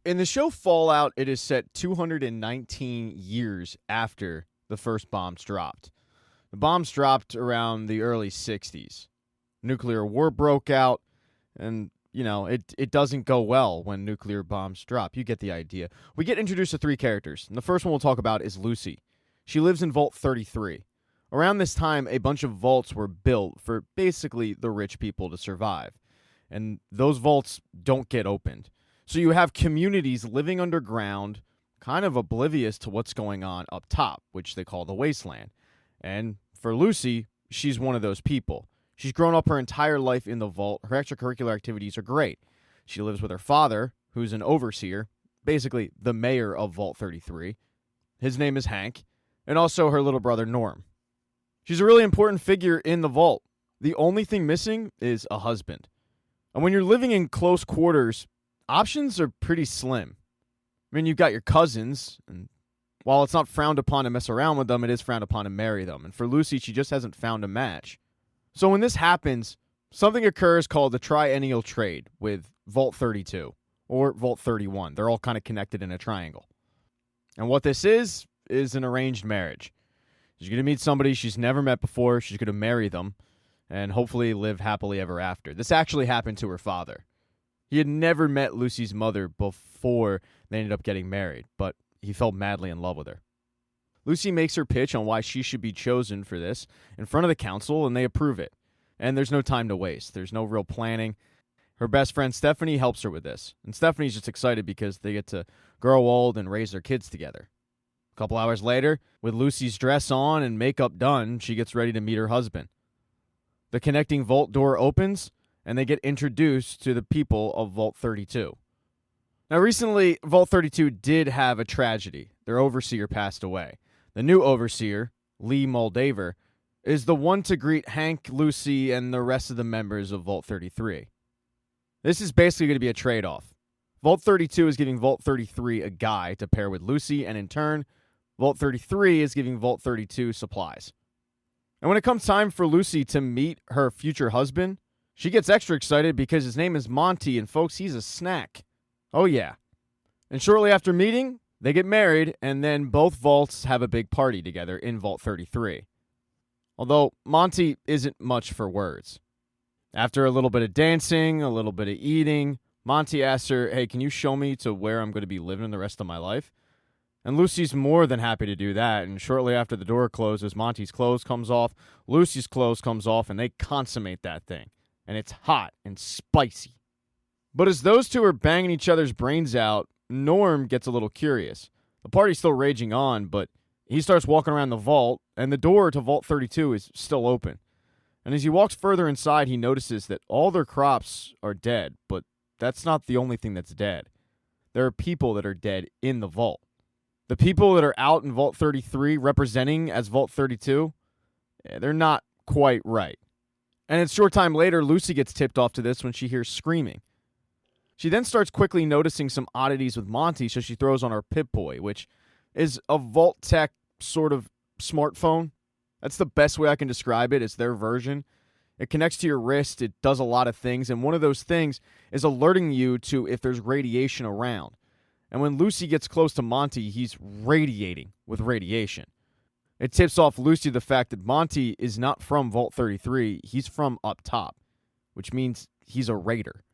In the show Fallout, it is set 219 years after the first bombs dropped. The bombs dropped around the early 60s. Nuclear war broke out, and, it doesn't go well when nuclear bombs drop. You get the idea. We get introduced to three characters, and the first one we'll talk about is Lucy. She lives in Vault 33. Around this time, a bunch of vaults were built for basically the rich people to survive, and those vaults don't get opened. So you have communities living underground, kind of oblivious to what's going on up top, which they call the wasteland. And for Lucy, she's one of those people. She's grown up her entire life in the vault. Her extracurricular activities are great. She lives with her father, who's an overseer, basically the mayor of Vault 33. His name is Hank, and also her little brother, Norm. She's a really important figure in the vault. The only thing missing is a husband. And when you're living in close quarters, options are pretty slim. I mean, you've got your cousins, and while it's not frowned upon to mess around with them, it is frowned upon to marry them. And for Lucy, she just hasn't found a match. So when this happens, something occurs called the triennial trade with Vault 32 or Vault 31. They're all kind of connected in a triangle. And what this is an arranged marriage. She's going to meet somebody she's never met before. She's going to marry them and hopefully live happily ever after. This actually happened to her father. He had never met Lucy's mother before they ended up getting married, but he fell madly in love with her. Lucy makes her pitch on why she should be chosen for this in front of the council, and they approve it. And there's no time to waste. There's no real planning. Her best friend Stephanie helps her with this, and Stephanie's just excited because they get to grow old and raise their kids together. A couple hours later, with Lucy's dress on and makeup done, she gets ready to meet her husband. The connecting vault door opens, and they get introduced to the people of Vault 32. Now, recently, Vault 32 did have a tragedy. Their overseer passed away. The new overseer, Lee Moldaver, is the one to greet Hank, Lucy, and the rest of the members of Vault 33. This is basically going to be a trade-off. Vault 32 is giving Vault 33 a guy to pair with Lucy, and in turn, Vault 33 is giving Vault 32 supplies. And when it comes time for Lucy to meet her future husband, she gets extra excited because his name is Monty, and folks, he's a snack. Oh yeah. And shortly after meeting, they get married, and then both vaults have a big party together in Vault 33. Although Monty isn't much for words. After a little bit of dancing, a little bit of eating, Monty asks her, hey, can you show me to where I'm going to be living the rest of my life? And Lucy's more than happy to do that, and shortly after the door closes, Monty's clothes comes off, Lucy's clothes comes off, and they consummate that thing. And it's hot and spicy. But as those two are banging each other's brains out, Norm gets a little curious. The party's still raging on, but he starts walking around the vault, and the door to Vault 32 is still open. And as he walks further inside, he notices that all their crops are dead, but that's not the only thing that's dead. There are people that are dead in the vault. The people that are out in Vault 33 representing as Vault 32, they're not quite right. And a short time later, Lucy gets tipped off to this when she hears screaming. She then starts quickly noticing some oddities with Monty, so she throws on her Pip-Boy, which is a Vault Tech sort of smartphone. That's the best way I can describe it. It's their version. It connects to your wrist. It does a lot of things, and one of those things is alerting you to if there's radiation around. And when Lucy gets close to Monty, he's radiating with radiation. It tips off Lucy the fact that Monty is not from Vault 33. He's from up top, which means he's a raider.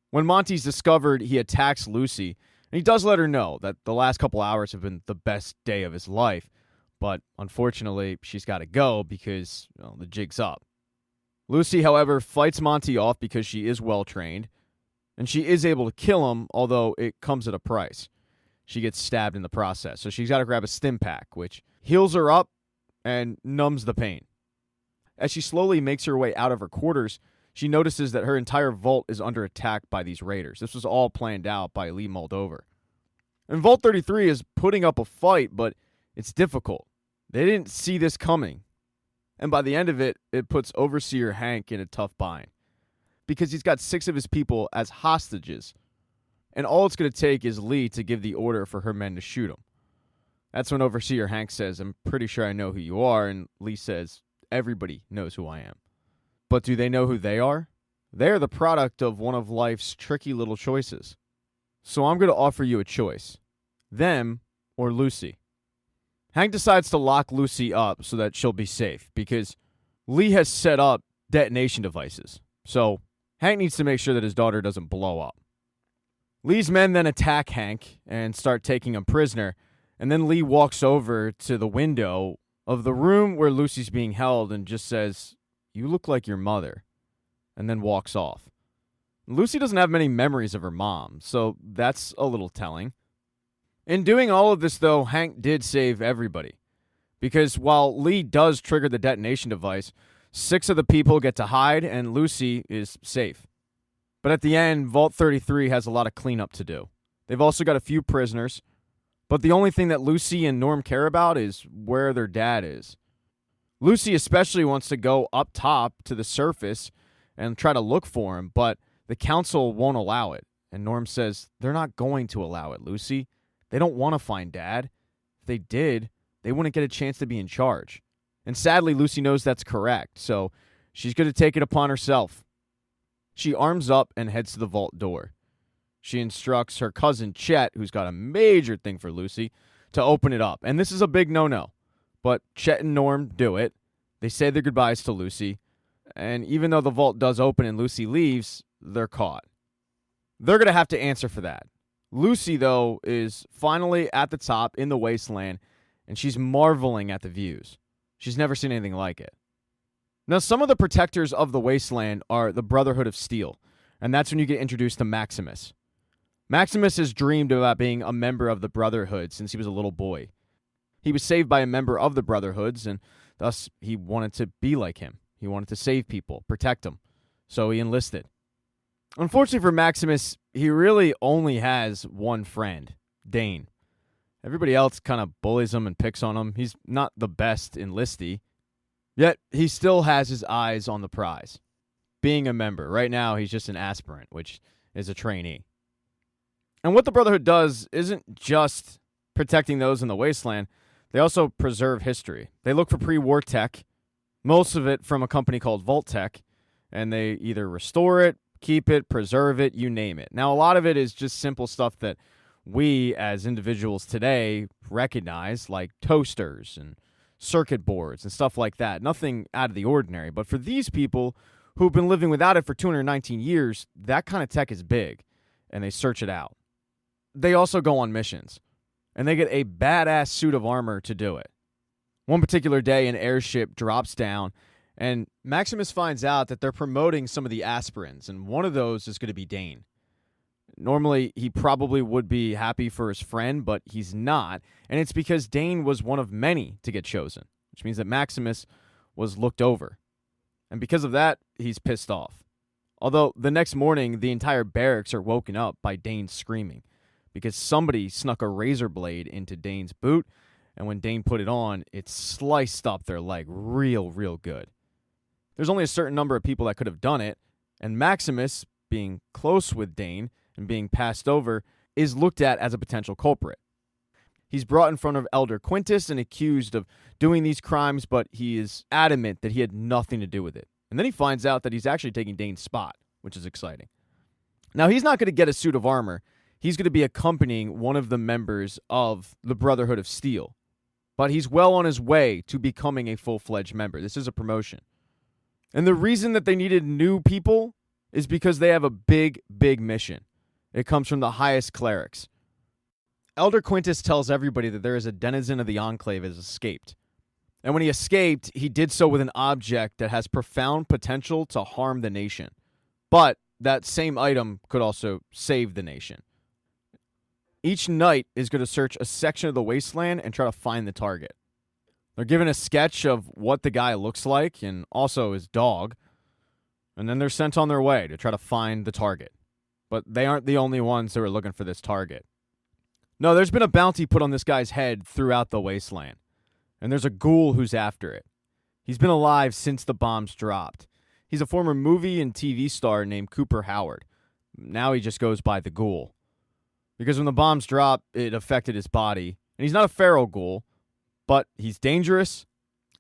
When Monty's discovered, he attacks Lucy, and he does let her know that the last couple hours have been the best day of his life, but unfortunately, she's got to go because the jig's up. Lucy, however, fights Monty off because she is well-trained, and she is able to kill him, although it comes at a price. She gets stabbed in the process, so she's got to grab a stim pack, which heals her up and numbs the pain. As she slowly makes her way out of her quarters, she notices that her entire vault is under attack by these raiders. This was all planned out by Lee Moldover. And Vault 33 is putting up a fight, but it's difficult. They didn't see this coming. And by the end of it, it puts Overseer Hank in a tough bind. Because he's got 6 of his people as hostages. And all it's going to take is Lee to give the order for her men to shoot him. That's when Overseer Hank says, I'm pretty sure I know who you are. And Lee says, everybody knows who I am. But do they know who they are? They're the product of one of life's tricky little choices. So I'm going to offer you a choice. Them or Lucy. Hank decides to lock Lucy up so that she'll be safe because Lee has set up detonation devices. So Hank needs to make sure that his daughter doesn't blow up. Lee's men then attack Hank and start taking him prisoner, and then Lee walks over to the window of the room where Lucy's being held and just says, "You look like your mother," and then walks off. Lucy doesn't have many memories of her mom, so that's a little telling. In doing all of this, though, Hank did save everybody. Because while Lee does trigger the detonation device, 6 of the people get to hide, and Lucy is safe. But at the end, Vault 33 has a lot of cleanup to do. They've also got a few prisoners, but the only thing that Lucy and Norm care about is where their dad is. Lucy especially wants to go up top to the surface and try to look for him, but the council won't allow it. And Norm says, "They're not going to allow it, Lucy. They don't want to find Dad. If they did, they wouldn't get a chance to be in charge." And sadly, Lucy knows that's correct, so she's going to take it upon herself. She arms up and heads to the vault door. She instructs her cousin Chet, who's got a major thing for Lucy, to open it up. And this is a big no-no. But Chet and Norm do it. They say their goodbyes to Lucy. And even though the vault does open and Lucy leaves, they're caught. They're going to have to answer for that. Lucy, though, is finally at the top in the wasteland, and she's marveling at the views. She's never seen anything like it. Now, some of the protectors of the wasteland are the Brotherhood of Steel, and that's when you get introduced to Maximus. Maximus has dreamed about being a member of the Brotherhood since he was a little boy. He was saved by a member of the Brotherhoods, and thus he wanted to be like him. He wanted to save people, protect them, so he enlisted. Unfortunately for Maximus, he really only has one friend, Dane. Everybody else kind of bullies him and picks on him. He's not the best enlistee. Yet, he still has his eyes on the prize. Being a member. Right now, he's just an aspirant, which is a trainee. And what the Brotherhood does isn't just protecting those in the wasteland. They also preserve history. They look for pre-war tech, most of it from a company called Vault Tech, and they either restore it, keep it, preserve it, you name it. Now, a lot of it is just simple stuff that we as individuals today recognize, like toasters and circuit boards and stuff like that. Nothing out of the ordinary. But for these people who've been living without it for 219 years, that kind of tech is big, and they search it out. They also go on missions, and they get a badass suit of armor to do it. One particular day, an airship drops down, and Maximus finds out that they're promoting some of the aspirants, and one of those is going to be Dane. Normally, he probably would be happy for his friend, but he's not, and it's because Dane was one of many to get chosen, which means that Maximus was looked over. And because of that, he's pissed off. Although, the next morning, the entire barracks are woken up by Dane screaming, because somebody snuck a razor blade into Dane's boot, and when Dane put it on, it sliced up their leg real good. There's only a certain number of people that could have done it, and Maximus, being close with Dane and being passed over, is looked at as a potential culprit. He's brought in front of Elder Quintus and accused of doing these crimes, but he is adamant that he had nothing to do with it. And then he finds out that he's actually taking Dane's spot, which is exciting. Now, he's not going to get a suit of armor. He's going to be accompanying one of the members of the Brotherhood of Steel. But he's well on his way to becoming a full-fledged member. This is a promotion. And the reason that they needed new people is because they have a big mission. It comes from the highest clerics. Elder Quintus tells everybody that there is a denizen of the Enclave that has escaped. And when he escaped, he did so with an object that has profound potential to harm the nation. But that same item could also save the nation. Each knight is going to search a section of the wasteland and try to find the target. They're given a sketch of what the guy looks like and also his dog. And then they're sent on their way to try to find the target. But they aren't the only ones who are looking for this target. No, there's been a bounty put on this guy's head throughout the wasteland. And there's a ghoul who's after it. He's been alive since the bombs dropped. He's a former movie and TV star named Cooper Howard. Now he just goes by the Ghoul. Because when the bombs dropped, it affected his body. And he's not a feral ghoul, but he's dangerous.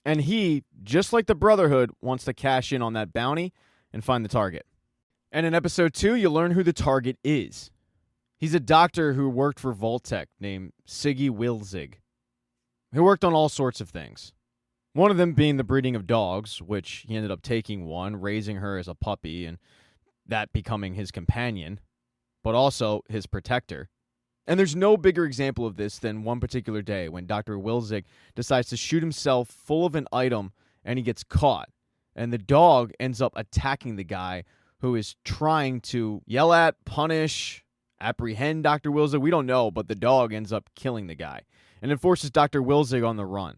And he, just like the Brotherhood, wants to cash in on that bounty and find the target. And in episode 2, you'll learn who the target is. He's a doctor who worked for Vault-Tec named Siggy Wilzig, who worked on all sorts of things. One of them being the breeding of dogs, which he ended up taking one, raising her as a puppy, and that becoming his companion, but also his protector. And there's no bigger example of this than one particular day when Dr. Wilzig decides to shoot himself full of an item and he gets caught. And the dog ends up attacking the guy who is trying to yell at, punish, apprehend Dr. Wilzig. We don't know, but the dog ends up killing the guy. And it forces Dr. Wilzig on the run.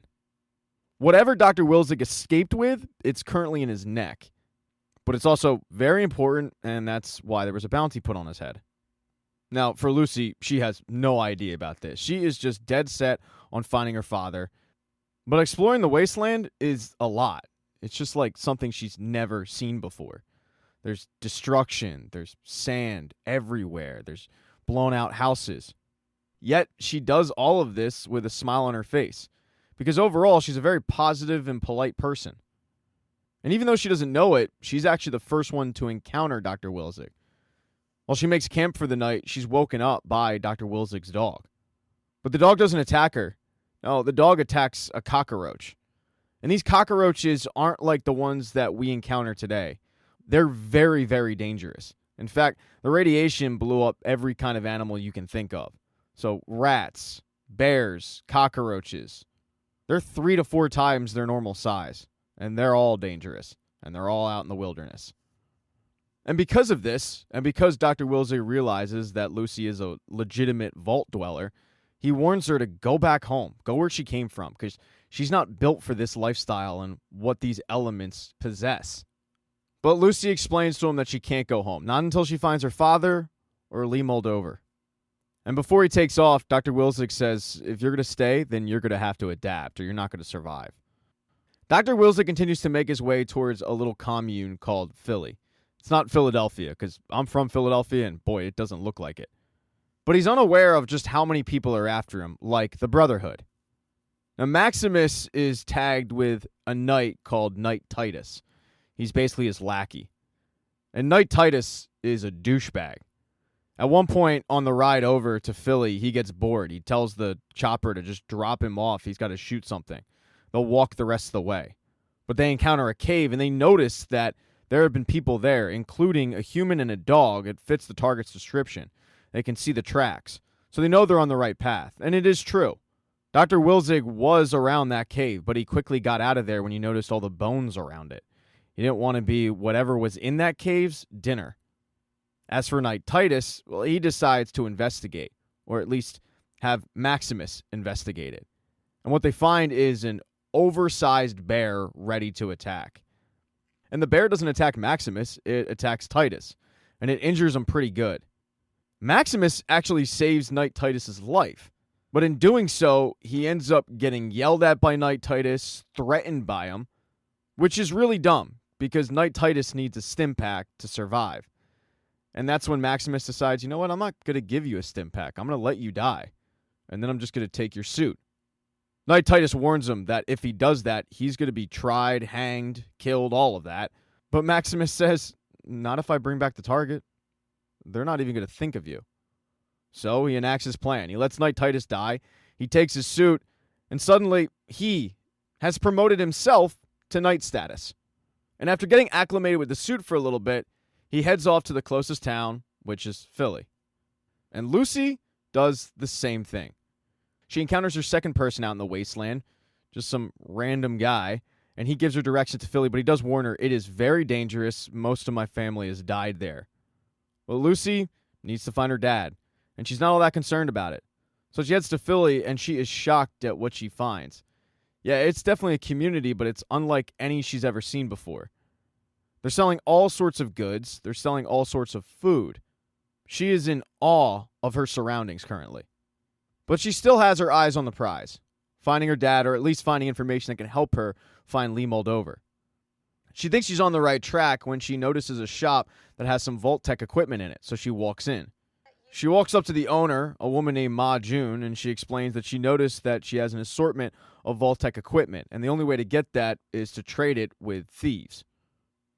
Whatever Dr. Wilzig escaped with, it's currently in his neck. But it's also very important, and that's why there was a bounty put on his head. Now, for Lucy, she has no idea about this. She is just dead set on finding her father. But exploring the wasteland is a lot. It's just like something she's never seen before. There's destruction. There's sand everywhere. There's blown out houses. Yet, she does all of this with a smile on her face. Because overall, she's a very positive and polite person. And even though she doesn't know it, she's actually the first one to encounter Dr. Wilzig. While she makes camp for the night, she's woken up by Dr. Wilzig's dog. But the dog doesn't attack her. No, the dog attacks a cockroach. And these cockroaches aren't like the ones that we encounter today. They're very, very dangerous. In fact, the radiation blew up every kind of animal you can think of. So rats, bears, cockroaches. They're 3 to 4 times their normal size. And they're all dangerous. And they're all out in the wilderness. And because of this, and because Dr. Wilzig realizes that Lucy is a legitimate vault dweller, he warns her to go back home, go where she came from, because she's not built for this lifestyle and what these elements possess. But Lucy explains to him that she can't go home, not until she finds her father or Lee Moldover. And before he takes off, Dr. Wilzig says, if you're going to stay, then you're going to have to adapt, or you're not going to survive. Dr. Wilzig continues to make his way towards a little commune called Philly. It's not Philadelphia, because I'm from Philadelphia, and boy, it doesn't look like it. But he's unaware of just how many people are after him, like the Brotherhood. Now, Maximus is tagged with a knight called Knight Titus. He's basically his lackey. And Knight Titus is a douchebag. At one point on the ride over to Philly, he gets bored. He tells the chopper to just drop him off. He's got to shoot something. They'll walk the rest of the way. But they encounter a cave, and they notice that there have been people there, including a human and a dog. It fits the target's description. They can see the tracks. So they know they're on the right path. And it is true. Dr. Wilzig was around that cave, but he quickly got out of there when he noticed all the bones around it. He didn't want to be whatever was in that cave's dinner. As for Knight Titus, well, he decides to investigate, or at least have Maximus investigate it. And what they find is an oversized bear ready to attack. And the bear doesn't attack Maximus, it attacks Titus, and it injures him pretty good. Maximus actually saves Knight Titus's life, but in doing so, he ends up getting yelled at by Knight Titus, threatened by him, which is really dumb, because Knight Titus needs a stim pack to survive. And that's when Maximus decides, you know what, I'm not going to give you a stim pack, I'm going to let you die, and then I'm just going to take your suit. Knight Titus warns him that if he does that, he's going to be tried, hanged, killed, all of that. But Maximus says, not if I bring back the target. They're not even going to think of you. So he enacts his plan. He lets Knight Titus die. He takes his suit, and suddenly he has promoted himself to knight status. And after getting acclimated with the suit for a little bit, he heads off to the closest town, which is Philly. And Lucy does the same thing. She encounters her second person out in the wasteland, just some random guy, and he gives her directions to Philly, but he does warn her, it is very dangerous. Most of my family has died there. Well, Lucy needs to find her dad, and she's not all that concerned about it. So she heads to Philly, and she is shocked at what she finds. Yeah, it's definitely a community, but it's unlike any she's ever seen before. They're selling all sorts of goods. They're selling all sorts of food. She is in awe of her surroundings currently. But she still has her eyes on the prize, finding her dad, or at least finding information that can help her find Lee Moldover. She thinks she's on the right track when she notices a shop that has some Vault-Tec equipment in it, so she walks in. She walks up to the owner, a woman named Ma June, and she explains that she noticed that she has an assortment of Vault-Tec equipment, and the only way to get that is to trade it with thieves.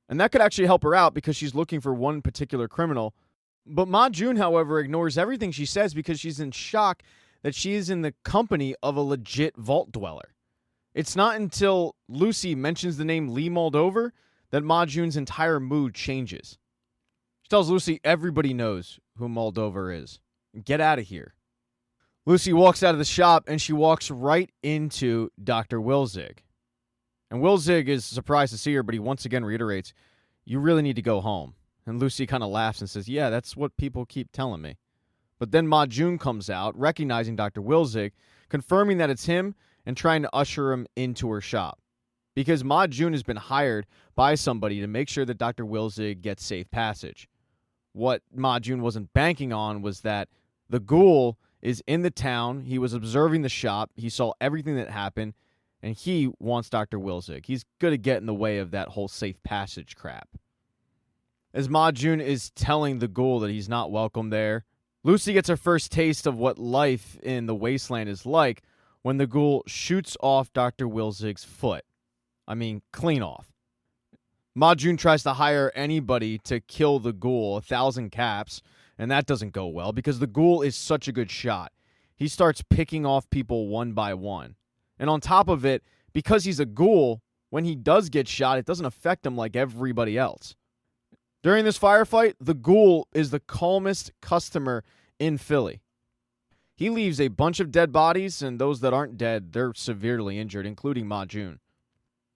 And that could actually help her out because she's looking for one particular criminal But Ma June, however, ignores everything she says because she's in shock that she is in the company of a legit vault dweller. It's not until Lucy mentions the name Lee Moldover that Ma June's entire mood changes. She tells Lucy everybody knows who Moldover is. Get out of here. Lucy walks out of the shop and she walks right into Dr. Wilzig. And Wilzig is surprised to see her, but he once again reiterates, "You really need to go home." And Lucy kind of laughs and says, "Yeah, that's what people keep telling me." But then Ma June comes out, recognizing Dr. Wilzig, confirming that it's him and trying to usher him into her shop. Because Ma June has been hired by somebody to make sure that Dr. Wilzig gets safe passage. What Ma June wasn't banking on was that the Ghoul is in the town, he was observing the shop, he saw everything that happened, and he wants Dr. Wilzig. He's going to get in the way of that whole safe passage crap. As Ma June is telling the Ghoul that he's not welcome there, Lucy gets her first taste of what life in the wasteland is like when the Ghoul shoots off Dr. Wilzig's foot. I mean, clean off. Ma June tries to hire anybody to kill the Ghoul, 1,000 caps, and that doesn't go well because the Ghoul is such a good shot. He starts picking off people one by one. And on top of it, because he's a Ghoul, when he does get shot, it doesn't affect him like everybody else. During this firefight, the Ghoul is the calmest customer in Philly. He leaves a bunch of dead bodies, and those that aren't dead, they're severely injured, including Ma June.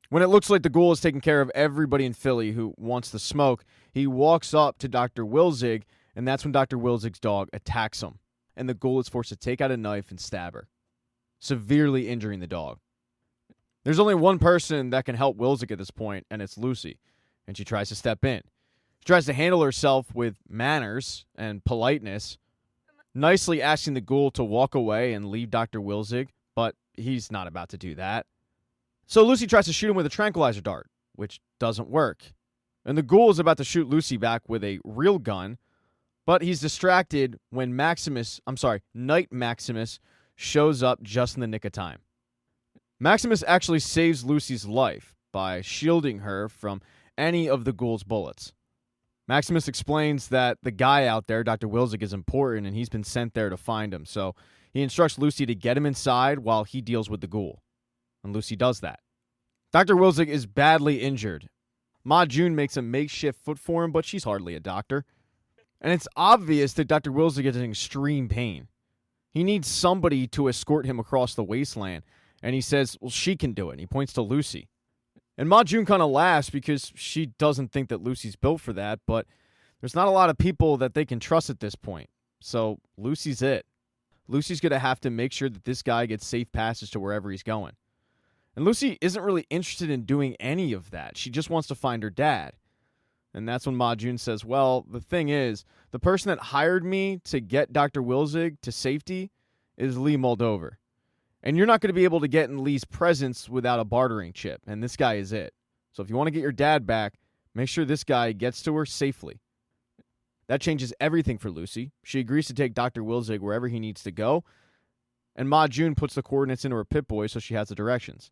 When it looks like the Ghoul is taking care of everybody in Philly who wants the smoke, he walks up to Dr. Wilzig, and that's when Dr. Wilzig's dog attacks him, and the Ghoul is forced to take out a knife and stab her, severely injuring the dog. There's only one person that can help Wilzig at this point, and it's Lucy, and she tries to step in. She tries to handle herself with manners and politeness, nicely asking the Ghoul to walk away and leave Dr. Wilzig, but he's not about to do that. So Lucy tries to shoot him with a tranquilizer dart, which doesn't work. And the Ghoul is about to shoot Lucy back with a real gun, but he's distracted when Knight Maximus shows up just in the nick of time. Maximus actually saves Lucy's life by shielding her from any of the Ghoul's bullets. Maximus explains that the guy out there, Dr. Wilzig, is important and he's been sent there to find him, so he instructs Lucy to get him inside while he deals with the Ghoul. And Lucy does that. Dr. Wilzig is badly injured. Ma June makes a makeshift foot for him, but she's hardly a doctor. And it's obvious that Dr. Wilzig is in extreme pain. He needs somebody to escort him across the wasteland, and he says, well, she can do it, and he points to Lucy. And Ma June kind of laughs because she doesn't think that Lucy's built for that, but there's not a lot of people that they can trust at this point. So Lucy's it. Lucy's going to have to make sure that this guy gets safe passage to wherever he's going. And Lucy isn't really interested in doing any of that. She just wants to find her dad. And that's when Ma June says, well, the thing is, the person that hired me to get Dr. Wilzig to safety is Lee Moldover. And you're not going to be able to get in Lee's presence without a bartering chip. And this guy is it. So if you want to get your dad back, make sure this guy gets to her safely. That changes everything for Lucy. She agrees to take Dr. Wilzig wherever he needs to go. And Ma June puts the coordinates into her Pip-Boy so she has the directions.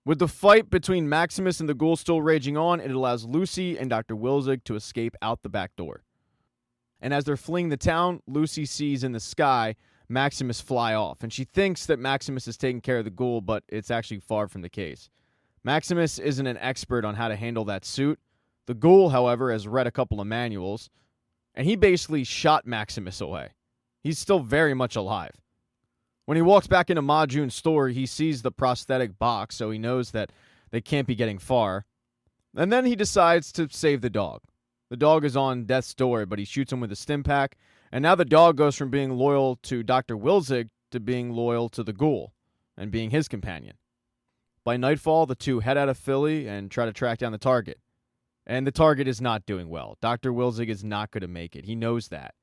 With the fight between Maximus and the Ghoul still raging on, it allows Lucy and Dr. Wilzig to escape out the back door. And as they're fleeing the town, Lucy sees in the sky Maximus fly off, and she thinks that Maximus is taking care of the Ghoul, but it's actually far from the case. Maximus isn't an expert on how to handle that suit. The Ghoul, however, has read a couple of manuals, and he basically shot Maximus away. He's still very much alive. When he walks back into Ma June's store, he sees the prosthetic box, so he knows that they can't be getting far. And then he decides to save the dog. The dog is on death's door, but he shoots him with a stim pack, and now the dog goes from being loyal to Dr. Wilzig to being loyal to the Ghoul and being his companion. By nightfall, the two head out of Philly and try to track down the target. And the target is not doing well. Dr. Wilzig is not going to make it. He knows that.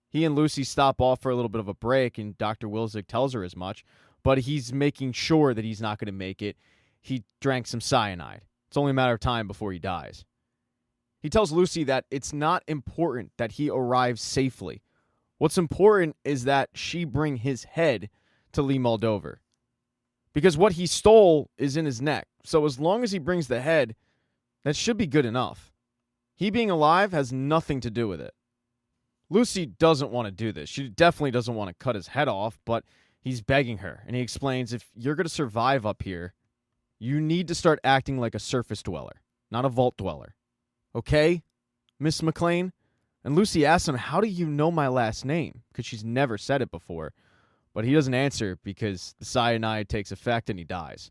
He and Lucy stop off for a little bit of a break, and Dr. Wilzig tells her as much, but he's making sure that he's not going to make it. He drank some cyanide. It's only a matter of time before he dies. He tells Lucy that it's not important that he arrives safely. What's important is that she bring his head to Lee Moldover. Because what he stole is in his neck. So as long as he brings the head, that should be good enough. He being alive has nothing to do with it. Lucy doesn't want to do this. She definitely doesn't want to cut his head off, but he's begging her, and he explains if you're going to survive up here, you need to start acting like a surface dweller, not a vault dweller. Okay, Miss McLean? And Lucy asks him, how do you know my last name? Because she's never said it before. But he doesn't answer because the cyanide takes effect and he dies.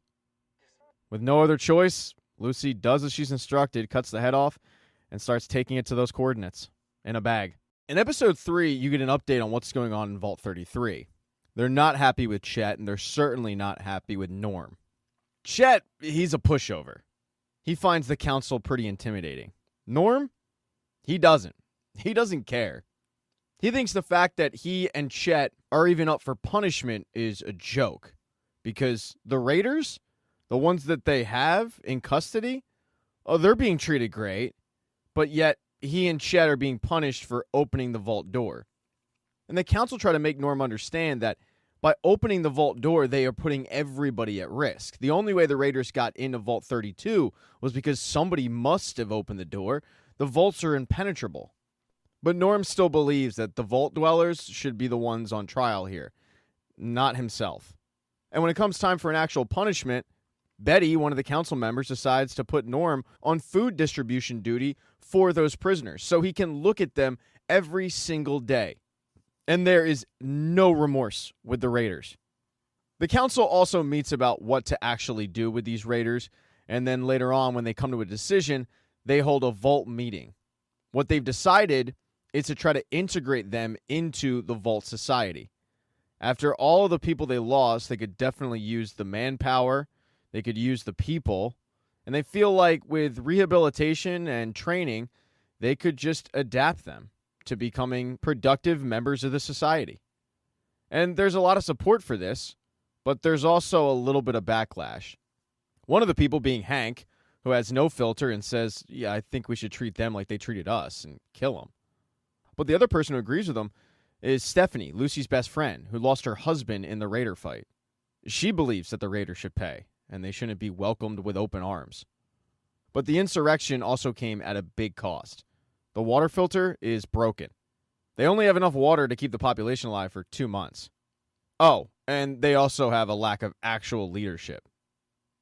With no other choice, Lucy does as she's instructed, cuts the head off, and starts taking it to those coordinates in a bag. In episode 3, you get an update on what's going on in Vault 33. They're not happy with Chet, and they're certainly not happy with Norm. Chet, he's a pushover. He finds the council pretty intimidating. Norm, he doesn't. He doesn't care. He thinks the fact that he and Chet are even up for punishment is a joke. Because the Raiders, the ones that they have in custody, oh, they're being treated great. But yet, he and Chet are being punished for opening the vault door. And the council try to make Norm understand that by opening the vault door, they are putting everybody at risk. The only way the Raiders got into Vault 32 was because somebody must have opened the door. The vaults are impenetrable. But Norm still believes that the vault dwellers should be the ones on trial here, not himself. And when it comes time for an actual punishment, Betty, one of the council members, decides to put Norm on food distribution duty for those prisoners so he can look at them every single day. And there is no remorse with the Raiders. The council also meets about what to actually do with these Raiders, and then later on, when they come to a decision, they hold a vault meeting. What they've decided is to try to integrate them into the Vault Society. After all of the people they lost, they could definitely use the manpower, they could use the people, and they feel like with rehabilitation and training, they could just adapt them to becoming productive members of the society. And there's a lot of support for this, but there's also a little bit of backlash. One of the people being Hank, who has no filter and says, yeah, I think we should treat them like they treated us and kill them. But the other person who agrees with him is Stephanie, Lucy's best friend, who lost her husband in the Raider fight. She believes that the Raiders should pay, and they shouldn't be welcomed with open arms. But the insurrection also came at a big cost. The water filter is broken. They only have enough water to keep the population alive for 2 months. Oh, and they also have a lack of actual leadership.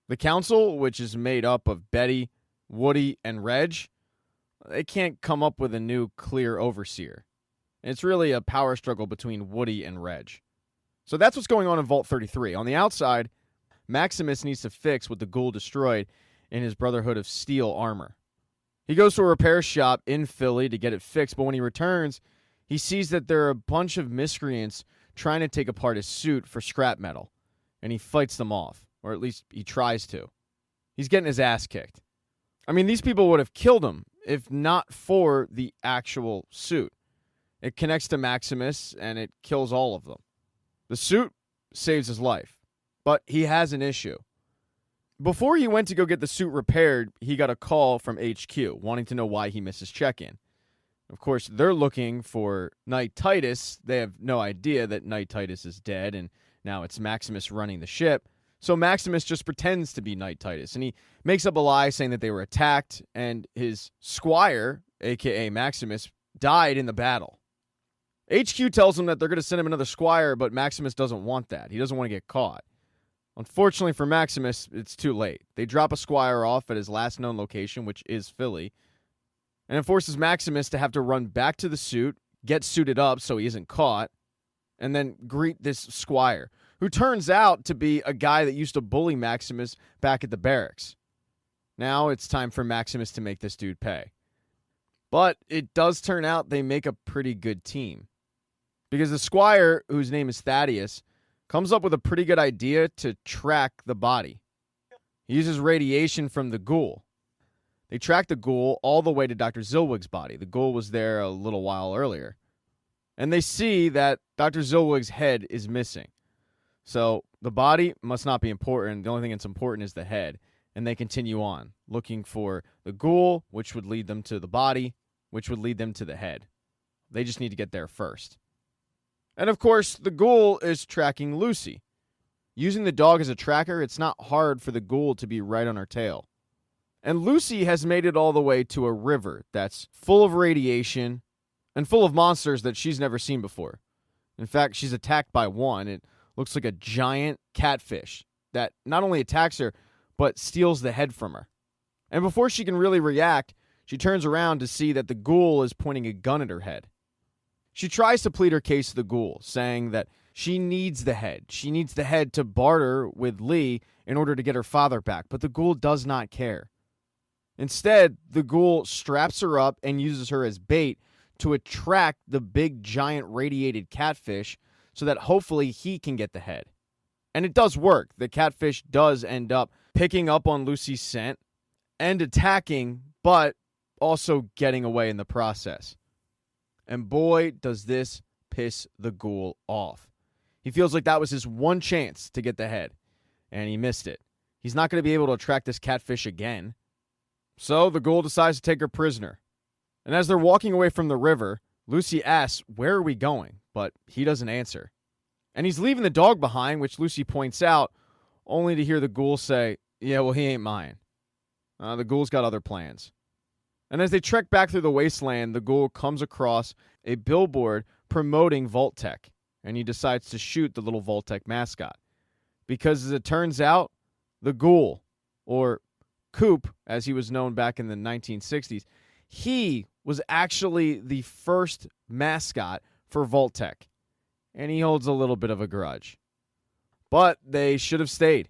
The council, which is made up of Betty, Woody, and Reg, they can't come up with a new clear overseer. It's really a power struggle between Woody and Reg. So that's what's going on in Vault 33. On the outside, Maximus needs to fix what the Ghoul destroyed in his Brotherhood of Steel armor. He goes to a repair shop in Philly to get it fixed, but when he returns, he sees that there are a bunch of miscreants trying to take apart his suit for scrap metal, and he fights them off, or at least he tries to. He's getting his ass kicked. I mean, these people would have killed him if not for the actual suit. It connects to Maximus, and it kills all of them. The suit saves his life, but he has an issue. Before he went to go get the suit repaired, he got a call from HQ wanting to know why he missed his check-in. Of course, they're looking for Knight Titus. They have no idea that Knight Titus is dead, and now it's Maximus running the ship. So Maximus just pretends to be Knight Titus, and he makes up a lie saying that they were attacked, and his squire, a.k.a. Maximus, died in the battle. HQ tells him that they're going to send him another squire, but Maximus doesn't want that. He doesn't want to get caught. Unfortunately for Maximus, it's too late. They drop a squire off at his last known location, which is Philly, and it forces Maximus to have to run back to the suit, get suited up so he isn't caught, and then greet this squire, who turns out to be a guy that used to bully Maximus back at the barracks. Now it's time for Maximus to make this dude pay. But it does turn out they make a pretty good team. Because the squire, whose name is Thaddius, comes up with a pretty good idea to track the body. He uses radiation from the Ghoul. They track the Ghoul all the way to Dr. Zilwig's body. The Ghoul was there a little while earlier. And they see that Dr. Zilwig's head is missing. So the body must not be important. The only thing that's important is the head. And they continue on, looking for the Ghoul, which would lead them to the body, which would lead them to the head. They just need to get there first. And of course, the Ghoul is tracking Lucy. Using the dog as a tracker, it's not hard for the Ghoul to be right on her tail. And Lucy has made it all the way to a river that's full of radiation, and full of monsters that she's never seen before. In fact, she's attacked by one. It looks like a giant catfish that not only attacks her, but steals the head from her. And before she can really react, she turns around to see that the ghoul is pointing a gun at her head. She tries to plead her case to the ghoul, saying that she needs the head. She needs the head to barter with Lee in order to get her father back, but the ghoul does not care. Instead, the ghoul straps her up and uses her as bait to attract the big giant radiated catfish so that hopefully he can get the head. And it does work. The catfish does end up picking up on Lucy's scent and attacking, but also getting away in the process. And boy, does this piss the ghoul off. He feels like that was his one chance to get the head, and he missed it. He's not going to be able to attract this catfish again. So the ghoul decides to take her prisoner. And as they're walking away from the river, Lucy asks, "Where are we going?" But he doesn't answer. And he's leaving the dog behind, which Lucy points out, only to hear the ghoul say, "Yeah, well, he ain't mine." The ghoul's got other plans. And as they trek back through the wasteland, the ghoul comes across a billboard promoting Vault-Tec, and he decides to shoot the little Vault-Tec mascot. Because as it turns out, the ghoul, or Coop, as he was known back in the 1960s, he was actually the first mascot for Vault-Tec, and he holds a little bit of a grudge. But they should have stayed.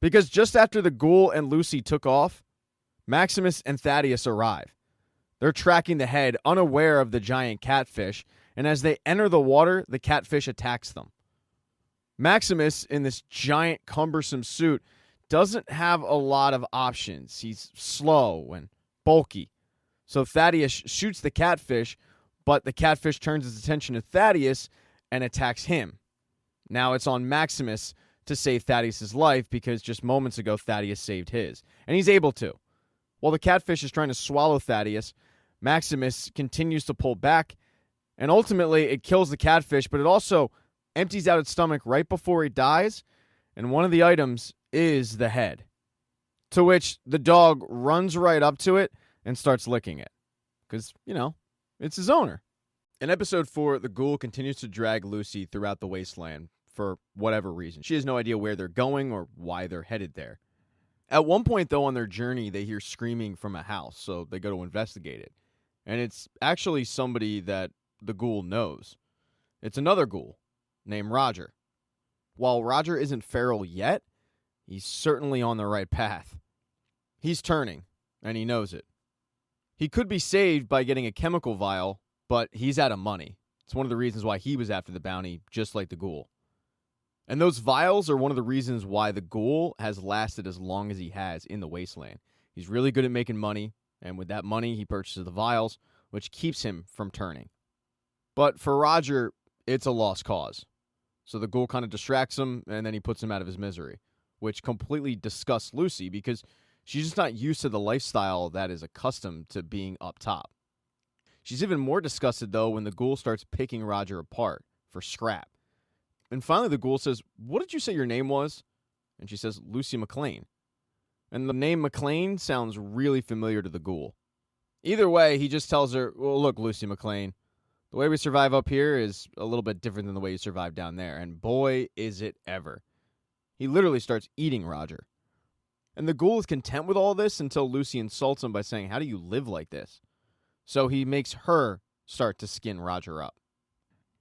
Because just after the ghoul and Lucy took off, Maximus and Thaddius arrive. They're tracking the head, unaware of the giant catfish, and as they enter the water, the catfish attacks them. Maximus, in this giant, cumbersome suit, doesn't have a lot of options. He's slow and bulky. So Thaddius shoots the catfish, but the catfish turns its attention to Thaddius and attacks him. Now it's on Maximus to save Thaddeus' life because just moments ago Thaddius saved his. And he's able to. While the catfish is trying to swallow Thaddeus, Maximus continues to pull back, and ultimately it kills the catfish, but it also empties out its stomach right before it dies, and one of the items is the head. To which the dog runs right up to it and starts licking it. Because, it's his owner. In episode 4, the ghoul continues to drag Lucy throughout the wasteland for whatever reason. She has no idea where they're going or why they're headed there. At one point, though, on their journey, they hear screaming from a house, so they go to investigate it. And it's actually somebody that the ghoul knows. It's another ghoul named Roger. While Roger isn't feral yet, he's certainly on the right path. He's turning, and he knows it. He could be saved by getting a chemical vial, but he's out of money. It's one of the reasons why he was after the bounty, just like the ghoul. And those vials are one of the reasons why the ghoul has lasted as long as he has in the wasteland. He's really good at making money, and with that money, he purchases the vials, which keeps him from turning. But for Roger, it's a lost cause. So the ghoul kind of distracts him, and then he puts him out of his misery, which completely disgusts Lucy because she's just not used to the lifestyle that is accustomed to being up top. She's even more disgusted, though, when the ghoul starts picking Roger apart for scrap. And finally, the ghoul says, "What did you say your name was?" And she says, "Lucy McLean." And the name McLean sounds really familiar to the ghoul. Either way, he just tells her, "Well, look, Lucy McLean, the way we survive up here is a little bit different than the way you survive down there." And boy, is it ever. He literally starts eating Roger. And the ghoul is content with all this until Lucy insults him by saying, "How do you live like this?" So he makes her start to skin Roger up.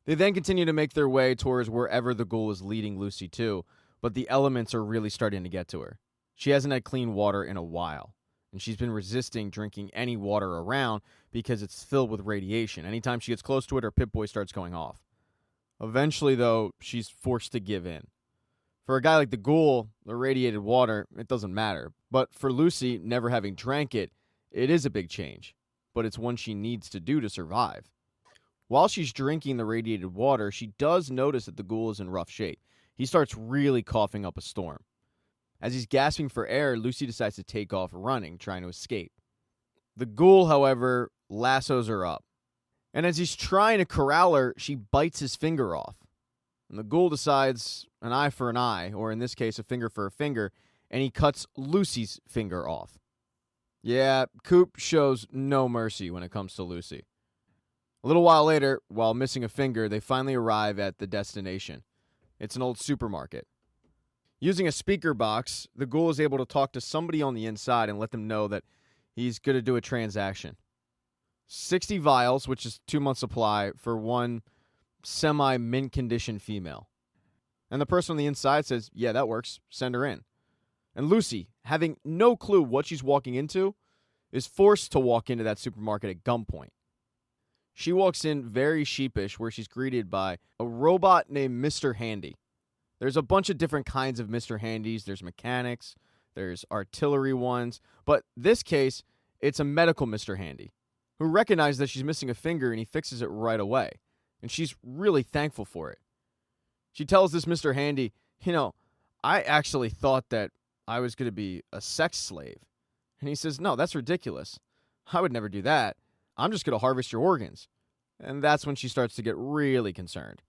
They then continue to make their way towards wherever the ghoul is leading Lucy to, but the elements are really starting to get to her. She hasn't had clean water in a while, and she's been resisting drinking any water around because it's filled with radiation. Anytime she gets close to it, her Pip-Boy starts going off. Eventually, though, she's forced to give in. For a guy like the ghoul, the radiated water, it doesn't matter. But for Lucy, never having drank it, it is a big change. But it's one she needs to do to survive. While she's drinking the radiated water, she does notice that the ghoul is in rough shape. He starts really coughing up a storm. As he's gasping for air, Lucy decides to take off running, trying to escape. The ghoul, however, lassos her up. And as he's trying to corral her, she bites his finger off. And the ghoul decides an eye for an eye, or in this case, a finger for a finger, and he cuts Lucy's finger off. Yeah, Coop shows no mercy when it comes to Lucy. A little while later, while missing a finger, they finally arrive at the destination. It's an old supermarket. Using a speaker box, the Ghoul is able to talk to somebody on the inside and let them know that he's going to do a transaction. 60 vials, which is 2 months' supply, for one semi-mint condition female. And the person on the inside says, yeah, that works. Send her in. And Lucy, having no clue what she's walking into, is forced to walk into that supermarket at gunpoint. She walks in very sheepish, where she's greeted by a robot named Mr. Handy. There's a bunch of different kinds of Mr. Handys. There's mechanics, there's artillery ones, but this case, it's a medical Mr. Handy, who recognizes that she's missing a finger and he fixes it right away. And she's really thankful for it. She tells this Mr. Handy, I actually thought that I was going to be a sex slave. And he says, no, that's ridiculous. I would never do that. I'm just going to harvest your organs. And that's when she starts to get really concerned.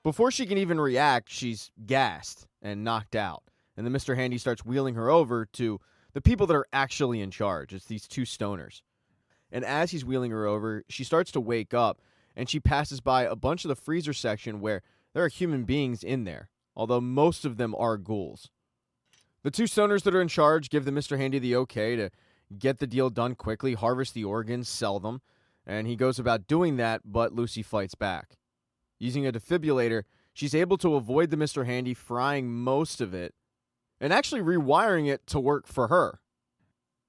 Before she can even react, she's gassed and knocked out. And then Mr. Handy starts wheeling her over to the people that are actually in charge. It's these two stoners. And as he's wheeling her over, she starts to wake up, and she passes by a bunch of the freezer section where there are human beings in there, although most of them are ghouls. The two stoners that are in charge give the Mr. Handy the okay to get the deal done quickly, harvest the organs, sell them, and he goes about doing that, but Lucy fights back. Using a defibrillator, she's able to avoid the Mr. Handy frying most of it and actually rewiring it to work for her.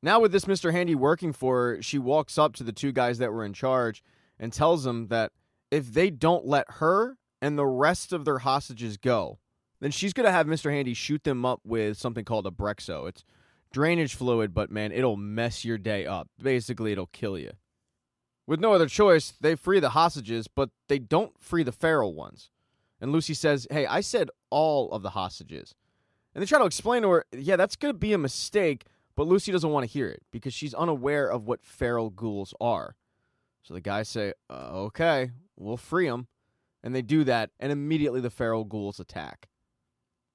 Now with this Mr. Handy working for her, she walks up to the two guys that were in charge and tells them that if they don't let her and the rest of their hostages go, then she's going to have Mr. Handy shoot them up with something called a Brexo. It's drainage fluid, but man, it'll mess your day up. Basically, it'll kill you. With no other choice, they free the hostages, but they don't free the feral ones. And Lucy says, hey, I said all of the hostages. And they try to explain to her, yeah, that's going to be a mistake, but Lucy doesn't want to hear it because she's unaware of what feral ghouls are. So the guys say, okay, we'll free them. And they do that, and immediately the feral ghouls attack.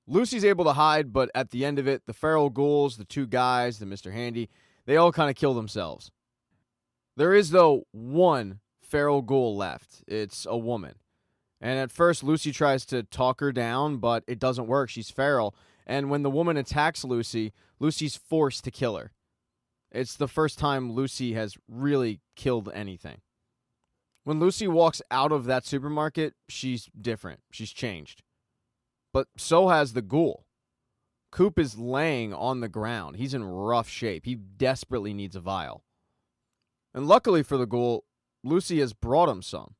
Lucy's able to hide, but at the end of it, the feral ghouls, the two guys, the Mr. Handy, they all kind of kill themselves. There is, though, one feral ghoul left. It's a woman. And at first, Lucy tries to talk her down, but it doesn't work. She's feral. And when the woman attacks Lucy, Lucy's forced to kill her. It's the first time Lucy has really killed anything. When Lucy walks out of that supermarket, she's different. She's changed. But so has the ghoul. Coop is laying on the ground. He's in rough shape. He desperately needs a vial. And luckily for the ghoul, Lucy has brought him some.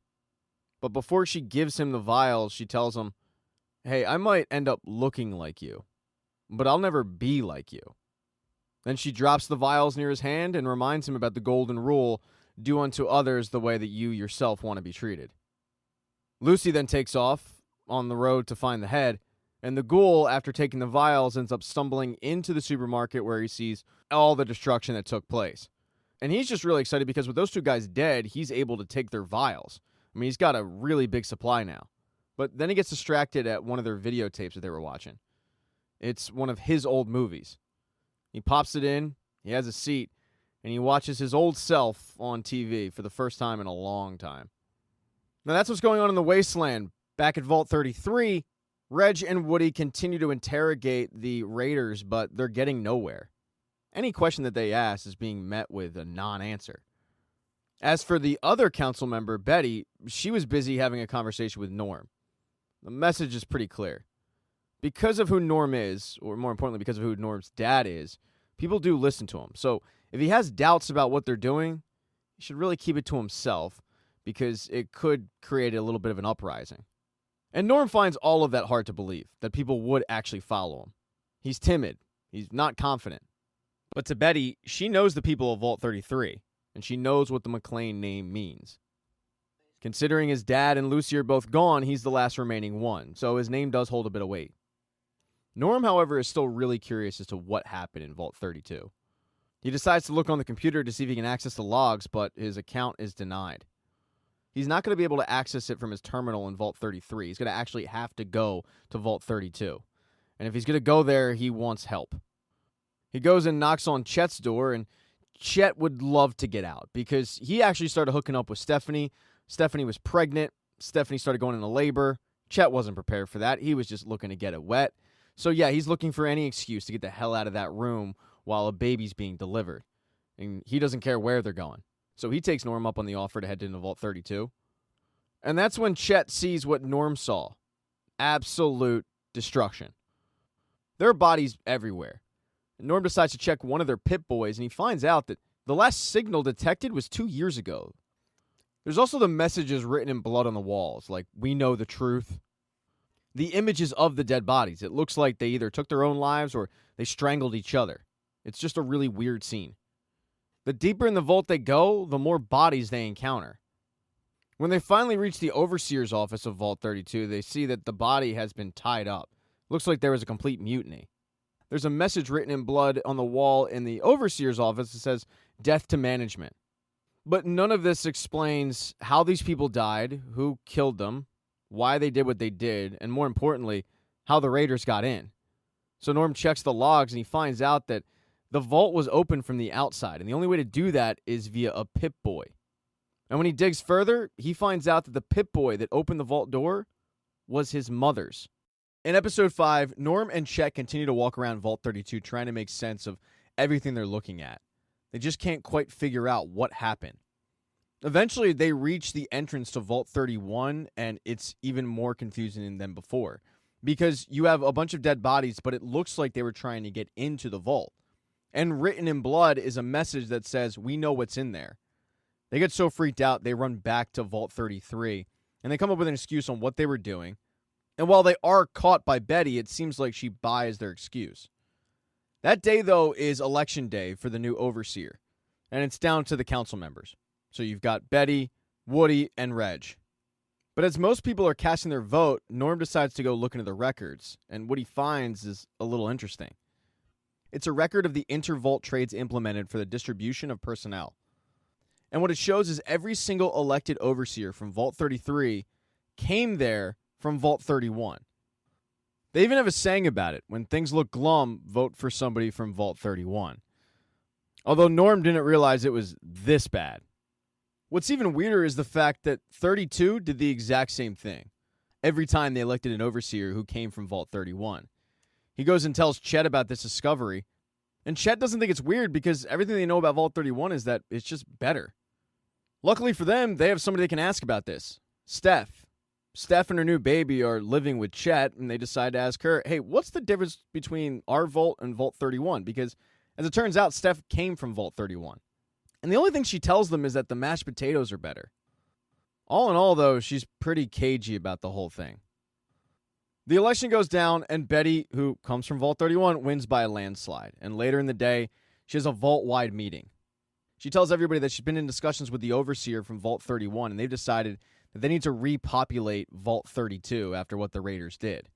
But before she gives him the vials, she tells him, hey, I might end up looking like you, but I'll never be like you. Then she drops the vials near his hand and reminds him about the golden rule, do unto others the way that you yourself want to be treated. Lucy then takes off on the road to find the head, and the ghoul, after taking the vials, ends up stumbling into the supermarket where he sees all the destruction that took place. And he's just really excited because with those two guys dead, he's able to take their vials. I mean, he's got a really big supply now. But then he gets distracted at one of their videotapes that they were watching. It's one of his old movies. He pops it in, he has a seat, and he watches his old self on TV for the first time in a long time. Now that's what's going on in the Wasteland. Back at Vault 33, Reg and Woody continue to interrogate the raiders, but they're getting nowhere. Any question that they ask is being met with a non-answer. As for the other council member, Betty, she was busy having a conversation with Norm. The message is pretty clear. Because of who Norm is, or more importantly, because of who Norm's dad is, people do listen to him. So if he has doubts about what they're doing, he should really keep it to himself because it could create a little bit of an uprising. And Norm finds all of that hard to believe, that people would actually follow him. He's timid. He's not confident. But to Betty, she knows the people of Vault 33, and she knows what the McLean name means. Considering his dad and Lucy are both gone, he's the last remaining one, so his name does hold a bit of weight. Norm, however, is still really curious as to what happened in Vault 32. He decides to look on the computer to see if he can access the logs, but his account is denied. He's not going to be able to access it from his terminal in Vault 33. He's going to actually have to go to Vault 32. And if he's going to go there, he wants help. He goes and knocks on Chet's door, and Chet would love to get out because he actually started hooking up with Stephanie, Stephanie was pregnant. Stephanie started going into labor. Chet wasn't prepared for that. He was just looking to get it wet. So yeah, he's looking for any excuse to get the hell out of that room while a baby's being delivered. And he doesn't care where they're going. So he takes Norm up on the offer to head into Vault 32. And that's when Chet sees what Norm saw. Absolute destruction. There are bodies everywhere. Norm decides to check one of their pit boys, and he finds out that the last signal detected was 2 years ago. There's also the messages written in blood on the walls, like, "We know the truth." The images of the dead bodies. It looks like they either took their own lives or they strangled each other. It's just a really weird scene. The deeper in the vault they go, the more bodies they encounter. When they finally reach the Overseer's office of Vault 32, they see that the body has been tied up. Looks like there was a complete mutiny. There's a message written in blood on the wall in the Overseer's office that says, "Death to management." But none of this explains how these people died, who killed them, why they did what they did, and more importantly, how the raiders got in. So Norm checks the logs and he finds out that the vault was open from the outside, and the only way to do that is via a pit boy. And when he digs further, he finds out that the pit boy that opened the vault door was his mother's. In episode 5, Norm and Chet continue to walk around Vault 32 trying to make sense of everything they're looking at. They just can't quite figure out what happened. Eventually, they reach the entrance to Vault 31, and it's even more confusing than before. Because you have a bunch of dead bodies, but it looks like they were trying to get into the vault. And written in blood is a message that says, "We know what's in there." They get so freaked out, they run back to Vault 33, and they come up with an excuse on what they were doing. And while they are caught by Betty, it seems like she buys their excuse. That day, though, is election day for the new Overseer, and it's down to the council members. So you've got Betty, Woody, and Reg. But as most people are casting their vote, Norm decides to go look into the records, and what he finds is a little interesting. It's a record of the inter-vault trades implemented for the distribution of personnel. And what it shows is every single elected Overseer from Vault 33 came there from Vault 31. They even have a saying about it. When things look glum, vote for somebody from Vault 31. Although Norm didn't realize it was this bad. What's even weirder is the fact that 32 did the exact same thing. Every time they elected an Overseer who came from Vault 31. He goes and tells Chet about this discovery. And Chet doesn't think it's weird because everything they know about Vault 31 is that it's just better. Luckily for them, they have somebody they can ask about this. Steph. Steph and her new baby are living with Chet, and they decide to ask her, "Hey, what's the difference between our vault and Vault 31? Because, as it turns out, Steph came from Vault 31. And the only thing she tells them is that the mashed potatoes are better. All in all, though, she's pretty cagey about the whole thing. The election goes down, and Betty, who comes from Vault 31, wins by a landslide. And later in the day, she has a vault-wide meeting. She tells everybody that she's been in discussions with the Overseer from Vault 31, and they've decided that they need to repopulate Vault 32 after what the Raiders did.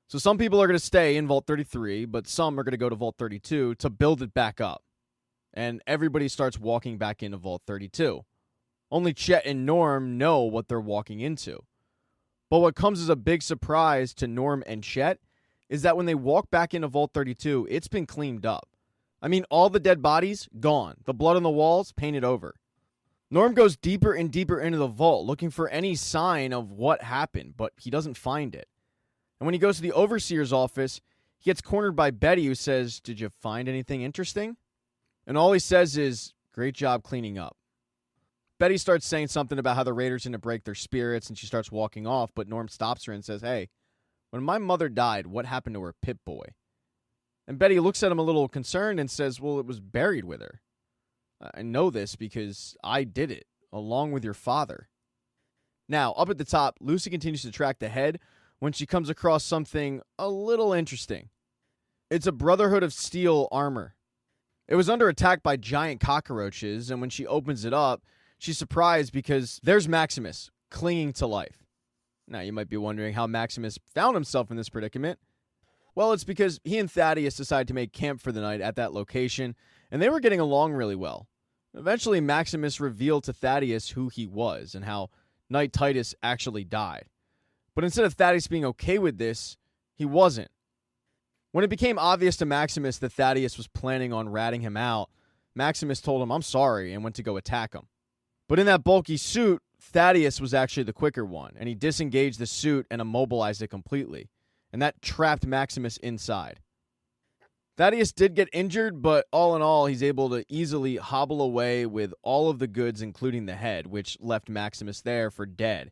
So some people are going to stay in Vault 33, but some are going to go to Vault 32 to build it back up. And everybody starts walking back into Vault 32. Only Chet and Norm know what they're walking into. But what comes as a big surprise to Norm and Chet is that when they walk back into Vault 32, it's been cleaned up. I mean, all the dead bodies, gone. The blood on the walls, painted over. Norm goes deeper and deeper into the vault, looking for any sign of what happened, but he doesn't find it. And when he goes to the Overseer's office, he gets cornered by Betty, who says, "Did you find anything interesting?" And all he says is, "Great job cleaning up." Betty starts saying something about how the Raiders didn't break their spirits, and she starts walking off, but Norm stops her and says, "Hey, when my mother died, what happened to her pit boy?" And Betty looks at him a little concerned and says, "Well, it was buried with her. I know this because I did it, along with your father." Now, up at the top, Lucy continues to track the head when she comes across something a little interesting. It's a Brotherhood of Steel armor. It was under attack by giant cockroaches, and when she opens it up, she's surprised because there's Maximus clinging to life. Now, you might be wondering how Maximus found himself in this predicament. Well, it's because he and Thaddius decided to make camp for the night at that location, and they were getting along really well. Eventually, Maximus revealed to Thaddius who he was and how Knight Titus actually died. But instead of Thaddius being okay with this, he wasn't. When it became obvious to Maximus that Thaddius was planning on ratting him out, Maximus told him, "I'm sorry," and went to go attack him. But in that bulky suit, Thaddius was actually the quicker one, and he disengaged the suit and immobilized it completely, and that trapped Maximus inside. Thaddius did get injured, but all in all, he's able to easily hobble away with all of the goods, including the head, which left Maximus there for dead.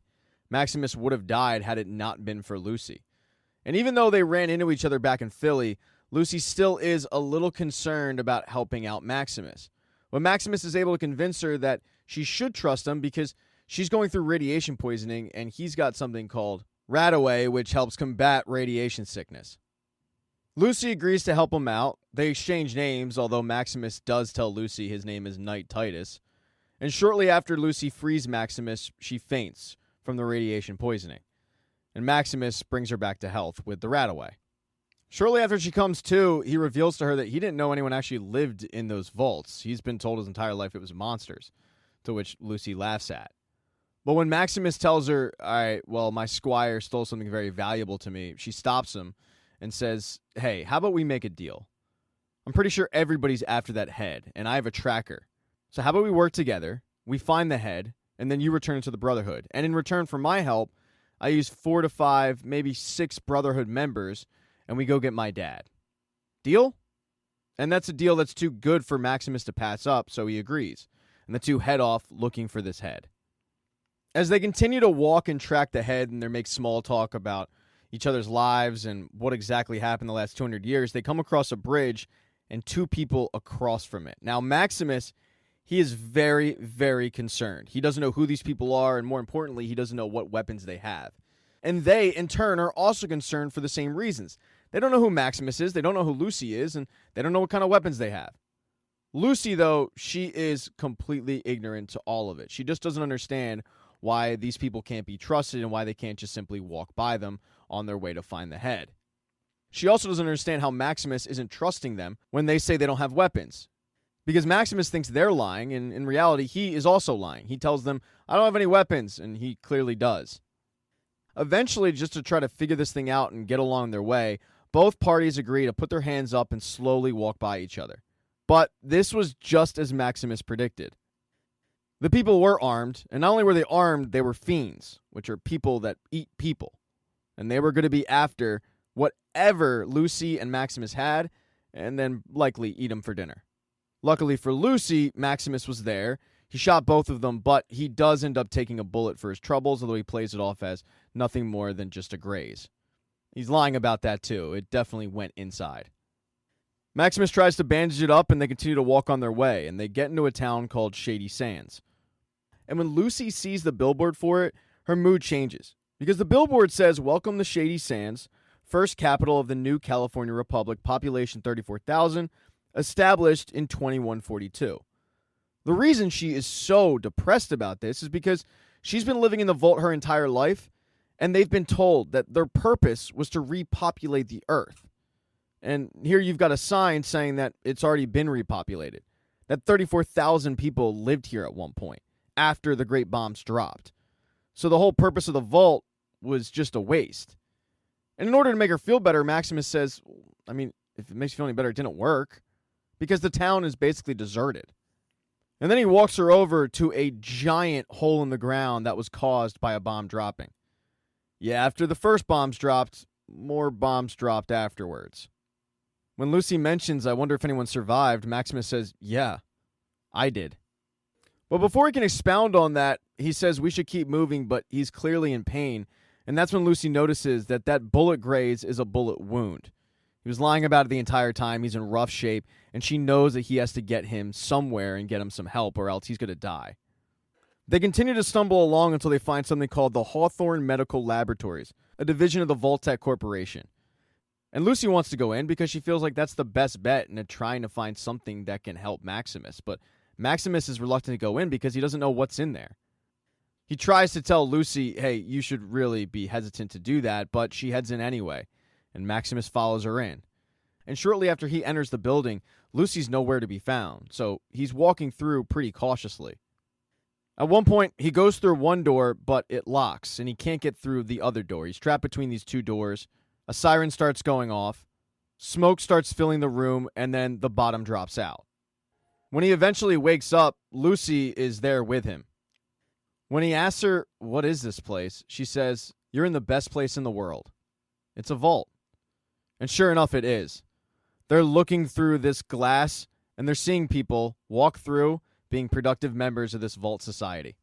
Maximus would have died had it not been for Lucy. And even though they ran into each other back in Philly, Lucy still is a little concerned about helping out Maximus. But Maximus is able to convince her that she should trust him because she's going through radiation poisoning, and he's got something called Radaway, which helps combat radiation sickness. Lucy agrees to help him out. They exchange names, although Maximus does tell Lucy his name is Knight Titus. And shortly after Lucy frees Maximus, she faints from the radiation poisoning. And Maximus brings her back to health with the Radaway. Shortly after she comes to, he reveals to her that he didn't know anyone actually lived in those vaults. He's been told his entire life it was monsters, to which Lucy laughs at. But when Maximus tells her, all right, well, my squire stole something very valuable to me, she stops him and says, hey, how about we make a deal? I'm pretty sure everybody's after that head, and I have a tracker. So how about we work together, we find the head, and then you return it to the Brotherhood. And in return for my help, I use 4 to 5, maybe 6 Brotherhood members, and we go get my dad. Deal? And that's a deal that's too good for Maximus to pass up, so he agrees. And the two head off looking for this head. As they continue to walk and track the head, and they make small talk about each other's lives and what exactly happened the last 200 years, they come across a bridge and 2 people across from it. Now, Maximus, he is very, very concerned. He doesn't know who these people are, and more importantly, he doesn't know what weapons they have. And they, in turn, are also concerned for the same reasons. They don't know who Maximus is, they don't know who Lucy is, and they don't know what kind of weapons they have. Lucy, though, she is completely ignorant to all of it. She just doesn't understand why these people can't be trusted and why they can't just simply walk by them on their way to find the head. She also doesn't understand how Maximus isn't trusting them when they say they don't have weapons. Because Maximus thinks they're lying, and in reality, he is also lying. He tells them, I don't have any weapons, and he clearly does. Eventually, just to try to figure this thing out and get along their way, both parties agree to put their hands up and slowly walk by each other. But this was just as Maximus predicted. The people were armed, and not only were they armed, they were fiends, which are people that eat people. And they were going to be after whatever Lucy and Maximus had, and then likely eat them for dinner. Luckily for Lucy, Maximus was there. He shot both of them, but he does end up taking a bullet for his troubles, although he plays it off as nothing more than just a graze. He's lying about that too. It definitely went inside. Maximus tries to bandage it up, and they continue to walk on their way, and they get into a town called Shady Sands. And when Lucy sees the billboard for it, her mood changes. Because the billboard says, welcome to Shady Sands, first capital of the new California Republic, population 34,000, established in 2142. The reason she is so depressed about this is because she's been living in the vault her entire life, and they've been told that their purpose was to repopulate the Earth. And here you've got a sign saying that it's already been repopulated, that 34,000 people lived here at one point, after the Great Bombs dropped. So the whole purpose of the vault was just a waste. And in order to make her feel better, Maximus says, I mean, if it makes you feel any better, it didn't work, because the town is basically deserted. And then he walks her over to a giant hole in the ground that was caused by a bomb dropping. Yeah, after the first bombs dropped, more bombs dropped afterwards. When Lucy mentions, I wonder if anyone survived, Maximus says, yeah, I did. But before he can expound on that, he says we should keep moving, but he's clearly in pain. And that's when Lucy notices that that bullet graze is a bullet wound. He was lying about it the entire time. He's in rough shape, and she knows that he has to get him somewhere and get him some help, or else he's going to die. They continue to stumble along until they find something called the Hawthorne Medical Laboratories, a division of the Vault-Tec Corporation. And Lucy wants to go in because she feels like that's the best bet in trying to find something that can help Maximus. But Maximus is reluctant to go in because he doesn't know what's in there. He tries to tell Lucy, hey, you should really be hesitant to do that, but she heads in anyway, and Maximus follows her in. And shortly after he enters the building, Lucy's nowhere to be found, so he's walking through pretty cautiously. At one point, he goes through one door, but it locks, and he can't get through the other door. He's trapped between these two doors. A siren starts going off, smoke starts filling the room, and then the bottom drops out. When he eventually wakes up, Lucy is there with him. When he asks her, what is this place? She says, you're in the best place in the world. It's a vault. And sure enough, it is. They're looking through this glass, and they're seeing people walk through being productive members of this vault society.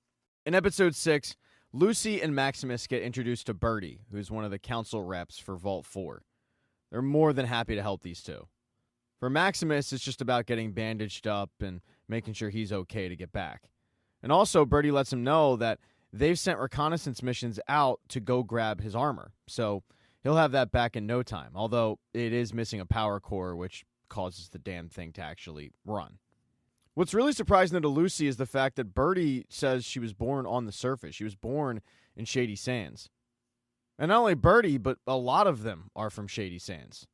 In episode 6, Lucy and Maximus get introduced to Birdie, who's one of the council reps for Vault 4. They're more than happy to help these two. For Maximus, it's just about getting bandaged up and making sure he's okay to get back. And also, Birdie lets him know that they've sent reconnaissance missions out to go grab his armor. So he'll have that back in no time, although it is missing a power core, which causes the damn thing to actually run. What's really surprising to Lucy is the fact that Birdie says she was born on the surface. She was born in Shady Sands. And not only Birdie, but a lot of them are from Shady Sands.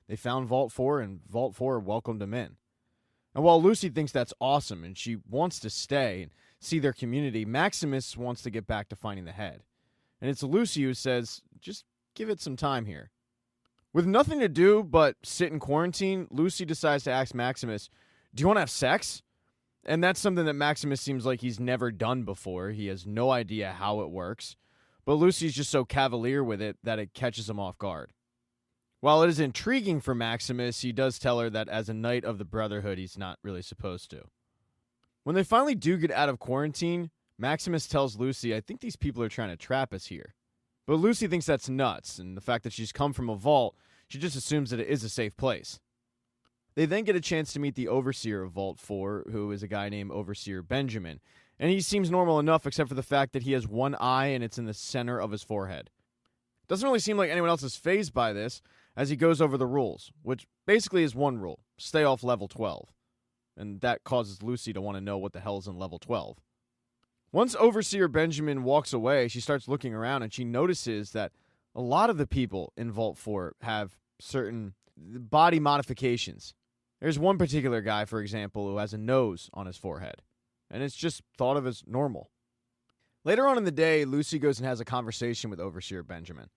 They found Vault 4, and Vault 4 welcomed them in. And while Lucy thinks that's awesome and she wants to stay and see their community, Maximus wants to get back to finding the head. And it's Lucy who says, just give it some time here. With nothing to do but sit in quarantine, Lucy decides to ask Maximus, do you want to have sex? And that's something that Maximus seems like he's never done before. He has no idea how it works. But Lucy's just so cavalier with it that it catches him off guard. While it is intriguing for Maximus, he does tell her that as a knight of the Brotherhood, he's not really supposed to. When they finally do get out of quarantine, Maximus tells Lucy, I think these people are trying to trap us here. But Lucy thinks that's nuts, and the fact that she's come from a vault, she just assumes that it is a safe place. They then get a chance to meet the Overseer of Vault 4, who is a guy named Overseer Benjamin. And he seems normal enough except for the fact that he has one eye and it's in the center of his forehead. Doesn't really seem like anyone else is fazed by this as he goes over the rules, which basically is one rule, stay off level 12. And that causes Lucy to want to know what the hell is in level 12. Once Overseer Benjamin walks away, she starts looking around and she notices that a lot of the people in Vault 4 have certain body modifications. There's one particular guy, for example, who has a nose on his forehead, and it's just thought of as normal. Later on in the day, Lucy goes and has a conversation with Overseer Benjamin.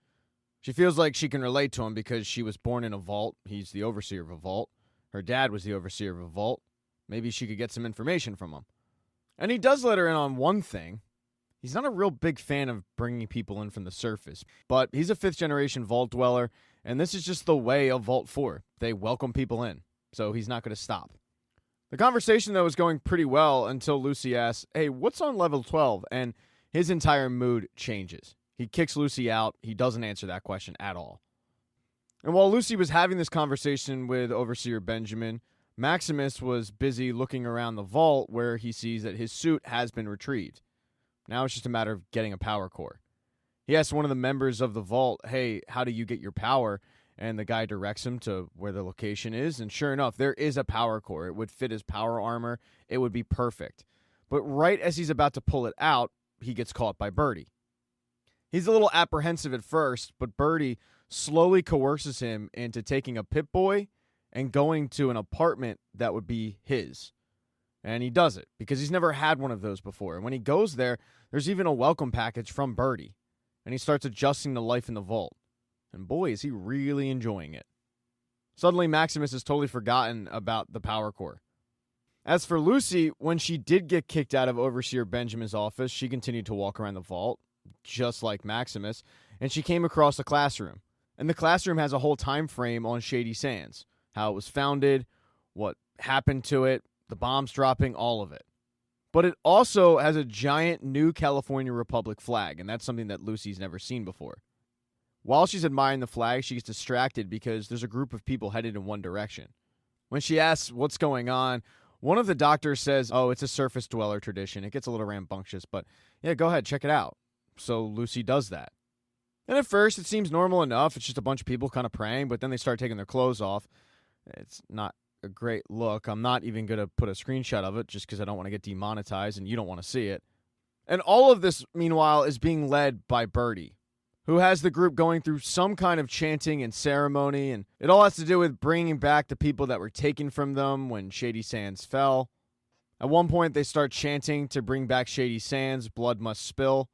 She feels like she can relate to him because she was born in a vault. He's the overseer of a vault. Her dad was the overseer of a vault. Maybe she could get some information from him. And he does let her in on one thing. He's not a real big fan of bringing people in from the surface, but he's a 5th-generation vault dweller, and this is just the way of Vault 4. They welcome people in, so he's not going to stop. The conversation, though, is going pretty well until Lucy asks, hey, what's on level 12? And his entire mood changes. He kicks Lucy out. He doesn't answer that question at all. And while Lucy was having this conversation with Overseer Benjamin, Maximus was busy looking around the vault where he sees that his suit has been retrieved. Now it's just a matter of getting a power core. He asks one of the members of the vault, hey, how do you get your power? And the guy directs him to where the location is. And sure enough, there is a power core. It would fit his power armor. It would be perfect. But right as he's about to pull it out, he gets caught by Birdie. He's a little apprehensive at first, but Birdie slowly coerces him into taking a Pip-Boy and going to an apartment that would be his. And he does it because he's never had one of those before. And when he goes there, there's even a welcome package from Birdie. And he starts adjusting to life in the vault. And boy, is he really enjoying it. Suddenly, Maximus has totally forgotten about the power core. As for Lucy, when she did get kicked out of Overseer Benjamin's office, she continued to walk around the vault, just like Maximus, and she came across a classroom. And the classroom has a whole time frame on Shady Sands, how it was founded, what happened to it, the bombs dropping, all of it. But it also has a giant new California Republic flag, and that's something that Lucy's never seen before. While she's admiring the flag, she gets distracted because there's a group of people headed in one direction. When she asks what's going on, one of the doctors says, oh, it's a surface dweller tradition. It gets a little rambunctious, but yeah, go ahead, check it out. So Lucy does that. And at first, it seems normal enough. It's just a bunch of people kind of praying, but then they start taking their clothes off. It's not a great look. I'm not even going to put a screenshot of it just because I don't want to get demonetized and you don't want to see it. And all of this, meanwhile, is being led by Birdie, who has the group going through some kind of chanting and ceremony, and it all has to do with bringing back the people that were taken from them when Shady Sands fell. At one point, they start chanting to bring back Shady Sands, blood must spill.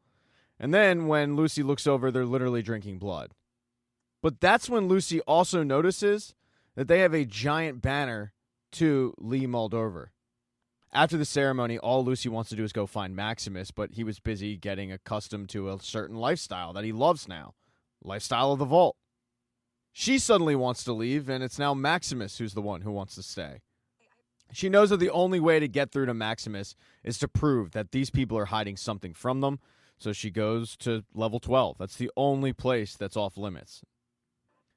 And then when Lucy looks over, they're literally drinking blood. But that's when Lucy also notices that they have a giant banner to Lee Moldover. After the ceremony, all Lucy wants to do is go find Maximus, but he was busy getting accustomed to a certain lifestyle that he loves now. Lifestyle of the vault. She suddenly wants to leave, and it's now Maximus who's the one who wants to stay. She knows that the only way to get through to Maximus is to prove that these people are hiding something from them, so she goes to level 12. That's the only place that's off limits.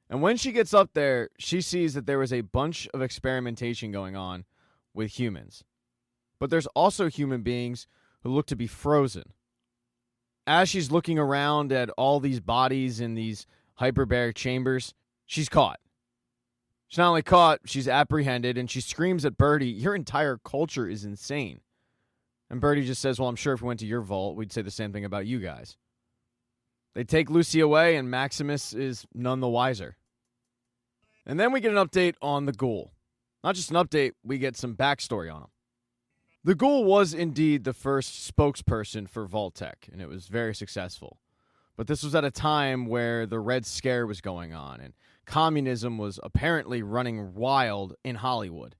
And when she gets up there, she sees that there is a bunch of experimentation going on with humans. But there's also human beings who look to be frozen. As she's looking around at all these bodies in these hyperbaric chambers, she's caught. She's not only caught, she's apprehended, and she screams at Birdie, "Your entire culture is insane." And Birdie just says, "Well, I'm sure if we went to your vault, we'd say the same thing about you guys." They take Lucy away, and Maximus is none the wiser. And then we get an update on the Ghoul. Not just an update, we get some backstory on him. The Ghoul was indeed the first spokesperson for Vault-Tec, and it was very successful. But this was at a time where the Red Scare was going on, and communism was apparently running wild in Hollywood.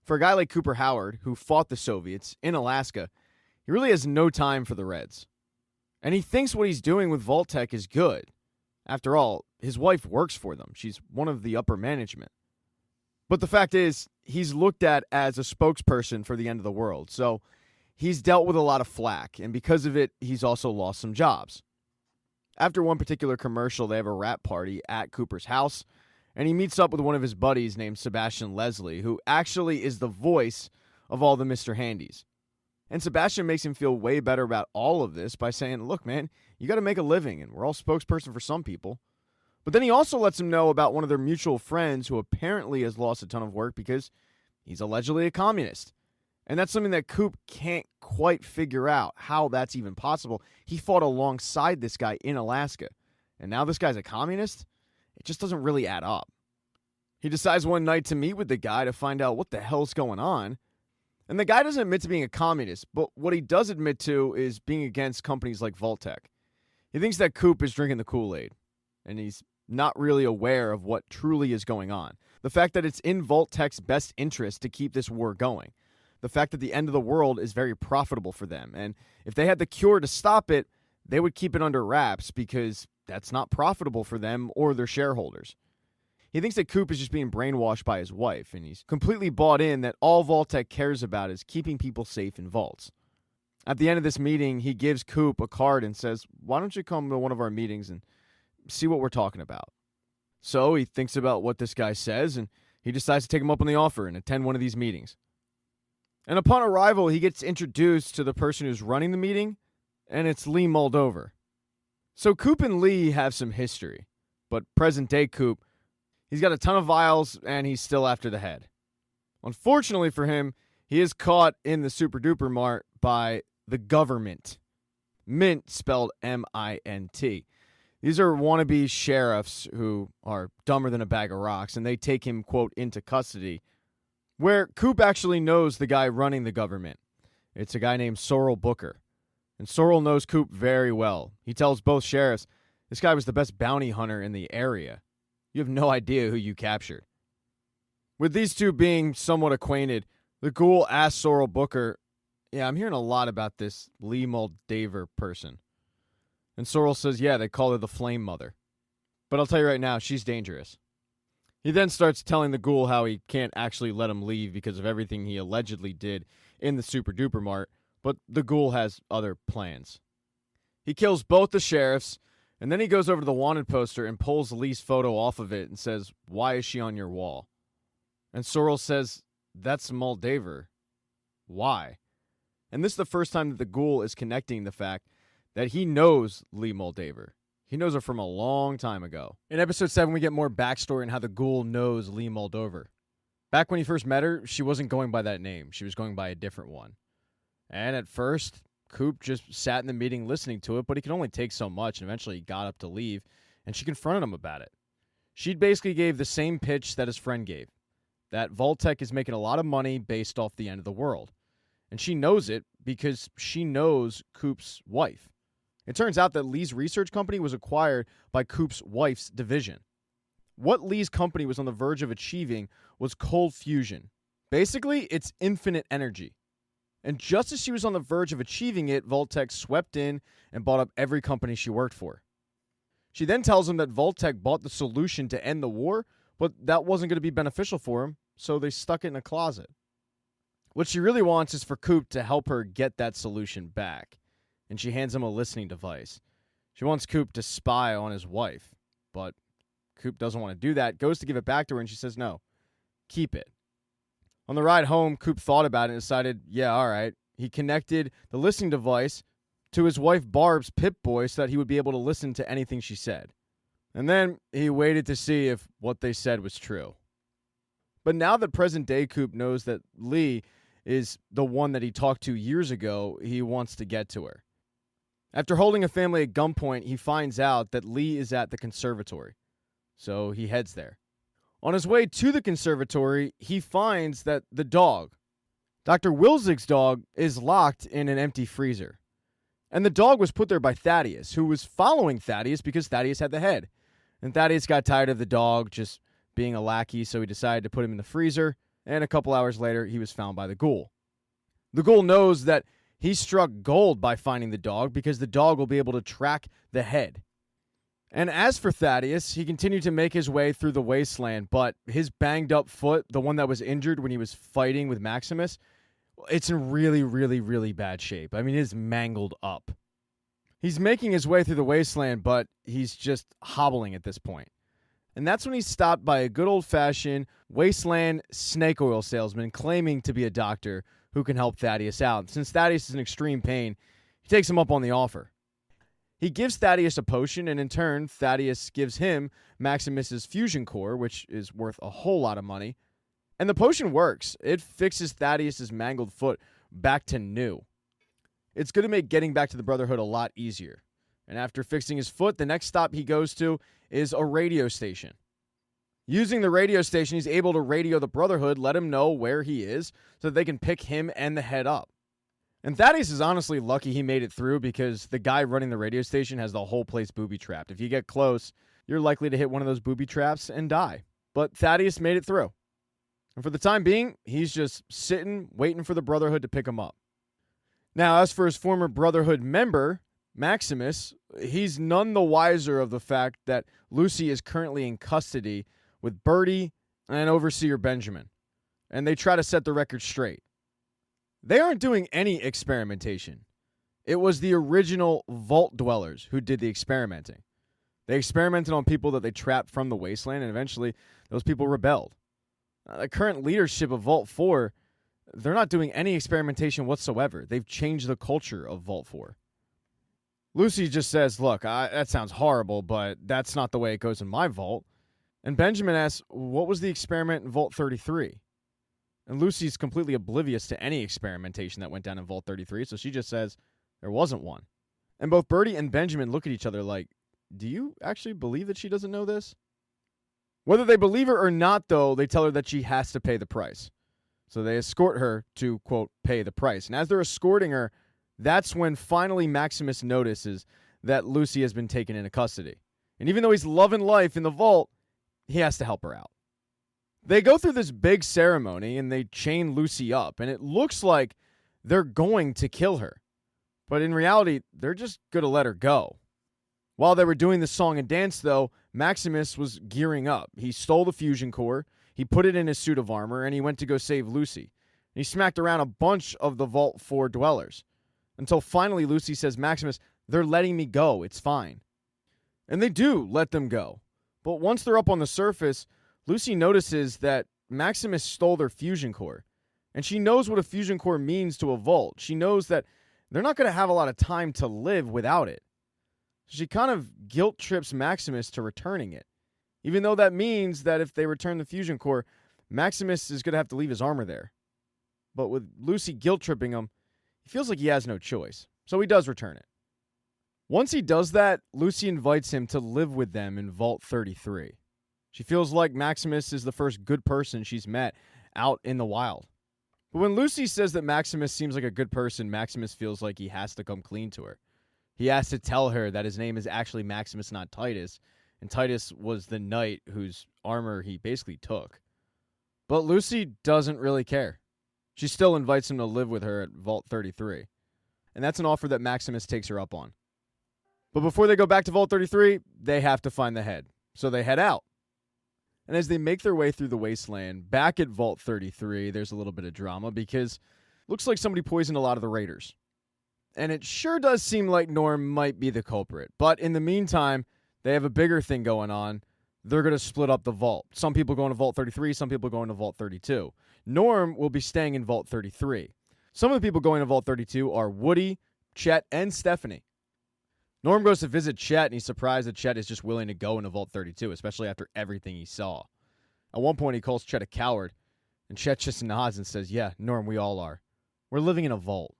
For a guy like Cooper Howard, who fought the Soviets in Alaska, he really has no time for the Reds. And he thinks what he's doing with Vault-Tec is good. After all, his wife works for them. She's one of the upper management. But the fact is, he's looked at as a spokesperson for the end of the world. So he's dealt with a lot of flack, and because of it, he's also lost some jobs. After one particular commercial, they have a rap party at Cooper's house, and he meets up with one of his buddies named Sebastian Leslie, who actually is the voice of all the Mr. Handys. And Sebastian makes him feel way better about all of this by saying, "Look, man, you got to make a living, and we're all spokesperson for some people." But then he also lets him know about one of their mutual friends who apparently has lost a ton of work because he's allegedly a communist. And that's something that Coop can't quite figure out how that's even possible. He fought alongside this guy in Alaska, and now this guy's a communist? It just doesn't really add up. He decides one night to meet with the guy to find out what the hell's going on. And the guy doesn't admit to being a communist, but what he does admit to is being against companies like Vault-Tec. He thinks that Coop is drinking the Kool-Aid, and he's not really aware of what truly is going on. The fact that it's in Vault-Tec's best interest to keep this war going. The fact that the end of the world is very profitable for them. And if they had the cure to stop it, they would keep it under wraps because that's not profitable for them or their shareholders. He thinks that Coop is just being brainwashed by his wife, and he's completely bought in that all Vault-Tec cares about is keeping people safe in vaults. At the end of this meeting, he gives Coop a card and says, "Why don't you come to one of our meetings and see what we're talking about?" So he thinks about what this guy says, and he decides to take him up on the offer and attend one of these meetings. And upon arrival, he gets introduced to the person who's running the meeting, and it's Lee Moldover. So Coop and Lee have some history, but present-day Coop, he's got a ton of vials, and he's still after the head. Unfortunately for him, he is caught in the super-duper mart by the government. Mint spelled M-I-N-T. These are wannabe sheriffs who are dumber than a bag of rocks, and they take him, quote, into custody, where Coop actually knows the guy running the government. It's a guy named Sorrel Booker. And Sorrel knows Coop very well. He tells both sheriffs, this guy was the best bounty hunter in the area. You have no idea who you captured. With these two being somewhat acquainted, the Ghoul asks Sorrel Booker, "Yeah, I'm hearing a lot about this Lee Moldover person." And Sorrel says, "Yeah, they call her the Flame Mother. But I'll tell you right now, she's dangerous." He then starts telling the Ghoul how he can't actually let him leave because of everything he allegedly did in the Super Duper Mart, but the Ghoul has other plans. He kills both the sheriffs, and then he goes over to the wanted poster and pulls Lee's photo off of it and says, "Why is she on your wall?" And Sorrel says, "That's Moldover. Why?" And this is the first time that the Ghoul is connecting the fact that he knows Lee Moldover. He knows her from a long time ago. In episode 7, we get more backstory on how the Ghoul knows Lee Moldover. Back when he first met her, she wasn't going by that name. She was going by a different one. And at first, Coop just sat in the meeting listening to it, but he could only take so much, and eventually he got up to leave, and she confronted him about it. She basically gave the same pitch that his friend gave, that Vault-Tec is making a lot of money based off the end of the world. And she knows it because she knows Coop's wife. It turns out that Lee's research company was acquired by Coop's wife's division. What Lee's company was on the verge of achieving was cold fusion. Basically, it's infinite energy. And just as she was on the verge of achieving it, Vault-Tec swept in and bought up every company she worked for. She then tells him that Vault-Tec bought the solution to end the war, but that wasn't going to be beneficial for him, so they stuck it in a closet. What she really wants is for Coop to help her get that solution back, and she hands him a listening device. She wants Coop to spy on his wife, but Coop doesn't want to do that, goes to give it back to her, and she says no, keep it. On the ride home, Coop thought about it and decided, yeah, all right. He connected the listening device to his wife Barb's Pip-Boy so that he would be able to listen to anything she said. And then he waited to see if what they said was true. But now that present-day Coop knows that Lee is the one that he talked to years ago, he wants to get to her. After holding a family at gunpoint, he finds out that Lee is at the conservatory. So he heads there. On his way to the conservatory, he finds that the dog, Dr. Wilzig's dog, is locked in an empty freezer. And the dog was put there by Thaddius, who was following Thaddius because Thaddius had the head. And Thaddius got tired of the dog just being a lackey, so he decided to put him in the freezer, and a couple hours later, he was found by the Ghoul. The Ghoul knows that he struck gold by finding the dog because the dog will be able to track the head. And as for Thaddius, he continued to make his way through the wasteland, but his banged up foot, the one that was injured when he was fighting with Maximus, it's in really, really, really bad shape. I mean, it's mangled up. He's making his way through the wasteland, but he's just hobbling at this point. And that's when he's stopped by a good old-fashioned wasteland snake oil salesman claiming to be a doctor who can help Thaddius out. Since Thaddius is in extreme pain, he takes him up on the offer. He gives Thaddius a potion, and in turn, Thaddius gives him Maximus's fusion core, which is worth a whole lot of money. And the potion works. It fixes Thaddius's mangled foot back to new. It's going to make getting back to the Brotherhood a lot easier. And after fixing his foot, the next stop he goes to is a radio station. Using the radio station, he's able to radio the Brotherhood, let him know where he is, so that they can pick him and the head up. And Thaddius is honestly lucky he made it through because the guy running the radio station has the whole place booby-trapped. If you get close, you're likely to hit one of those booby traps and die. But Thaddius made it through. And for the time being, he's just sitting, waiting for the Brotherhood to pick him up. Now, as for his former Brotherhood member, Maximus, he's none the wiser of the fact that Lucy is currently in custody with Bertie and Overseer Benjamin. And they try to set the record straight. They aren't doing any experimentation. It was the original Vault Dwellers who did the experimenting. They experimented on people that they trapped from the wasteland, and eventually those people rebelled. The current leadership of Vault 4, they're not doing any experimentation whatsoever. They've changed the culture of Vault 4. Lucy just says, look, that sounds horrible, but that's not the way it goes in my vault. And Benjamin asks, what was the experiment in Vault 33? And Lucy's completely oblivious to any experimentation that went down in Vault 33, so she just says there wasn't one. And both Bertie and Benjamin look at each other like, do you actually believe that she doesn't know this? Whether they believe her or not, though, they tell her that she has to pay the price. So they escort her to, quote, pay the price. And as they're escorting her, that's when finally Maximus notices that Lucy has been taken into custody. And even though he's loving life in the vault, he has to help her out. They go through this big ceremony, and they chain Lucy up, and it looks like they're going to kill her. But in reality, they're just going to let her go. While they were doing the song and dance, though, Maximus was gearing up. He stole the fusion core, he put it in his suit of armor, and he went to go save Lucy. He smacked around a bunch of the Vault 4 dwellers. Until finally Lucy says, Maximus, they're letting me go, it's fine. And they do let them go. But once they're up on the surface, Lucy notices that Maximus stole their fusion core. And she knows what a fusion core means to a vault. She knows that they're not going to have a lot of time to live without it. She kind of guilt trips Maximus to returning it. Even though that means that if they return the fusion core, Maximus is going to have to leave his armor there. But with Lucy guilt tripping him, he feels like he has no choice. So he does return it. Once he does that, Lucy invites him to live with them in Vault 33. She feels like Maximus is the first good person she's met out in the wild. But when Lucy says that Maximus seems like a good person, Maximus feels like he has to come clean to her. He has to tell her that his name is actually Maximus, not Titus, and Titus was the knight whose armor he basically took. But Lucy doesn't really care. She still invites him to live with her at Vault 33. And that's an offer that Maximus takes her up on. But before they go back to Vault 33, they have to find the head. So they head out. And as they make their way through the wasteland, back at Vault 33, there's a little bit of drama because it looks like somebody poisoned a lot of the raiders. And it sure does seem like Norm might be the culprit. But in the meantime, they have a bigger thing going on. They're going to split up the vault. Some people going to Vault 33, some people going to Vault 32. Norm will be staying in Vault 33. Some of the people going to Vault 32 are Woody, Chet, and Stephanie. Norm goes to visit Chet, and he's surprised that Chet is just willing to go into Vault 32, especially after everything he saw. At one point, he calls Chet a coward, and Chet just nods and says, yeah, Norm, we all are. We're living in a vault.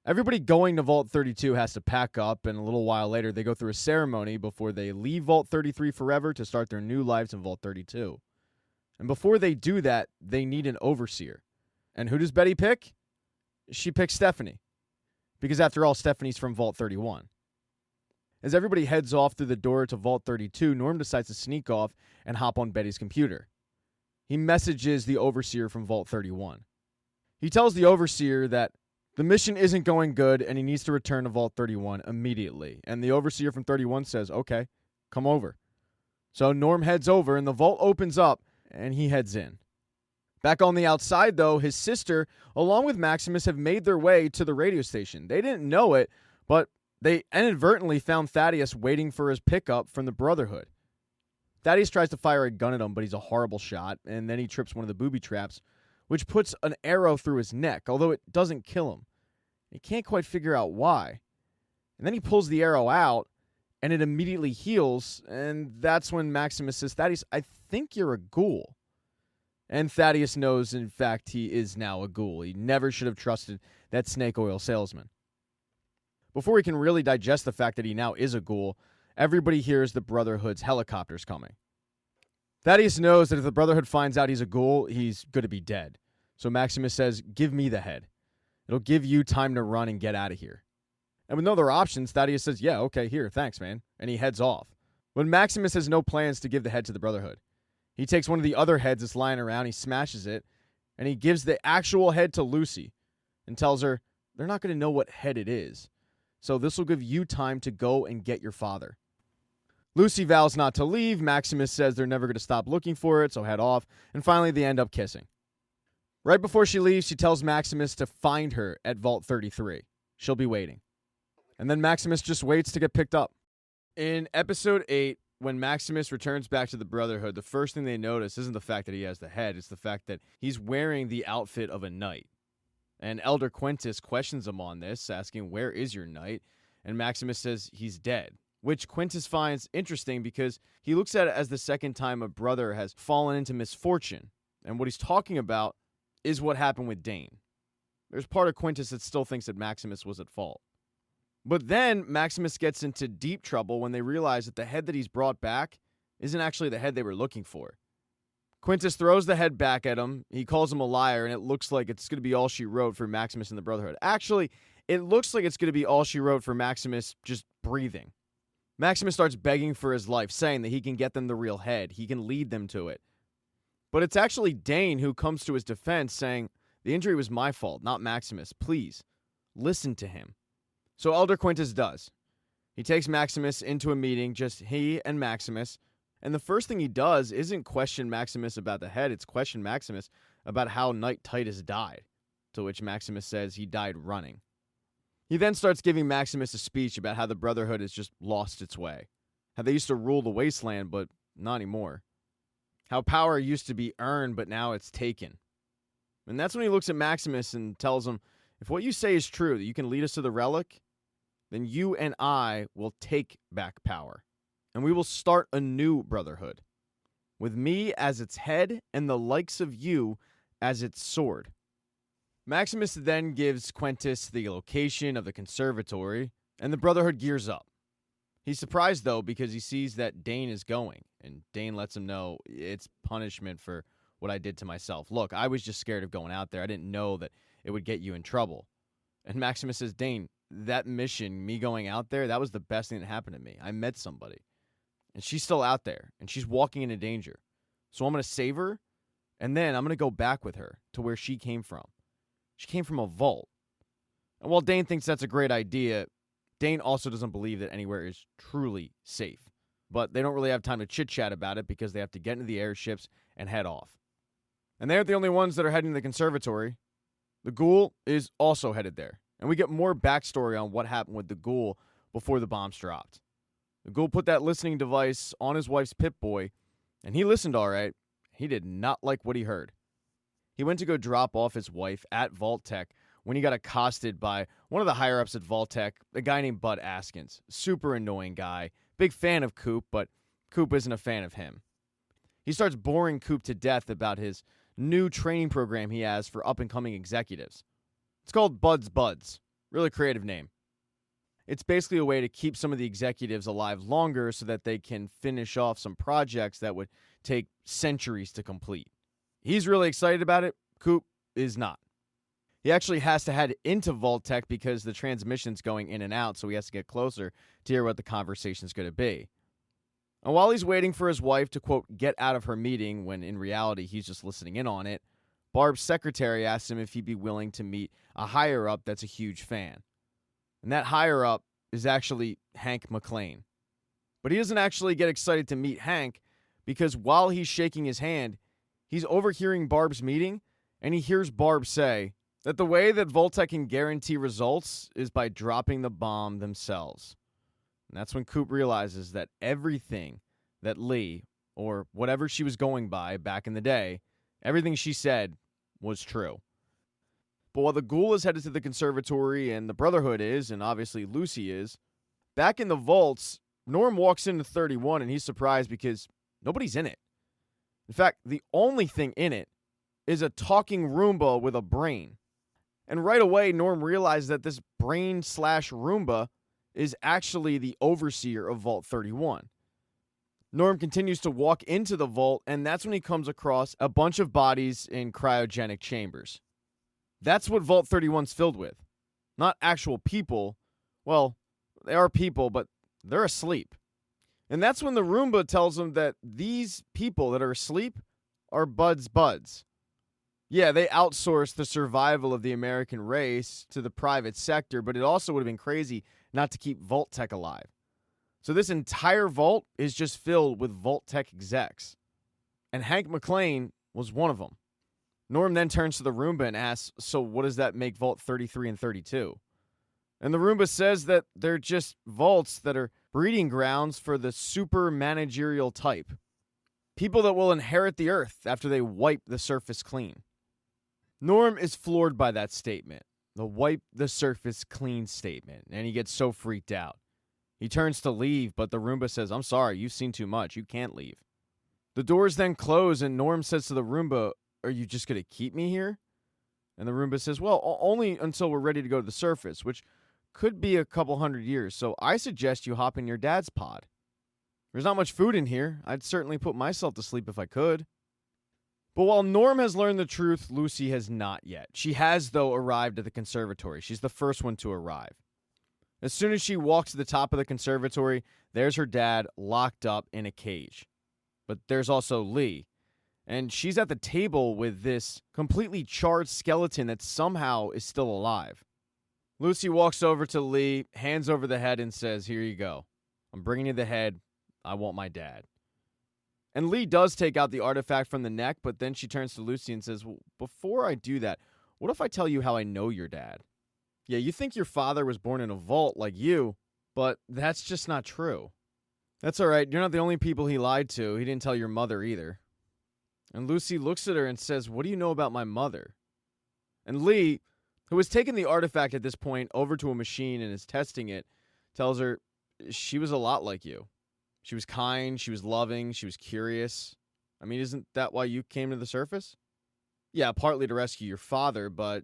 Everybody going to Vault 32 has to pack up, and a little while later, they go through a ceremony before they leave Vault 33 forever to start their new lives in Vault 32. And before they do that, they need an overseer. And who does Betty pick? She picks Stephanie. Because after all, Stephanie's from Vault 31. As everybody heads off through the door to Vault 32, Norm decides to sneak off and hop on Betty's computer. He messages the overseer from Vault 31. He tells the overseer that the mission isn't going good and he needs to return to Vault 31 immediately. And the overseer from 31 says, okay, come over. So Norm heads over and the vault opens up and he heads in. Back on the outside, though, his sister, along with Maximus, have made their way to the radio station. They didn't know it, but they inadvertently found Thaddius waiting for his pickup from the Brotherhood. Thaddius tries to fire a gun at him, but he's a horrible shot, and then he trips one of the booby traps, which puts an arrow through his neck, although it doesn't kill him. He can't quite figure out why. And then he pulls the arrow out, and it immediately heals, and that's when Maximus says, Thaddius, I think you're a ghoul. And Thaddius knows, in fact, he is now a ghoul. He never should have trusted that snake oil salesman. Before he can really digest the fact that he now is a ghoul, everybody hears the Brotherhood's helicopters coming. Thaddius knows that if the Brotherhood finds out he's a ghoul, he's going to be dead. So Maximus says, give me the head. It'll give you time to run and get out of here. And with no other options, Thaddius says, yeah, okay, here, thanks, man. And he heads off. But Maximus has no plans to give the head to the Brotherhood. He takes one of the other heads that's lying around, he smashes it, and he gives the actual head to Lucy and tells her, they're not going to know what head it is. So this will give you time to go and get your father. Lucy vows not to leave. Maximus says they're never going to stop looking for it, so head off. And finally, they end up kissing. Right before she leaves, she tells Maximus to find her at Vault 33. She'll be waiting. And then Maximus just waits to get picked up. In Episode 8, when Maximus returns back to the Brotherhood, the first thing they notice isn't the fact that he has the head. It's the fact that he's wearing the outfit of a knight. And Elder Quintus questions him on this, asking, where is your knight? And Maximus says he's dead, which Quintus finds interesting because he looks at it as the second time a brother has fallen into misfortune. And what he's talking about is what happened with Dane. There's part of Quintus that still thinks that Maximus was at fault. But then Maximus gets into deep trouble when they realize that the head that he's brought back isn't actually the head they were looking for. Quintus throws the head back at him. He calls him a liar, and it looks like it's going to be all she wrote for Maximus and the Brotherhood. Actually, it looks like it's going to be all she wrote for Maximus just breathing. Maximus starts begging for his life, saying that he can get them the real head. He can lead them to it. But it's actually Dane who comes to his defense, saying, the injury was my fault, not Maximus. Please, listen to him. So Elder Quintus does. He takes Maximus into a meeting, just he and Maximus. And the first thing he does isn't question Maximus about the head, it's question Maximus about how Knight Titus died, to which Maximus says he died running. He then starts giving Maximus a speech about how the Brotherhood has just lost its way, how they used to rule the wasteland, but not anymore, how power used to be earned, but now it's taken. And that's when he looks at Maximus and tells him, if what you say is true, that you can lead us to the relic, then you and I will take back power. And we will start a new Brotherhood, with me as its head and the likes of you as its sword. Maximus then gives Quintus the location of the conservatory, and the Brotherhood gears up. He's surprised, though, because he sees that Dane is going, and Dane lets him know it's punishment for what I did to myself. Look, I was just scared of going out there. I didn't know that it would get you in trouble. And Maximus says, Dane, that mission, me going out there, that was the best thing that happened to me. I met somebody. And she's still out there, and she's walking into danger. So I'm going to save her, and then I'm going to go back with her to where she came from. She came from a vault. And while Dane thinks that's a great idea, Dane also doesn't believe that anywhere is truly safe. But they don't really have time to chit-chat about it because they have to get into the airships and head off. And they aren't the only ones that are heading to the conservatory. The Ghoul is also headed there. And we get more backstory on what happened with the Ghoul before the bombs dropped. The Ghoul put that listening device on his wife's Pip-Boy, and he listened all right. He did not like what he heard. He went to go drop off his wife at Vault-Tec when he got accosted by one of the higher-ups at Vault-Tec, a guy named Bud Askins. Super annoying guy. Big fan of Coop, but Coop isn't a fan of him. He starts boring Coop to death about his new training program he has for up-and-coming executives. It's called Bud's Buds. Really creative name. It's basically a way to keep some of the executives alive longer so that they can finish off some projects that would take centuries to complete. He's really excited about it. Coop is not. He actually has to head into Vault-Tec because the transmission's going in and out, so he has to get closer to hear what the conversation's going to be. And while he's waiting for his wife to, quote, get out of her meeting, when in reality he's just listening in on it, Barb's secretary asks him if he'd be willing to meet a higher-up that's a huge fan. And that higher-up is actually Hank McClane. But he doesn't actually get excited to meet Hank because while he's shaking his hand, he's overhearing Barb's meeting, and he hears Barb say that the way that Vault-Tec can guarantee results is by dropping the bomb themselves. And that's when Coop realizes that everything that Lee, or whatever she was going by back in the day, everything she said was true. But while the Ghoul is headed to the conservatory and the Brotherhood is, and obviously Lucy is, back in the vaults, Norm walks into 31 and he's surprised because nobody's in it. In fact, the only thing in it is a talking Roomba with a brain. And right away, Norm realizes that this brain/Roomba is actually the overseer of Vault 31. Norm continues to walk into the vault, and that's when he comes across a bunch of bodies in cryogenic chambers. That's what Vault 31's filled with. Not actual people. Well, they are people, but they're asleep. And that's when the Roomba tells him that these people that are asleep are Bud's buds. Yeah, they outsourced the survival of the American race to the private sector, but it also would have been crazy not to keep Vault-Tec alive. So this entire vault is just filled with Vault-Tec execs. And Hank McClane was one of them. Norm then turns to the Roomba and asks, so what does that make Vault 33 and 32? And the Roomba says that they're just vaults that are breeding grounds for the super managerial type. People that will inherit the earth after they wipe the surface clean. Norm is floored by that statement, the wipe the surface clean statement, and he gets so freaked out. He turns to leave, but the Roomba says, I'm sorry, you've seen too much, you can't leave. The doors then close, and Norm says to the Roomba, are you just going to keep me here? And the Roomba says, well, only until we're ready to go to the surface, which could be a couple 100 years, so I suggest you hop in your dad's pod. There's not much food in here. I'd certainly put myself to sleep if I could. But while Norm has learned the truth, Lucy has not yet. She has, though, arrived at the conservatory. She's the first one to arrive. As soon as she walks to the top of the conservatory, there's her dad locked up in a cage. But there's also Lee. And she's at the table with this completely charred skeleton that somehow is still alive. Lucy walks over to Lee, hands over the head, and says, here you go. I'm bringing you the head. I want my dad. And Lee does take out the artifact from the neck, but then she turns to Lucy and says, well, before I do that, what if I tell you how I know your dad? Yeah, you think your father was born in a vault like you, but that's just not true. That's all right. You're not the only people he lied to. He didn't tell your mother either. And Lucy looks at her and says, what do you know about my mother? And Lee, who has taken the artifact at this point over to a machine and is testing it, tells her she was a lot like you. She was kind, she was loving, she was curious. I mean, isn't that why you came to the surface? Yeah, partly to rescue your father, but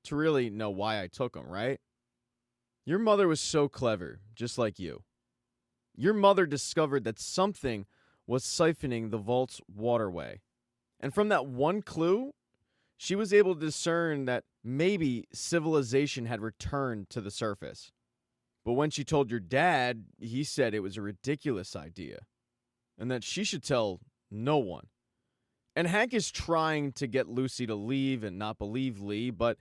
to really know why I took him, right? Your mother was so clever, just like you. Your mother discovered that something was siphoning the vault's waterway. And from that one clue, she was able to discern that maybe civilization had returned to the surface. But when she told your dad, he said it was a ridiculous idea and that she should tell no one. And Hank is trying to get Lucy to leave and not believe Lee, but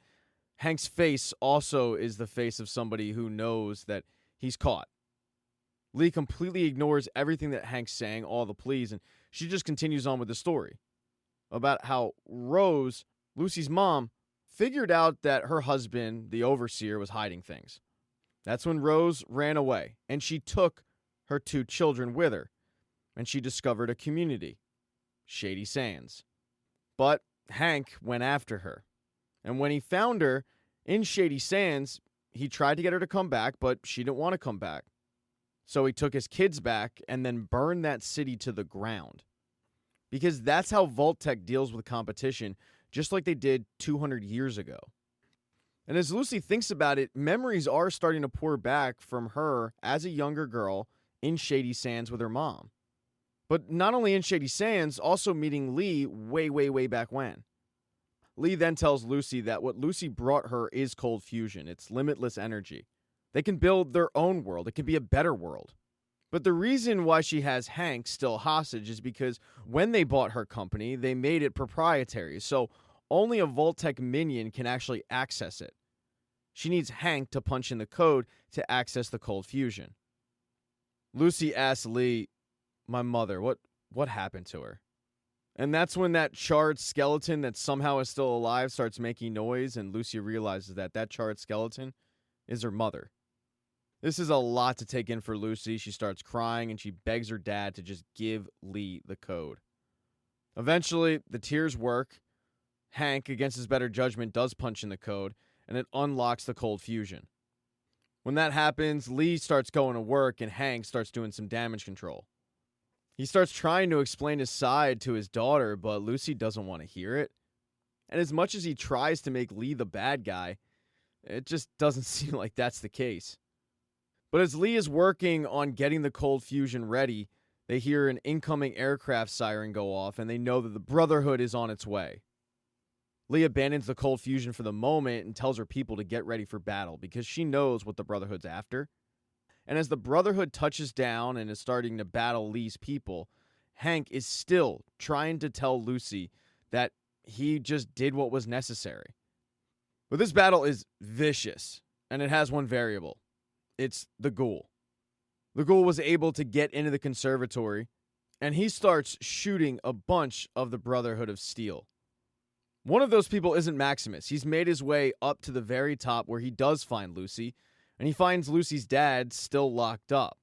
Hank's face also is the face of somebody who knows that he's caught. Lee completely ignores everything that Hank's saying, all the pleas, and she just continues on with the story about how Rose, Lucy's mom, figured out that her husband, the overseer, was hiding things. That's when Rose ran away, and she took her 2 children with her, and she discovered a community, Shady Sands. But Hank went after her, and when he found her in Shady Sands, he tried to get her to come back, but she didn't want to come back. So he took his kids back and then burned that city to the ground. Because that's how Vault-Tec deals with competition, just like they did 200 years ago. And as Lucy thinks about it, memories are starting to pour back from her as a younger girl in Shady Sands with her mom. But not only in Shady Sands, also meeting Lee way back when. Lee then tells Lucy that what Lucy brought her is cold fusion. It's limitless energy. They can build their own world. It can be a better world. But the reason why she has Hank still hostage is because when they bought her company, they made it proprietary. So only a Vault-Tec minion can actually access it. She needs Hank to punch in the code to access the cold fusion. Lucy asks Lee, "My mother, what happened to her?" And that's when that charred skeleton that somehow is still alive starts making noise, and Lucy realizes that that charred skeleton is her mother. This is a lot to take in for Lucy. She starts crying, and she begs her dad to just give Lee the code. Eventually, the tears work. Hank, against his better judgment, does punch in the code, and it unlocks the cold fusion. When that happens, Lee starts going to work, and Hank starts doing some damage control. He starts trying to explain his side to his daughter, but Lucy doesn't want to hear it. And as much as he tries to make Lee the bad guy, it just doesn't seem like that's the case. But as Lee is working on getting the cold fusion ready, they hear an incoming aircraft siren go off, and they know that the Brotherhood is on its way. Lee abandons the cold fusion for the moment and tells her people to get ready for battle because she knows what the Brotherhood's after. And as the Brotherhood touches down and is starting to battle Lee's people, Hank is still trying to tell Lucy that he just did what was necessary. But this battle is vicious, and it has one variable. It's the Ghoul. The Ghoul was able to get into the conservatory, and he starts shooting a bunch of the Brotherhood of Steel. One of those people isn't Maximus. He's made his way up to the very top where he does find Lucy, and he finds Lucy's dad still locked up.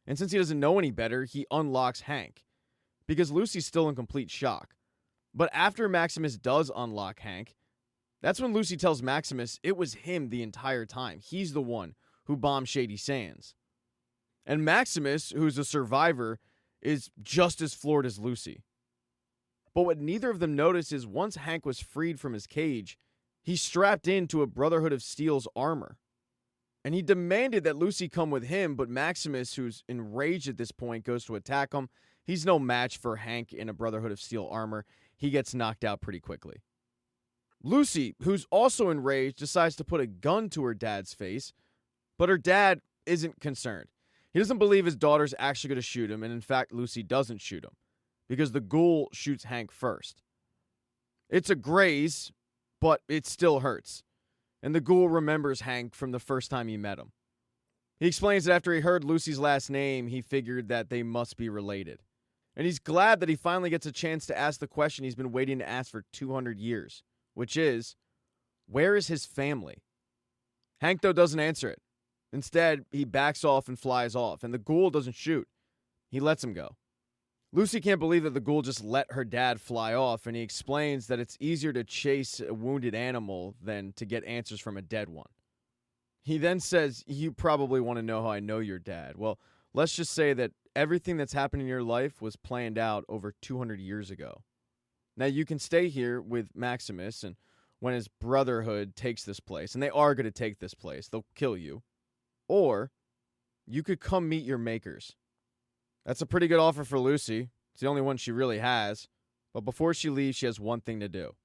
And since he doesn't know any better, he unlocks Hank, because Lucy's still in complete shock. But after Maximus does unlock Hank, that's when Lucy tells Maximus it was him the entire time. He's the one who bombed Shady Sands. And Maximus, who's a survivor, is just as floored as Lucy. But what neither of them notice is once Hank was freed from his cage, he strapped into a Brotherhood of Steel's armor. And he demanded that Lucy come with him, but Maximus, who's enraged at this point, goes to attack him. He's no match for Hank in a Brotherhood of Steel armor. He gets knocked out pretty quickly. Lucy, who's also enraged, decides to put a gun to her dad's face, but her dad isn't concerned. He doesn't believe his daughter's actually going to shoot him, and in fact, Lucy doesn't shoot him, because the Ghoul shoots Hank first. It's a graze, but it still hurts. And the Ghoul remembers Hank from the first time he met him. He explains that after he heard Lucy's last name, he figured that they must be related. And he's glad that he finally gets a chance to ask the question he's been waiting to ask for 200 years, which is, where is his family? Hank, though, doesn't answer it. Instead, he backs off and flies off, and the Ghoul doesn't shoot. He lets him go. Lucy can't believe that the Ghoul just let her dad fly off, and he explains that it's easier to chase a wounded animal than to get answers from a dead one. He then says, "You probably want to know how I know your dad. Well, let's just say that everything that's happened in your life was planned out over 200 years ago. Now, you can stay here with Maximus, and when his Brotherhood takes this place, and they are going to take this place, they'll kill you. Or you could come meet your makers." That's a pretty good offer for Lucy. It's the only one she really has. But before she leaves, she has one thing to do.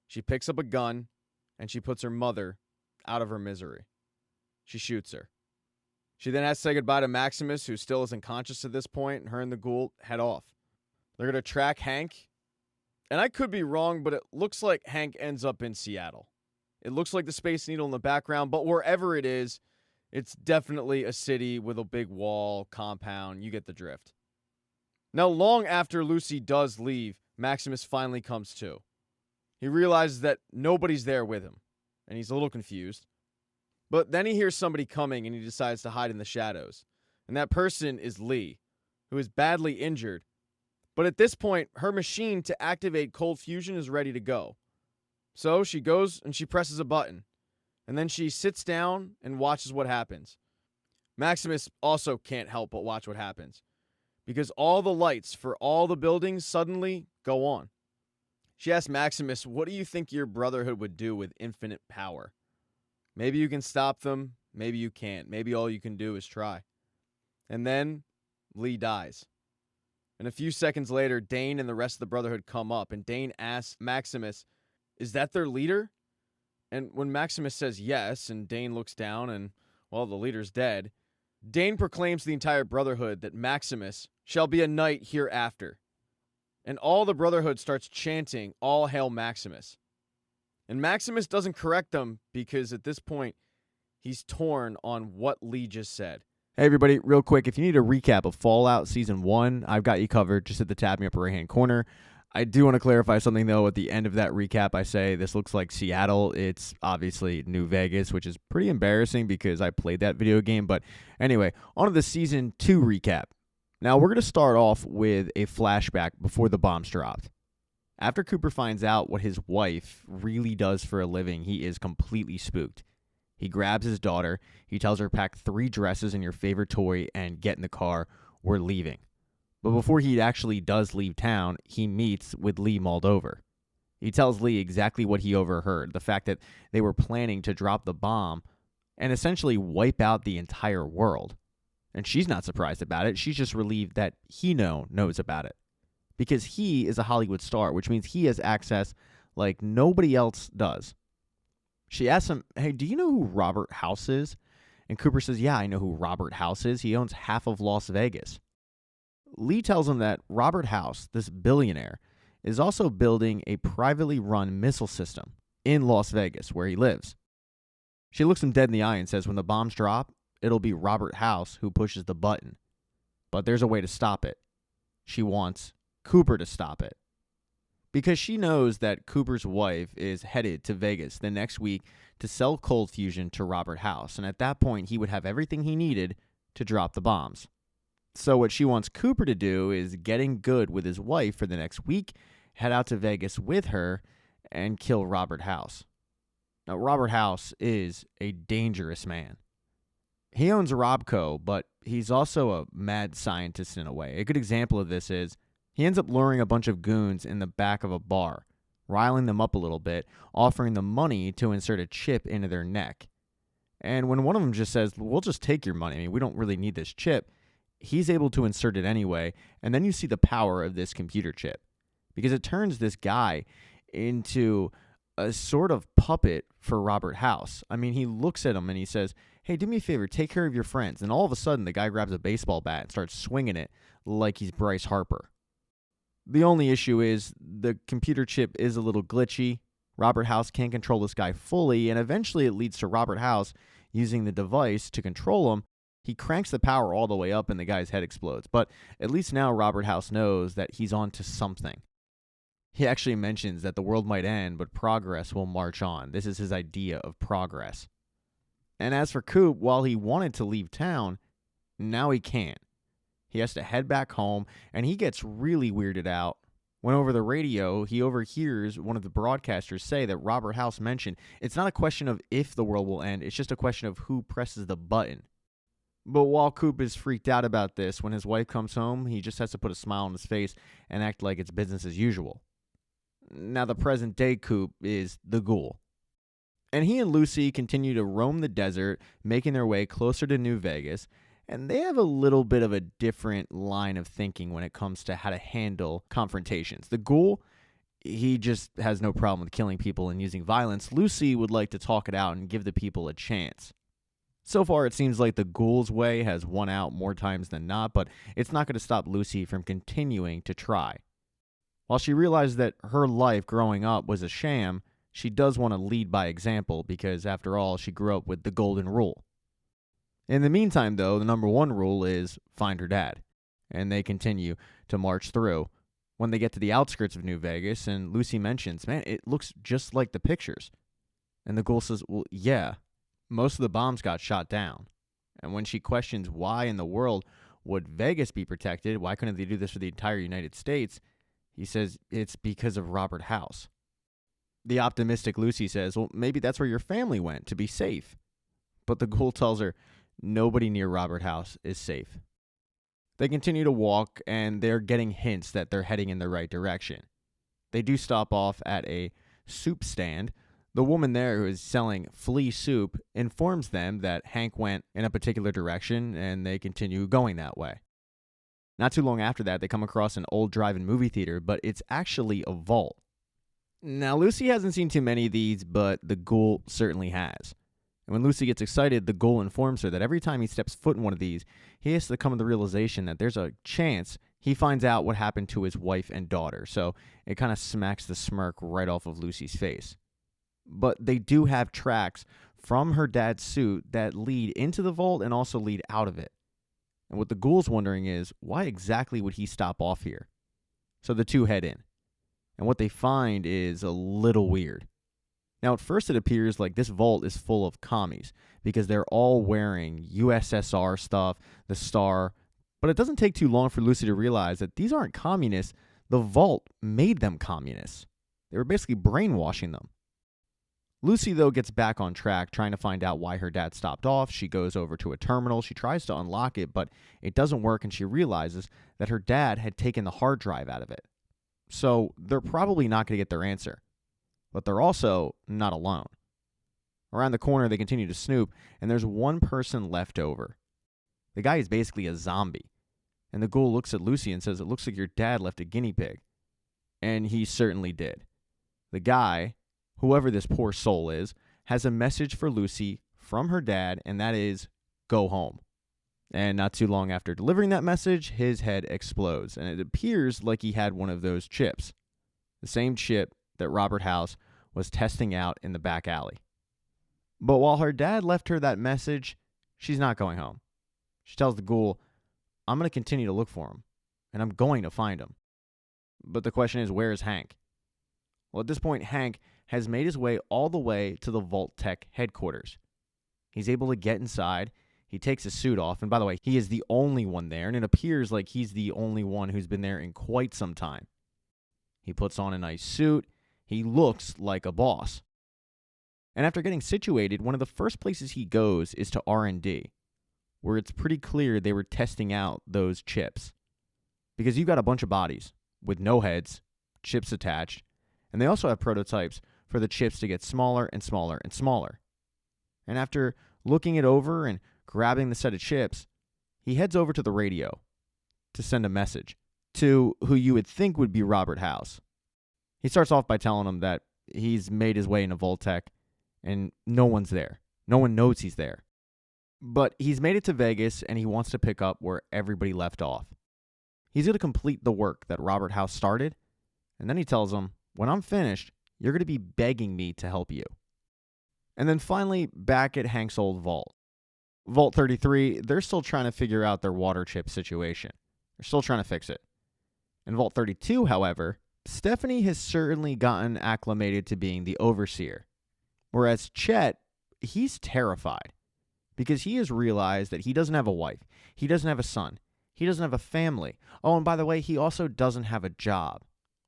She picks up a gun, and she puts her mother out of her misery. She shoots her. She then has to say goodbye to Maximus, who still isn't conscious at this point, and her and the Ghoul head off. They're going to track Hank. And I could be wrong, but it looks like Hank ends up in Seattle. It looks like the Space Needle in the background, but wherever it is, it's definitely a city with a big wall, compound. You get the drift. Now, long after Lucy does leave, Maximus finally comes to. He realizes that nobody's there with him, and he's a little confused. But then he hears somebody coming, and he decides to hide in the shadows. And that person is Lee, who is badly injured. But at this point, her machine to activate cold fusion is ready to go. So she goes and she presses a button. And then she sits down and watches what happens. Maximus also can't help but watch what happens, because all the lights for all the buildings suddenly go on. She asks Maximus, what do you think your Brotherhood would do with infinite power? Maybe you can stop them, maybe you can't. Maybe all you can do is try. And then Lee dies. And a few seconds later, Dane and the rest of the Brotherhood come up, and Dane asks Maximus, is that their leader? And when Maximus says yes, and Dane looks down and, well, the leader's dead, Dane proclaims to the entire Brotherhood that Maximus shall be a knight hereafter. And all the Brotherhood starts chanting, all hail Maximus. And Maximus doesn't correct them because at this point, he's torn on what Lee just said. Hey everybody, real quick, if you need a recap of Fallout Season 1, I've got you covered. Just hit the tab in the upper right-hand corner. I do want to clarify something, though. At the end of that recap, I say this looks like Seattle. It's obviously New Vegas, which is pretty embarrassing because I played that video game. But anyway, on to the Season 2 recap. Now, we're going to start off with a flashback before the bombs dropped. After Cooper finds out what his wife really does for a living, he is completely spooked. He grabs his daughter. He tells her, pack 3 dresses and your favorite toy and get in the car. We're leaving. But before he actually does leave town, he meets with Lee Moldover. He tells Lee exactly what he overheard, the fact that they were planning to drop the bomb and essentially wipe out the entire world. And she's not surprised about it. She's just relieved that he knows about it. Because he is a Hollywood star, which means he has access like nobody else does. She asks him, hey, do you know who Robert House is? And Cooper says, yeah, I know who Robert House is. He owns half of Las Vegas. Lee tells him that Robert House, this billionaire, is also building a privately run missile system in Las Vegas, where he lives. She looks him dead in the eye and says, when the bombs drop, it'll be Robert House who pushes the button. But there's a way to stop it. She wants Cooper to stop it. Because she knows that Cooper's wife is headed to Vegas the next week to sell cold fusion to Robert House. And at that point, he would have everything he needed to drop the bombs. So what she wants Cooper to do is get in good with his wife for the next week, head out to Vegas with her, and kill Robert House. Now, Robert House is a dangerous man. He owns Robco, but he's also a mad scientist in a way. A good example of this is he ends up luring a bunch of goons in the back of a bar, riling them up a little bit, offering them money to insert a chip into their neck. And when one of them just says, we'll just take your money, I mean, we don't really need this chip, he's able to insert it anyway, and then you see the power of this computer chip. Because it turns this guy into a sort of puppet for Robert House. I mean, he looks at him and he says, hey, do me a favor, take care of your friends. And all of a sudden, the guy grabs a baseball bat and starts swinging it like he's Bryce Harper. The only issue is the computer chip is a little glitchy. Robert House can't control this guy fully, and eventually it leads to Robert House using the device to control him. He cranks the power all the way up and the guy's head explodes. But at least now Robert House knows that he's on to something. He actually mentions that the world might end, but progress will march on. This is his idea of progress. And as for Coop, while he wanted to leave town, now he can't. He has to head back home, and he gets really weirded out when over the radio he overhears one of the broadcasters say that Robert House mentioned it's not a question of if the world will end, it's just a question of who presses the button. But while Coop is freaked out about this, when his wife comes home, he just has to put a smile on his face and act like it's business as usual. Now, the present-day Coop is the Ghoul. And he and Lucy continue to roam the desert, making their way closer to New Vegas, and they have a little bit of a different line of thinking when it comes to how to handle confrontations. The Ghoul, he just has no problem with killing people and using violence. Lucy would like to talk it out and give the people a chance. So far, it seems like the Ghoul's way has won out more times than not, but it's not going to stop Lucy from continuing to try. While she realized that her life growing up was a sham, she does want to lead by example because, after all, she grew up with the golden rule. In the meantime, though, the number one rule is find her dad, and they continue to march through. When they get to the outskirts of New Vegas, and Lucy mentions, man, it looks just like the pictures. And the Ghoul says, well, yeah, most of the bombs got shot down. And when she questions why in the world would Vegas be protected, why couldn't they do this for the entire United States, he says it's because of Robert House. The optimistic Lucy says, well, maybe that's where your family went to be safe. But the Ghoul tells her nobody near Robert House is safe. They continue to walk, and they're getting hints that they're heading in the right direction. They do stop off at a soup stand. The woman there who is selling flea soup informs them that Hank went in a particular direction, and they continue going that way. Not too long after that, they come across an old drive-in movie theater, but it's actually a vault. Now, Lucy hasn't seen too many of these, but the Ghoul certainly has. And when Lucy gets excited, the Ghoul informs her that every time he steps foot in one of these, he has to come to the realization that there's a chance he finds out what happened to his wife and daughter. So it kind of smacks the smirk right off of Lucy's face. But they do have tracks from her dad's suit that lead into the vault and also lead out of it. And what the Ghoul's wondering is, why exactly would he stop off here? So the two head in. And what they find is a little weird. Now, at first it appears like this vault is full of commies because they're all wearing USSR stuff, the star. But it doesn't take too long for Lucy to realize that these aren't communists. The vault made them communists. They were basically brainwashing them. Lucy, though, gets back on track, trying to find out why her dad stopped off. She goes over to a terminal. She tries to unlock it, but it doesn't work, and she realizes that her dad had taken the hard drive out of it. So they're probably not going to get their answer. But they're also not alone. Around the corner, they continue to snoop, and there's one person left over. The guy is basically a zombie. And the Ghoul looks at Lucy and says, it looks like your dad left a guinea pig. And he certainly did. The guy, whoever this poor soul is, has a message for Lucy from her dad, and that is, go home. And not too long after delivering that message, his head explodes, and it appears like he had one of those chips. The same chip that Robert House was testing out in the back alley. But while her dad left her that message, she's not going home. She tells the Ghoul, I'm going to continue to look for him, and I'm going to find him. But the question is, where is Hank? Well, at this point, Hank has made his way all the way to the Vault Tech headquarters. He's able to get inside. He takes his suit off, and by the way, he is the only one there, and it appears like he's the only one who's been there in quite some time. He puts on a nice suit. He looks like a boss. And after getting situated, one of the first places he goes is to R&D, where it's pretty clear they were testing out those chips. Because you've got a bunch of bodies with no heads, chips attached, and they also have prototypes for the chips to get smaller and smaller and smaller. And after looking it over and grabbing the set of chips, he heads over to the radio to send a message to who you would think would be Robert House. He starts off by telling him that he's made his way into Voltec and no one's there. No one knows he's there. But he's made it to Vegas and he wants to pick up where everybody left off. He's going to complete the work that Robert House started, and then he tells him, when I'm finished, you're going to be begging me to help you. And then finally, back at Hank's old vault. Vault 33, they're still trying to figure out their water chip situation. They're still trying to fix it. In Vault 32, however, Stephanie has certainly gotten acclimated to being the overseer. Whereas Chet, he's terrified because he has realized that he doesn't have a wife. He doesn't have a son. He doesn't have a family. Oh, and by the way, he also doesn't have a job,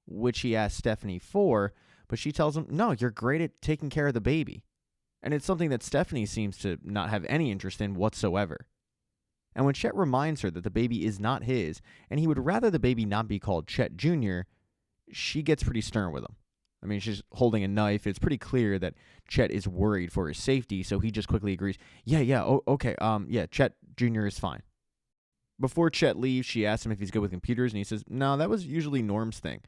which he asks Stephanie for, but she tells him, no, you're great at taking care of the baby. And it's something that Stephanie seems to not have any interest in whatsoever. And when Chet reminds her that the baby is not his, and he would rather the baby not be called Chet Jr., she gets pretty stern with him. I mean, she's holding a knife. It's pretty clear that Chet is worried for his safety, so he just quickly agrees, okay, Chet Jr. is fine. Before Chet leaves, she asks him if he's good with computers, and he says, no, that was usually Norm's thing.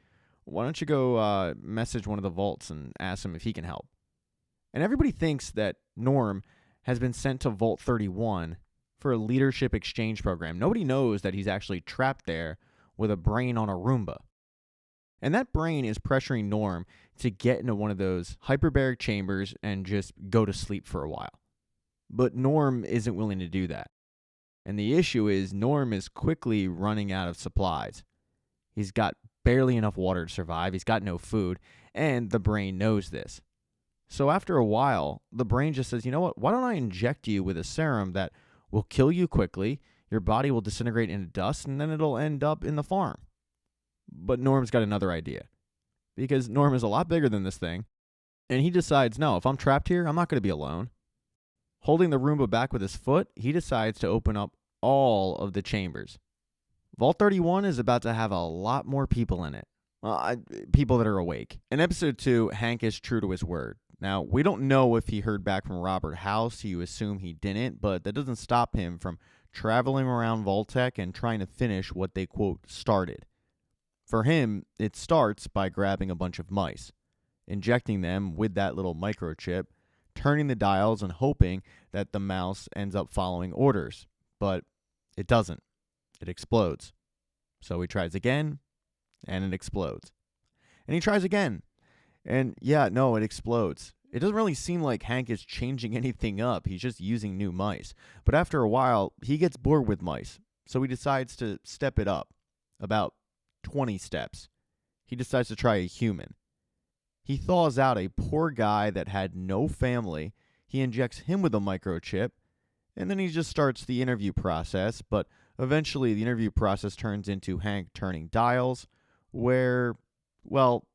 Why don't you go message one of the vaults and ask him if he can help? And everybody thinks that Norm has been sent to Vault 31 for a leadership exchange program. Nobody knows that he's actually trapped there with a brain on a Roomba. And that brain is pressuring Norm to get into one of those hyperbaric chambers and just go to sleep for a while. But Norm isn't willing to do that. And the issue is Norm is quickly running out of supplies. He's got barely enough water to survive, he's got no food, and the brain knows this. So after a while, the brain just says, you know what, why don't I inject you with a serum that will kill you quickly, your body will disintegrate into dust, and then it'll end up in the farm. But Norm's got another idea. Because Norm is a lot bigger than this thing, and he decides, no, if I'm trapped here, I'm not going to be alone. Holding the Roomba back with his foot, he decides to open up all of the chambers. Vault 31 is about to have a lot more people in it. People that are awake. In episode 2, Hank is true to his word. Now, we don't know if he heard back from Robert House. You assume he didn't, but that doesn't stop him from traveling around Vault-Tec and trying to finish what they, quote, started. For him, it starts by grabbing a bunch of mice, injecting them with that little microchip, turning the dials and hoping that the mouse ends up following orders. But it doesn't. It explodes. So he tries again, and it explodes. And he tries again. And yeah, no, it explodes. It doesn't really seem like Hank is changing anything up. He's just using new mice. But after a while, he gets bored with mice. So he decides to step it up. About 20 steps. He decides to try a human. He thaws out a poor guy that had no family. He injects him with a microchip. And then he just starts the interview process. But eventually the interview process turns into Hank turning dials where, well,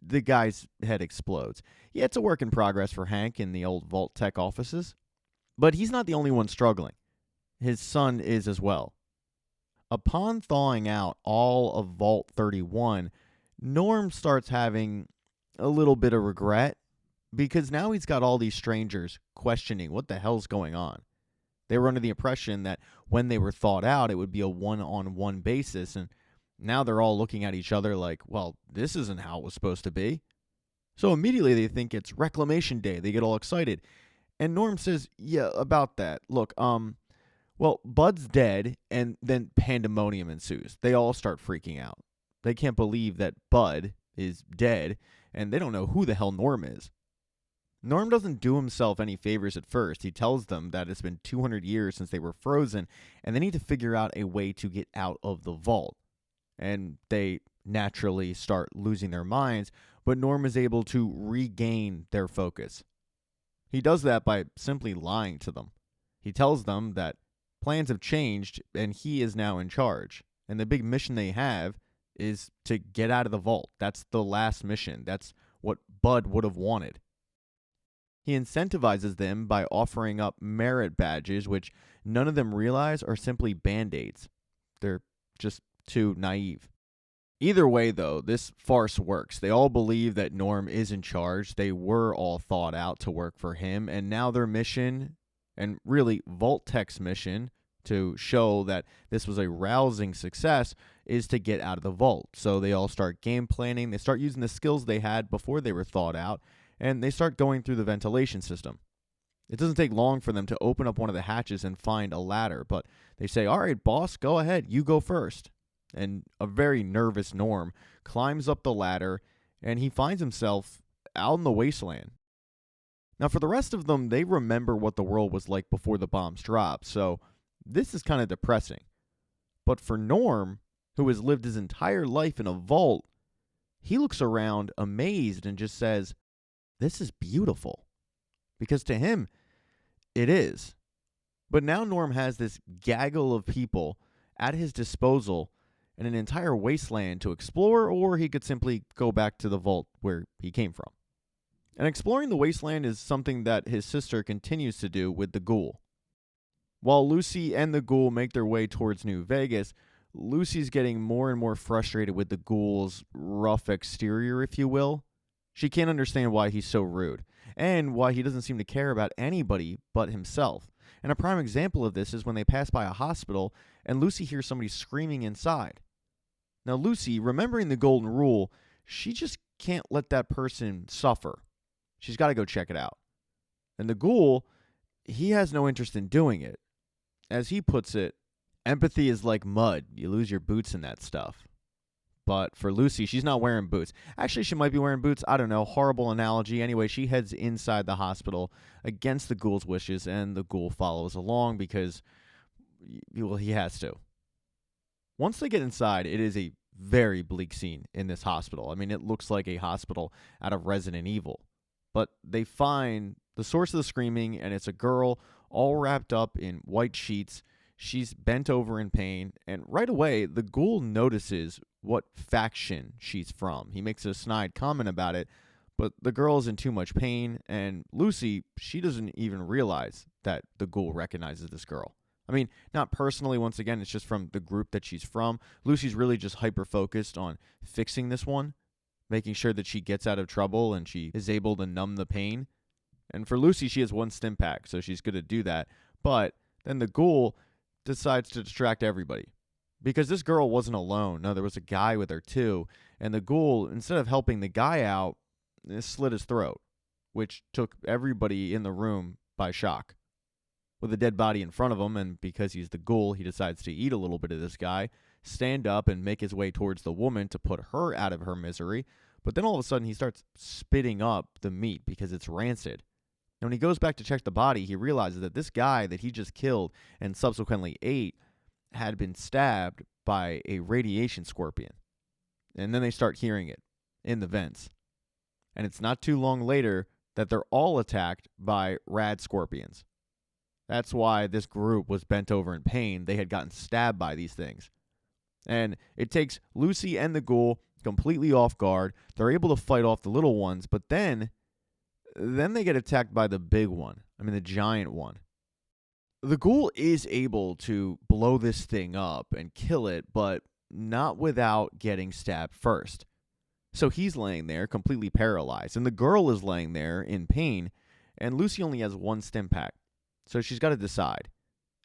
the guy's head explodes. Yeah, it's a work in progress for Hank in the old Vault-Tec offices. But he's not the only one struggling. His son is as well. Upon thawing out all of Vault 31, Norm starts having a little bit of regret because now he's got all these strangers questioning what the hell's going on. They were under the impression that when they were thawed out, it would be a one-on-one basis, and now they're all looking at each other like, well, this isn't how it was supposed to be. So immediately they think it's Reclamation Day. They get all excited. And Norm says, yeah, about that. Look, well, Bud's dead, and then pandemonium ensues. They all start freaking out. They can't believe that Bud is dead, and they don't know who the hell Norm is. Norm doesn't do himself any favors at first. He tells them that it's been 200 years since they were frozen, and they need to figure out a way to get out of the vault. And they naturally start losing their minds, but Norm is able to regain their focus. He does that by simply lying to them. He tells them that plans have changed, and he is now in charge. And the big mission they have is to get out of the vault. That's the last mission. That's what Bud would have wanted. He incentivizes them by offering up merit badges, which none of them realize are simply Band-Aids. They're just too naive. Either way, though, this farce works. They all believe that Norm is in charge. They were all thought out to work for him, and now their mission, and really Vault-Tec's mission, to show that this was a rousing success, is to get out of the vault. So they all start game planning. They start using the skills they had before they were thought out, and they start going through the ventilation system. It doesn't take long for them to open up one of the hatches and find a ladder, but they say, all right, boss, go ahead. You go first. And a very nervous Norm climbs up the ladder, and he finds himself out in the wasteland. Now, for the rest of them, they remember what the world was like before the bombs dropped, so this is kind of depressing. But for Norm, who has lived his entire life in a vault, he looks around amazed and just says, this is beautiful. Because to him, it is. But now Norm has this gaggle of people at his disposal and an entire wasteland to explore, or he could simply go back to the vault where he came from. And exploring the wasteland is something that his sister continues to do with the Ghoul. While Lucy and the Ghoul make their way towards New Vegas, Lucy's getting more and more frustrated with the Ghoul's rough exterior, if you will. She can't understand why he's so rude, and why he doesn't seem to care about anybody but himself. And a prime example of this is when they pass by a hospital, and Lucy hears somebody screaming inside. Now, Lucy, remembering the golden rule, she just can't let that person suffer. She's got to go check it out. And the Ghoul, he has no interest in doing it. As he puts it, empathy is like mud. You lose your boots in that stuff. But for Lucy, she's not wearing boots. Actually, she might be wearing boots. I don't know. Horrible analogy. Anyway, she heads inside the hospital against the Ghoul's wishes, and the Ghoul follows along because, well, he has to. Once they get inside, it is a very bleak scene in this hospital. I mean, it looks like a hospital out of Resident Evil. But they find the source of the screaming, and it's a girl all wrapped up in white sheets. She's bent over in pain, and right away, the Ghoul notices what faction she's from. He makes a snide comment about it, but the girl is in too much pain, and Lucy, she doesn't even realize that the Ghoul recognizes this girl. I mean, not personally, once again, it's just from the group that she's from. Lucy's really just hyper-focused on fixing this one, making sure that she gets out of trouble and she is able to numb the pain. And for Lucy, she has one stim pack, so she's going to do that. But then the Ghoul decides to distract everybody. Because this girl wasn't alone. No, there was a guy with her too. And the Ghoul, instead of helping the guy out, slit his throat, which took everybody in the room by shock. With a dead body in front of him, and because he's the Ghoul, he decides to eat a little bit of this guy, stand up and make his way towards the woman to put her out of her misery. But then all of a sudden he starts spitting up the meat because it's rancid. And when he goes back to check the body, he realizes that this guy that he just killed and subsequently ate had been stabbed by a radiation scorpion. And then they start hearing it in the vents. And it's not too long later that they're all attacked by rad scorpions. That's why this group was bent over in pain. They had gotten stabbed by these things. And it takes Lucy and the Ghoul completely off guard. They're able to fight off the little ones, but then they get attacked by the big one. I mean, the giant one. The Ghoul is able to blow this thing up and kill it, but not without getting stabbed first. So he's laying there completely paralyzed, and the girl is laying there in pain, and Lucy only has one stim pack. So she's got to decide.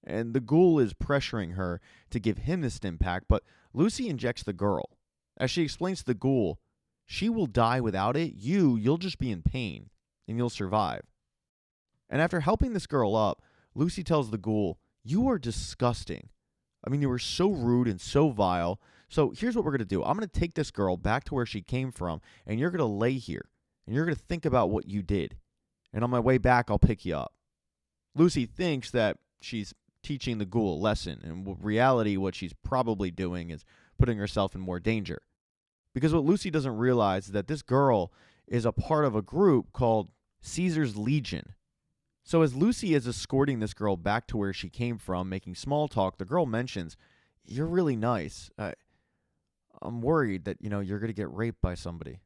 And the Ghoul is pressuring her to give him the stim pack, but Lucy injects the girl. As she explains to the Ghoul, she will die without it. You'll just be in pain, and you'll survive. And after helping this girl up, Lucy tells the Ghoul, "You are disgusting. I mean, you were so rude and so vile. So here's what we're going to do. I'm going to take this girl back to where she came from, and you're going to lay here, and you're going to think about what you did. And on my way back, I'll pick you up." Lucy thinks that she's teaching the Ghoul a lesson. In reality, what she's probably doing is putting herself in more danger. Because what Lucy doesn't realize is that this girl is a part of a group called Caesar's Legion. So as Lucy is escorting this girl back to where she came from, making small talk, the girl mentions, "You're really nice. I'm worried that, you're going to get raped by somebody."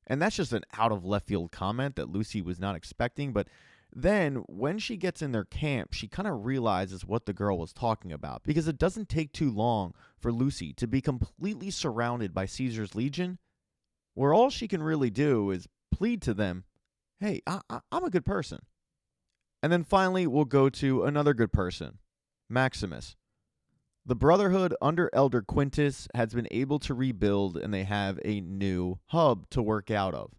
And that's just an out of left field comment that Lucy was not expecting, but then, when she gets in their camp, she kind of realizes what the girl was talking about. Because it doesn't take too long for Lucy to be completely surrounded by Caesar's Legion, where all she can really do is plead to them, "Hey, I'm a good person." And then finally, we'll go to another good person, Maximus. The Brotherhood under Elder Quintus has been able to rebuild, and they have a new hub to work out of.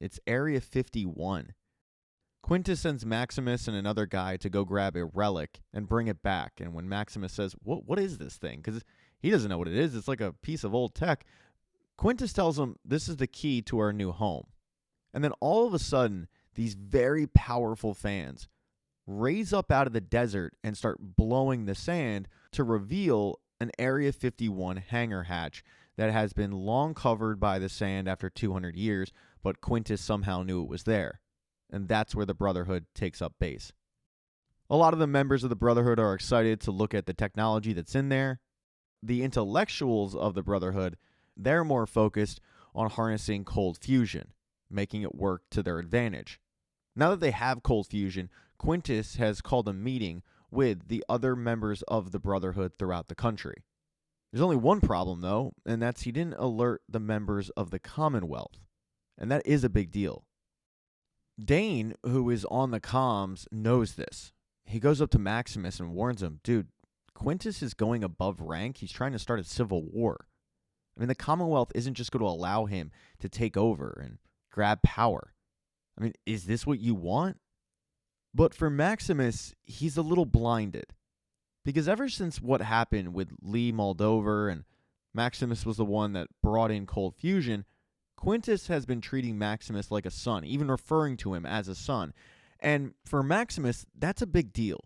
It's Area 51. Quintus sends Maximus and another guy to go grab a relic and bring it back. And when Maximus says, what is this thing? Because he doesn't know what it is. It's like a piece of old tech. Quintus tells him, "This is the key to our new home." And then all of a sudden, these very powerful fans raise up out of the desert and start blowing the sand to reveal an Area 51 hangar hatch that has been long covered by the sand after 200 years, but Quintus somehow knew it was there. And that's where the Brotherhood takes up base. A lot of the members of the Brotherhood are excited to look at the technology that's in there. The intellectuals of the Brotherhood, they're more focused on harnessing cold fusion, making it work to their advantage. Now that they have cold fusion, Quintus has called a meeting with the other members of the Brotherhood throughout the country. There's only one problem, though, and that's he didn't alert the members of the Commonwealth. And that is a big deal. Dane, who is on the comms, knows this. He goes up to Maximus and warns him, "Dude, Quintus is going above rank. He's trying to start a civil war. I mean, the Commonwealth isn't just going to allow him to take over and grab power. I mean, is this what you want?" But for Maximus, he's a little blinded. Because ever since what happened with Lee Moldover, and Maximus was the one that brought brought in cold fusion, Quintus has been treating Maximus like a son, even referring to him as a son. And for Maximus, that's a big deal.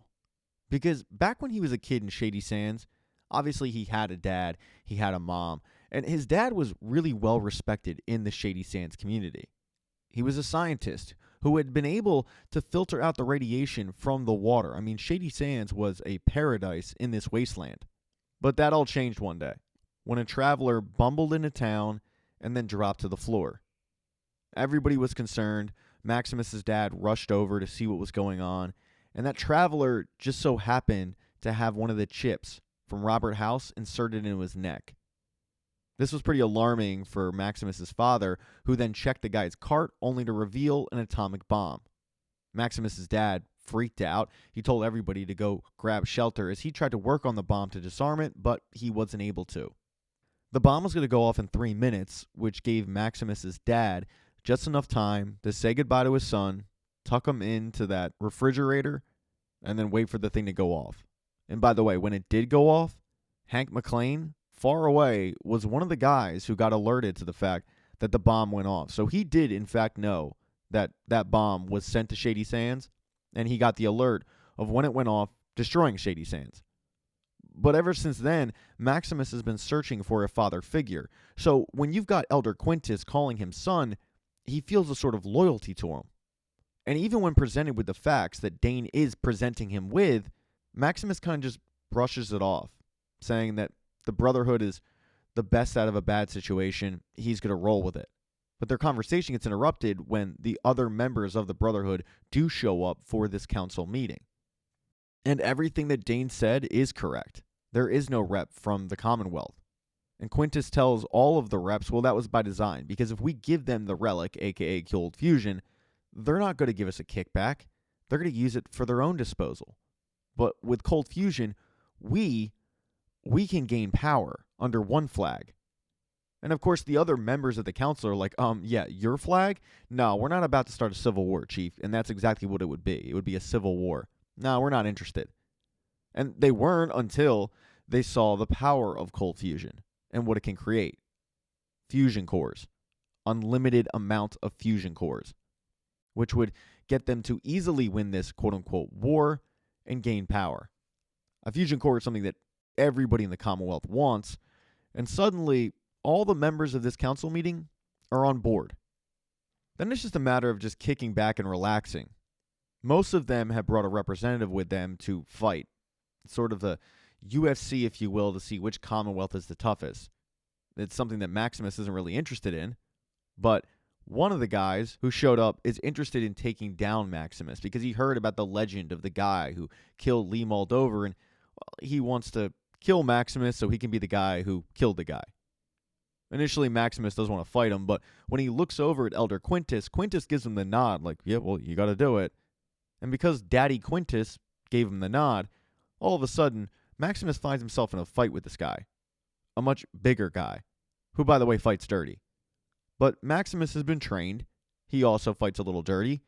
Because back when he was a kid in Shady Sands, obviously he had a dad, he had a mom, and his dad was really well respected in the Shady Sands community. He was a scientist who had been able to filter out the radiation from the water. I mean, Shady Sands was a paradise in this wasteland. But that all changed one day, when a traveler bumbled into town and then dropped to the floor. Everybody was concerned. Maximus's dad rushed over to see what was going on, and that traveler just so happened to have one of the chips from Robert House inserted into his neck. This was pretty alarming for Maximus's father, who then checked the guy's cart only to reveal an atomic bomb. Maximus's dad freaked out. He told everybody to go grab shelter as he tried to work on the bomb to disarm it, but he wasn't able to. The bomb was going to go off in 3 minutes, which gave Maximus's dad just enough time to say goodbye to his son, tuck him into that refrigerator, and then wait for the thing to go off. And by the way, when it did go off, Hank McClane, far away, was one of the guys who got alerted to the fact that the bomb went off. So he did, in fact, know that that bomb was sent to Shady Sands, and he got the alert of when it went off, destroying Shady Sands. But ever since then, Maximus has been searching for a father figure. So when you've got Elder Quintus calling him son, he feels a sort of loyalty to him. And even when presented with the facts that Dane is presenting him with, Maximus kind of just brushes it off, saying that the Brotherhood is the best out of a bad situation. He's going to roll with it. But their conversation gets interrupted when the other members of the Brotherhood do show up for this council meeting. And everything that Dane said is correct. There is no rep from the Commonwealth. And Quintus tells all of the reps, well, that was by design, because if we give them the relic, aka cold fusion, they're not going to give us a kickback. They're going to use it for their own disposal. But with cold fusion, we can gain power under one flag. And of course, the other members of the council are like, yeah, your flag? No, we're not about to start a civil war, Chief. And that's exactly what it would be. It would be a civil war. No, we're not interested. And they weren't until they saw the power of cold fusion and what it can create. Fusion cores. Unlimited amount of fusion cores. Which would get them to easily win this quote-unquote war and gain power. A fusion core is something that everybody in the Commonwealth wants, and suddenly all the members of this council meeting are on board. Then it's just a matter of just kicking back and relaxing. Most of them have brought a representative with them to fight. It's sort of the UFC, if you will, to see which Commonwealth is the toughest. It's something that Maximus isn't really interested in, but one of the guys who showed up is interested in taking down Maximus because he heard about the legend of the guy who killed Lee Moldover, and he wants to kill Maximus so he can be the guy who killed the guy. Initially, Maximus doesn't want to fight him, but when he looks over at Elder Quintus, Quintus gives him the nod, like, yeah, well, you got to do it. And because Daddy Quintus gave him the nod, all of a sudden, Maximus finds himself in a fight with this guy. A much bigger guy, who, by the way, fights dirty. But Maximus has been trained. He also fights a little dirty.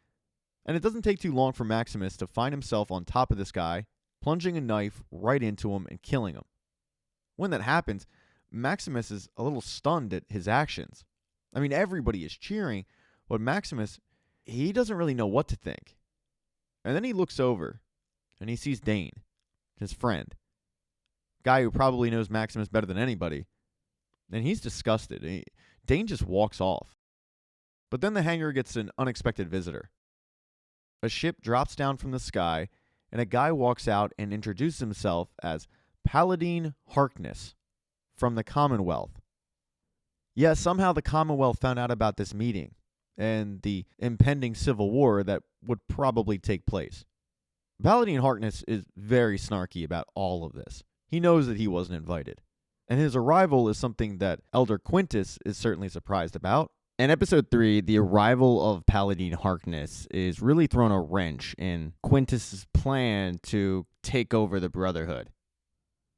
And it doesn't take too long for Maximus to find himself on top of this guy, plunging a knife right into him and killing him. When that happens, Maximus is a little stunned at his actions. I mean, everybody is cheering, but Maximus, he doesn't really know what to think. And then he looks over, and he sees Dane, his friend, guy who probably knows Maximus better than anybody. And he's disgusted. Dane just walks off. But then the hangar gets an unexpected visitor. A ship drops down from the sky, and a guy walks out and introduces himself as Paladin Harkness from the Commonwealth. Yeah, somehow the Commonwealth found out about this meeting and the impending civil war that would probably take place. Paladin Harkness is very snarky about all of this. He knows that he wasn't invited. And his arrival is something that Elder Quintus is certainly surprised about. In episode 3, the arrival of Paladin Harkness is really thrown a wrench in Quintus's plan to take over the Brotherhood.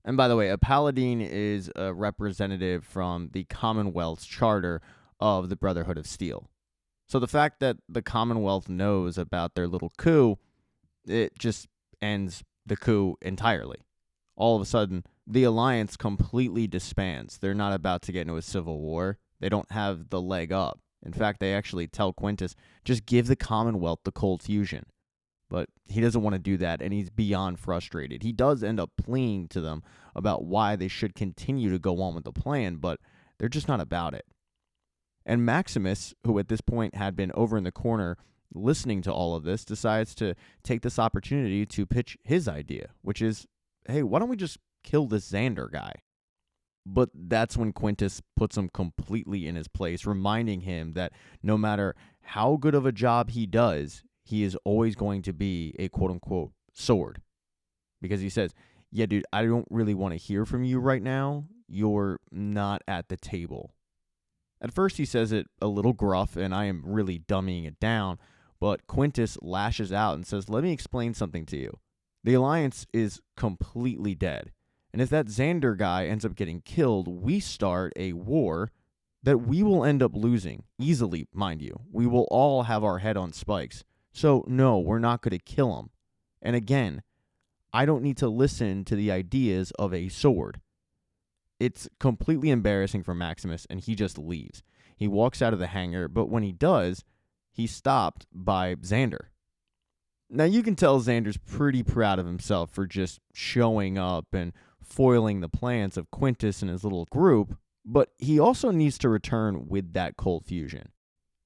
And by the way, a Paladin is a representative from the Commonwealth's charter of the Brotherhood of Steel. So the fact that the Commonwealth knows about their little coup, it just ends the coup entirely. All of a sudden, The Alliance completely disbands. They're not about to get into a civil war. They don't have the leg up. In fact, they actually tell Quintus, just give the Commonwealth the cold fusion. But he doesn't want to do that, and he's beyond frustrated. He does end up pleading to them about why they should continue to go on with the plan, but they're just not about it. And Maximus, who at this point had been over in the corner listening to all of this, decides to take this opportunity to pitch his idea, which is, hey, why don't we just kill this Xander guy? But that's when Quintus puts him completely in his place, reminding him that no matter how good of a job he does, he is always going to be a quote-unquote sword. Because he says, yeah, dude, I don't really want to hear from you right now. You're not at the table. At first he says it a little gruff, and I am really dummying it down, but Quintus lashes out and says, let me explain something to you. The Alliance is completely dead. And if that Xander guy ends up getting killed, we start a war that we will end up losing. Easily, mind you. We will all have our head on spikes. So, no, we're not going to kill him. And again, I don't need to listen to the ideas of a sword. It's completely embarrassing for Maximus, and he just leaves. He walks out of the hangar, but when he does, he's stopped by Xander. Now, you can tell Xander's pretty proud of himself for just showing up and foiling the plans of Quintus and his little group, but he also needs to return with that cold fusion.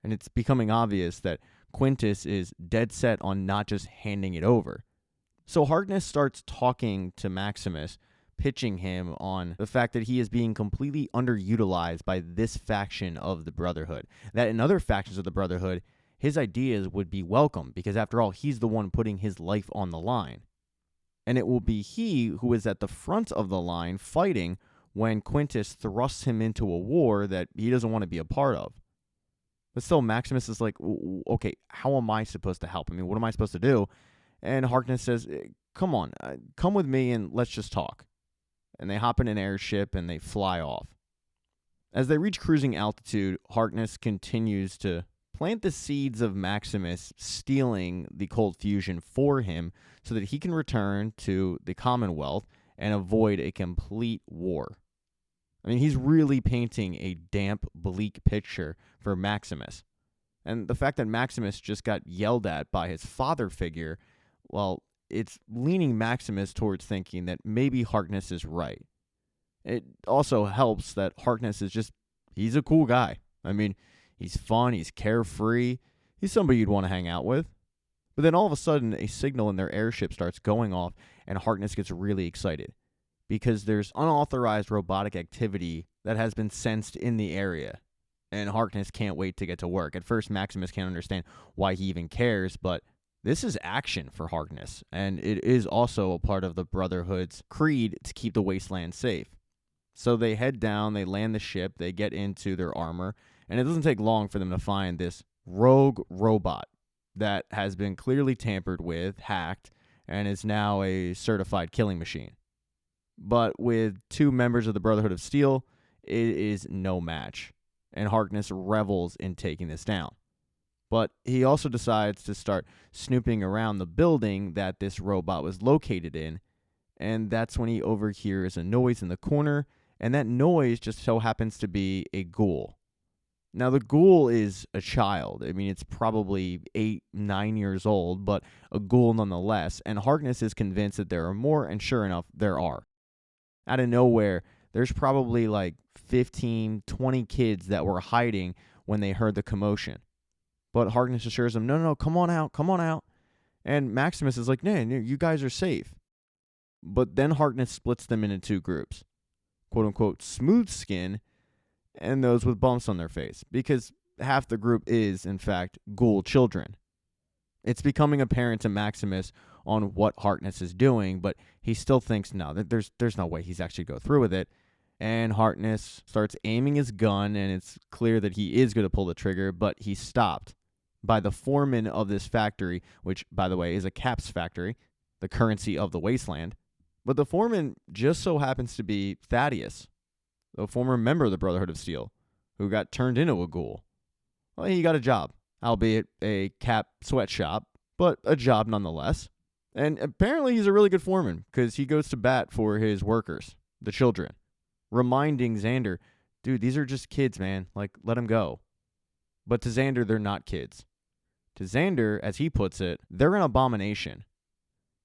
And it's becoming obvious that Quintus is dead set on not just handing it over. So Harkness starts talking to Maximus, pitching him on the fact that he is being completely underutilized by this faction of the Brotherhood. That in other factions of the Brotherhood, his ideas would be welcome, because after all, he's the one putting his life on the line. And it will be he who is at the front of the line fighting when Quintus thrusts him into a war that he doesn't want to be a part of. But still, Maximus is like, okay, how am I supposed to help? I mean, what am I supposed to do? And Harkness says, come on, come with me and let's just talk. And they hop in an airship and they fly off. As they reach cruising altitude, Harkness continues to plant the seeds of Maximus stealing the cold fusion for him so that he can return to the Commonwealth and avoid a complete war. I mean, he's really painting a damp, bleak picture for Maximus. And the fact that Maximus just got yelled at by his father figure, well, it's leaning Maximus towards thinking that maybe Harkness is right. It also helps that Harkness is he's a cool guy. I mean, he's fun, he's carefree, he's somebody you'd want to hang out with. But then all of a sudden, a signal in their airship starts going off, and Harkness gets really excited because there's unauthorized robotic activity that has been sensed in the area, and Harkness can't wait to get to work. At first, Maximus can't understand why he even cares, but this is action for Harkness, and it is also a part of the Brotherhood's creed to keep the wasteland safe. So they head down, they land the ship, they get into their armor, and it doesn't take long for them to find this rogue robot that has been clearly tampered with, hacked, and is now a certified killing machine. But with two members of the Brotherhood of Steel, it is no match, and Harkness revels in taking this down. But he also decides to start snooping around the building that this robot was located in, and that's when he overhears a noise in the corner, and that noise just so happens to be a ghoul. Now, the ghoul is a child. I mean, it's probably 8, 9 years old, but a ghoul nonetheless, and Harkness is convinced that there are more, and sure enough, there are. Out of nowhere, there's probably like 15, 20 kids that were hiding when they heard the commotion. But Harkness assures them, no, come on out. And Maximus is like, no, you guys are safe. But then Harkness splits them into two groups. Quote-unquote smooth skin and those with bumps on their face, because half the group is, in fact, ghoul children. It's becoming apparent to Maximus on what Harkness is doing, but he still thinks, no, there's no way he's actually go through with it. And Harkness starts aiming his gun, and it's clear that he is going to pull the trigger, but he's stopped by the foreman of this factory, which, by the way, is a caps factory, the currency of the wasteland. But the foreman just so happens to be Thaddius, a former member of the Brotherhood of Steel, who got turned into a ghoul. Well, he got a job, albeit a cap sweatshop, but a job nonetheless. And apparently he's a really good foreman, because he goes to bat for his workers. the children, reminding Xander, dude, these are just kids, man. Like, let them go. But to Xander, they're not kids. To Xander, as he puts it, they're an abomination.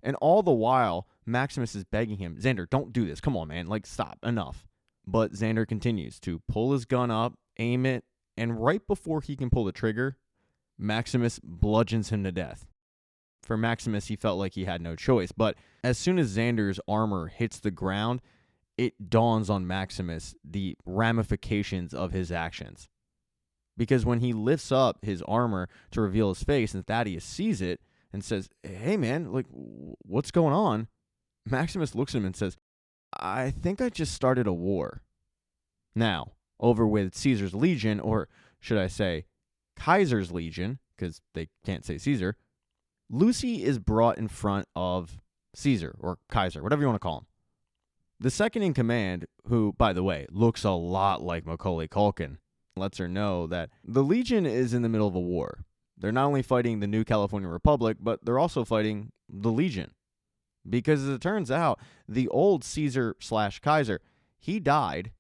And all the while, Maximus is begging him, Xander, don't do this. Come on, man. Like, stop. Enough. But Xander continues to pull his gun up, aim it, and right before he can pull the trigger, Maximus bludgeons him to death. For Maximus, he felt like he had no choice. But as soon as Xander's armor hits the ground, it dawns on Maximus the ramifications of his actions. Because when he lifts up his armor to reveal his face and Thaddius sees it and says, hey, man, like, what's going on? Maximus looks at him and says, I think I just started a war. Now, over with Caesar's Legion, or should I say Kaiser's Legion, because they can't say Caesar, Lucy is brought in front of Caesar, or Kaiser, whatever you want to call him. The second in command, who, by the way, looks a lot like Macaulay Culkin, lets her know that the Legion is in the middle of a war. They're not only fighting the New California Republic, but they're also fighting the Legion. Because as it turns out, the old Caesar/Kaiser, he died.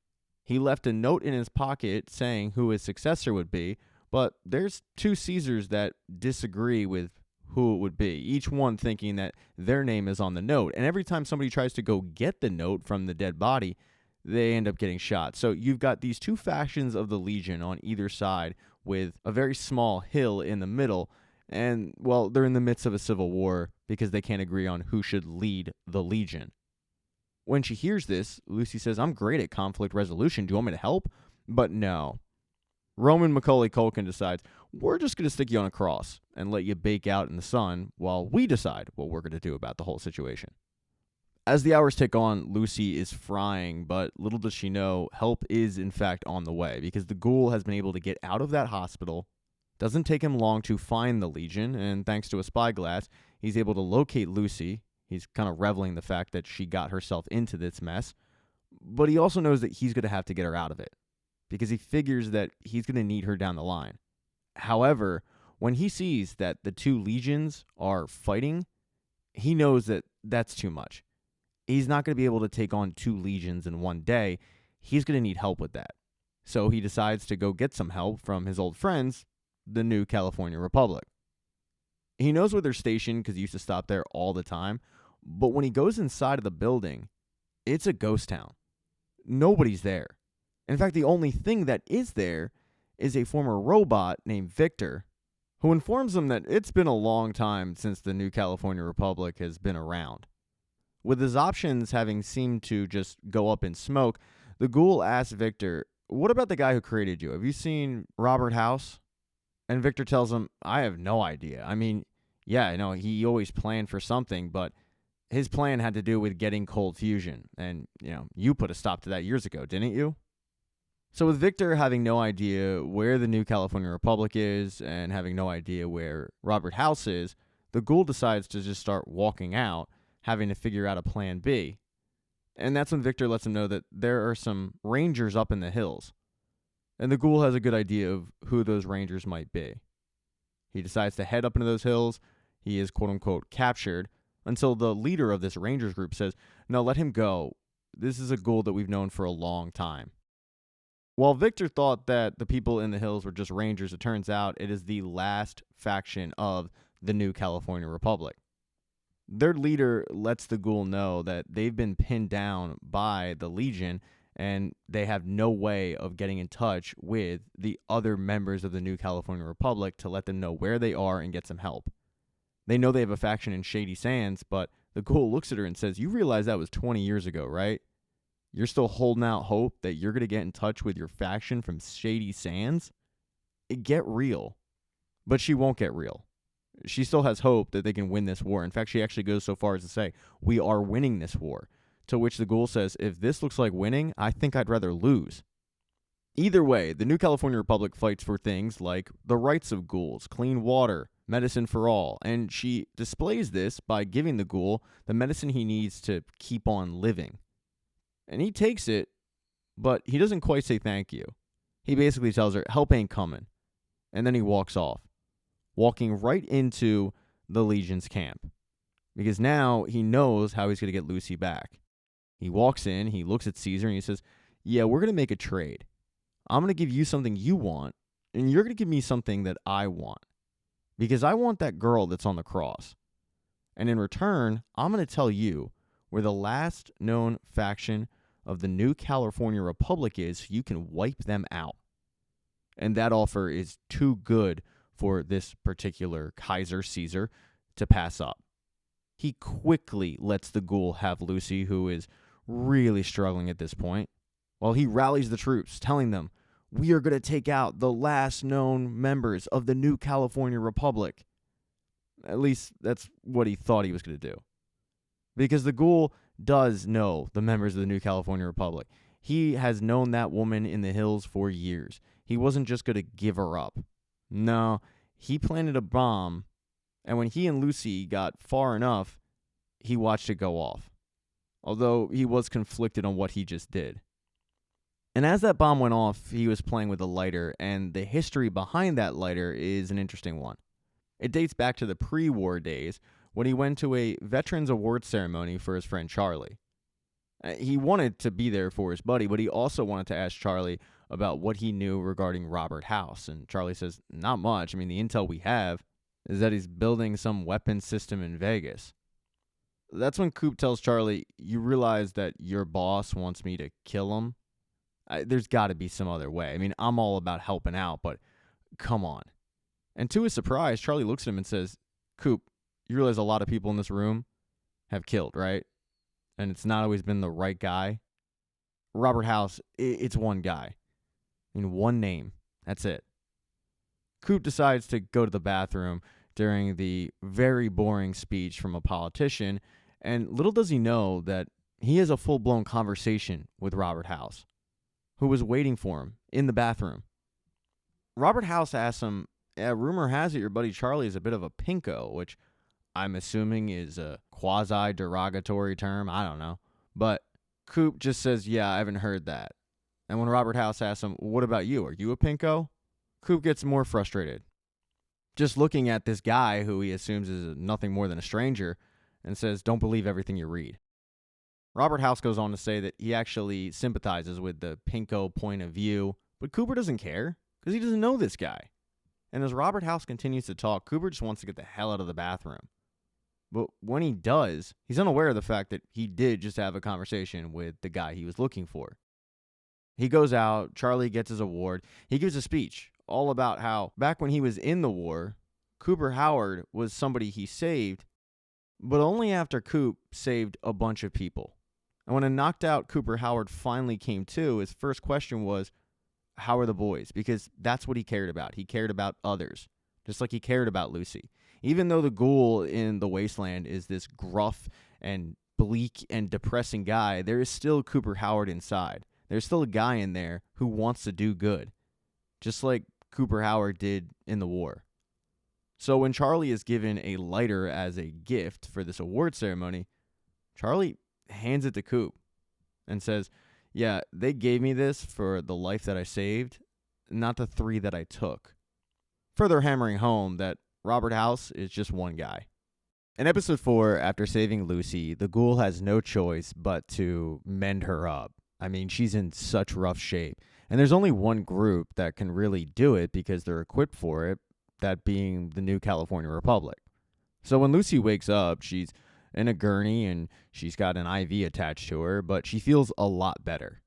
He left a note in his pocket saying who his successor would be, but there's two Caesars that disagree with who it would be, each one thinking that their name is on the note. And every time somebody tries to go get the note from the dead body, they end up getting shot. So you've got these two factions of the Legion on either side with a very small hill in the middle. And, well, they're in the midst of a civil war because they can't agree on who should lead the Legion. When she hears this, Lucy says, I'm great at conflict resolution. Do you want me to help? But no. Roman Macaulay Culkin decides, we're just going to stick you on a cross and let you bake out in the sun while we decide what we're going to do about the whole situation. As the hours tick on, Lucy is frying, but little does she know, help is in fact on the way because the Ghoul has been able to get out of that hospital. Doesn't take him long to find the Legion, and thanks to a spyglass, he's able to locate Lucy. He's kind of reveling the fact that she got herself into this mess, but he also knows that he's going to have to get her out of it because he figures that he's going to need her down the line. However, when he sees that the two legions are fighting, he knows that that's too much. He's not going to be able to take on two legions in one day. He's going to need help with that. So he decides to go get some help from his old friends, the New California Republic. He knows where they're stationed because he used to stop there all the time. But when he goes inside of the building, it's a ghost town. Nobody's there. In fact, the only thing that is there is a former robot named Victor, who informs him that it's been a long time since the New California Republic has been around. With his options having seemed to just go up in smoke, the Ghoul asks Victor, what about the guy who created you? Have you seen Robert House? And Victor tells him, I have no idea. I mean, yeah, I know he always planned for something, but his plan had to do with getting cold fusion. And, you put a stop to that years ago, didn't you? So with Victor having no idea where the New California Republic is and having no idea where Robert House is, the Ghoul decides to just start walking out, having to figure out a plan B. And that's when Victor lets him know that there are some rangers up in the hills. And the Ghoul has a good idea of who those rangers might be. He decides to head up into those hills. He is quote-unquote captured until the leader of this rangers group says, no, let him go. This is a Ghoul that we've known for a long time. While Victor thought that the people in the hills were just rangers, it turns out it is the last faction of the New California Republic. Their leader lets the Ghoul know that they've been pinned down by the Legion and they have no way of getting in touch with the other members of the New California Republic to let them know where they are and get some help. They know they have a faction in Shady Sands, but the Ghoul looks at her and says, you realize that was 20 years ago, right? You're still holding out hope that you're going to get in touch with your faction from Shady Sands? Get real. But she won't get real. She still has hope that they can win this war. In fact, she actually goes so far as to say, we are winning this war. To which the Ghoul says, if this looks like winning, I think I'd rather lose. Either way, the New California Republic fights for things like the rights of ghouls, clean water, medicine for all, and she displays this by giving the Ghoul the medicine he needs to keep on living. And he takes it, but he doesn't quite say thank you. He basically tells her, help ain't coming. And then he walks off, walking right into the Legion's camp. Because now he knows how he's going to get Lucy back. He walks in, he looks at Caesar, and he says, yeah, we're going to make a trade. I'm going to give you something you want, and you're going to give me something that I want. Because I want that girl that's on the cross. And in return, I'm going to tell you where the last known faction of the New California Republic is so you can wipe them out. And that offer is too good for this particular Kaiser Caesar to pass up. He quickly lets the Ghoul have Lucy, who is really struggling at this point, while he rallies the troops, telling them, we are going to take out the last known members of the New California Republic. At least that's what he thought he was going to do. Because the Ghoul does know the members of the New California Republic. He has known that woman in the hills for years. He wasn't just going to give her up. No, he planted a bomb, and when he and Lucy got far enough, he watched it go off. Although he was conflicted on what he just did. And as that bomb went off, he was playing with a lighter, and the history behind that lighter is an interesting one. It dates back to the pre-war days when he went to a Veterans Award ceremony for his friend Charlie. He wanted to be there for his buddy, but he also wanted to ask Charlie about what he knew regarding Robert House. And Charlie says, not much. I mean, the intel we have is that he's building some weapon system in Vegas. That's when Coop tells Charlie, you realize that your boss wants me to kill him? There's got to be some other way. I mean, I'm all about helping out, but come on. And to his surprise, Charlie looks at him and says, Coop, you realize a lot of people in this room have killed, right? And it's not always been the right guy. Robert House, it's one guy. I mean, one name. That's it. Coop decides to go to the bathroom during the very boring speech from a politician, and little does he know that he has a full-blown conversation with Robert House, who was waiting for him in the bathroom. Robert House asks him, rumor has it your buddy Charlie is a bit of a pinko, which I'm assuming is a quasi-derogatory term. I don't know. But Coop just says, yeah, I haven't heard that. And when Robert House asks him, what about you? Are you a pinko? Coop gets more frustrated. Just looking at this guy who he assumes is nothing more than a stranger and says, don't believe everything you read. Robert House goes on to say that he actually sympathizes with the pinko point of view, but Cooper doesn't care because he doesn't know this guy. And as Robert House continues to talk, Cooper just wants to get the hell out of the bathroom. But when he does, he's unaware of the fact that he did just have a conversation with the guy he was looking for. He goes out, Charlie gets his award, he gives a speech all about how back when he was in the war, Cooper Howard was somebody he saved, but only after Coop saved a bunch of people. And when a knocked out Cooper Howard finally came to, his first question was, how are the boys? Because that's what he cared about. He cared about others, just like he cared about Lucy. Even though the Ghoul in the Wasteland is this gruff and bleak and depressing guy, there is still Cooper Howard inside. There's still a guy in there who wants to do good, just like Cooper Howard did in the war. So when Charlie is given a lighter as a gift for this award ceremony, Charlie hands it to Coop and says, yeah, they gave me this for the life that I saved, not the 3 that I took. Further hammering home that Robert House is just one guy. In episode 4, after saving Lucy, the Ghoul has no choice but to mend her up. I mean, she's in such rough shape. And there's only one group that can really do it because they're equipped for it, that being the New California Republic. So when Lucy wakes up, she's in a gurney and she's got an IV attached to her, but she feels a lot better.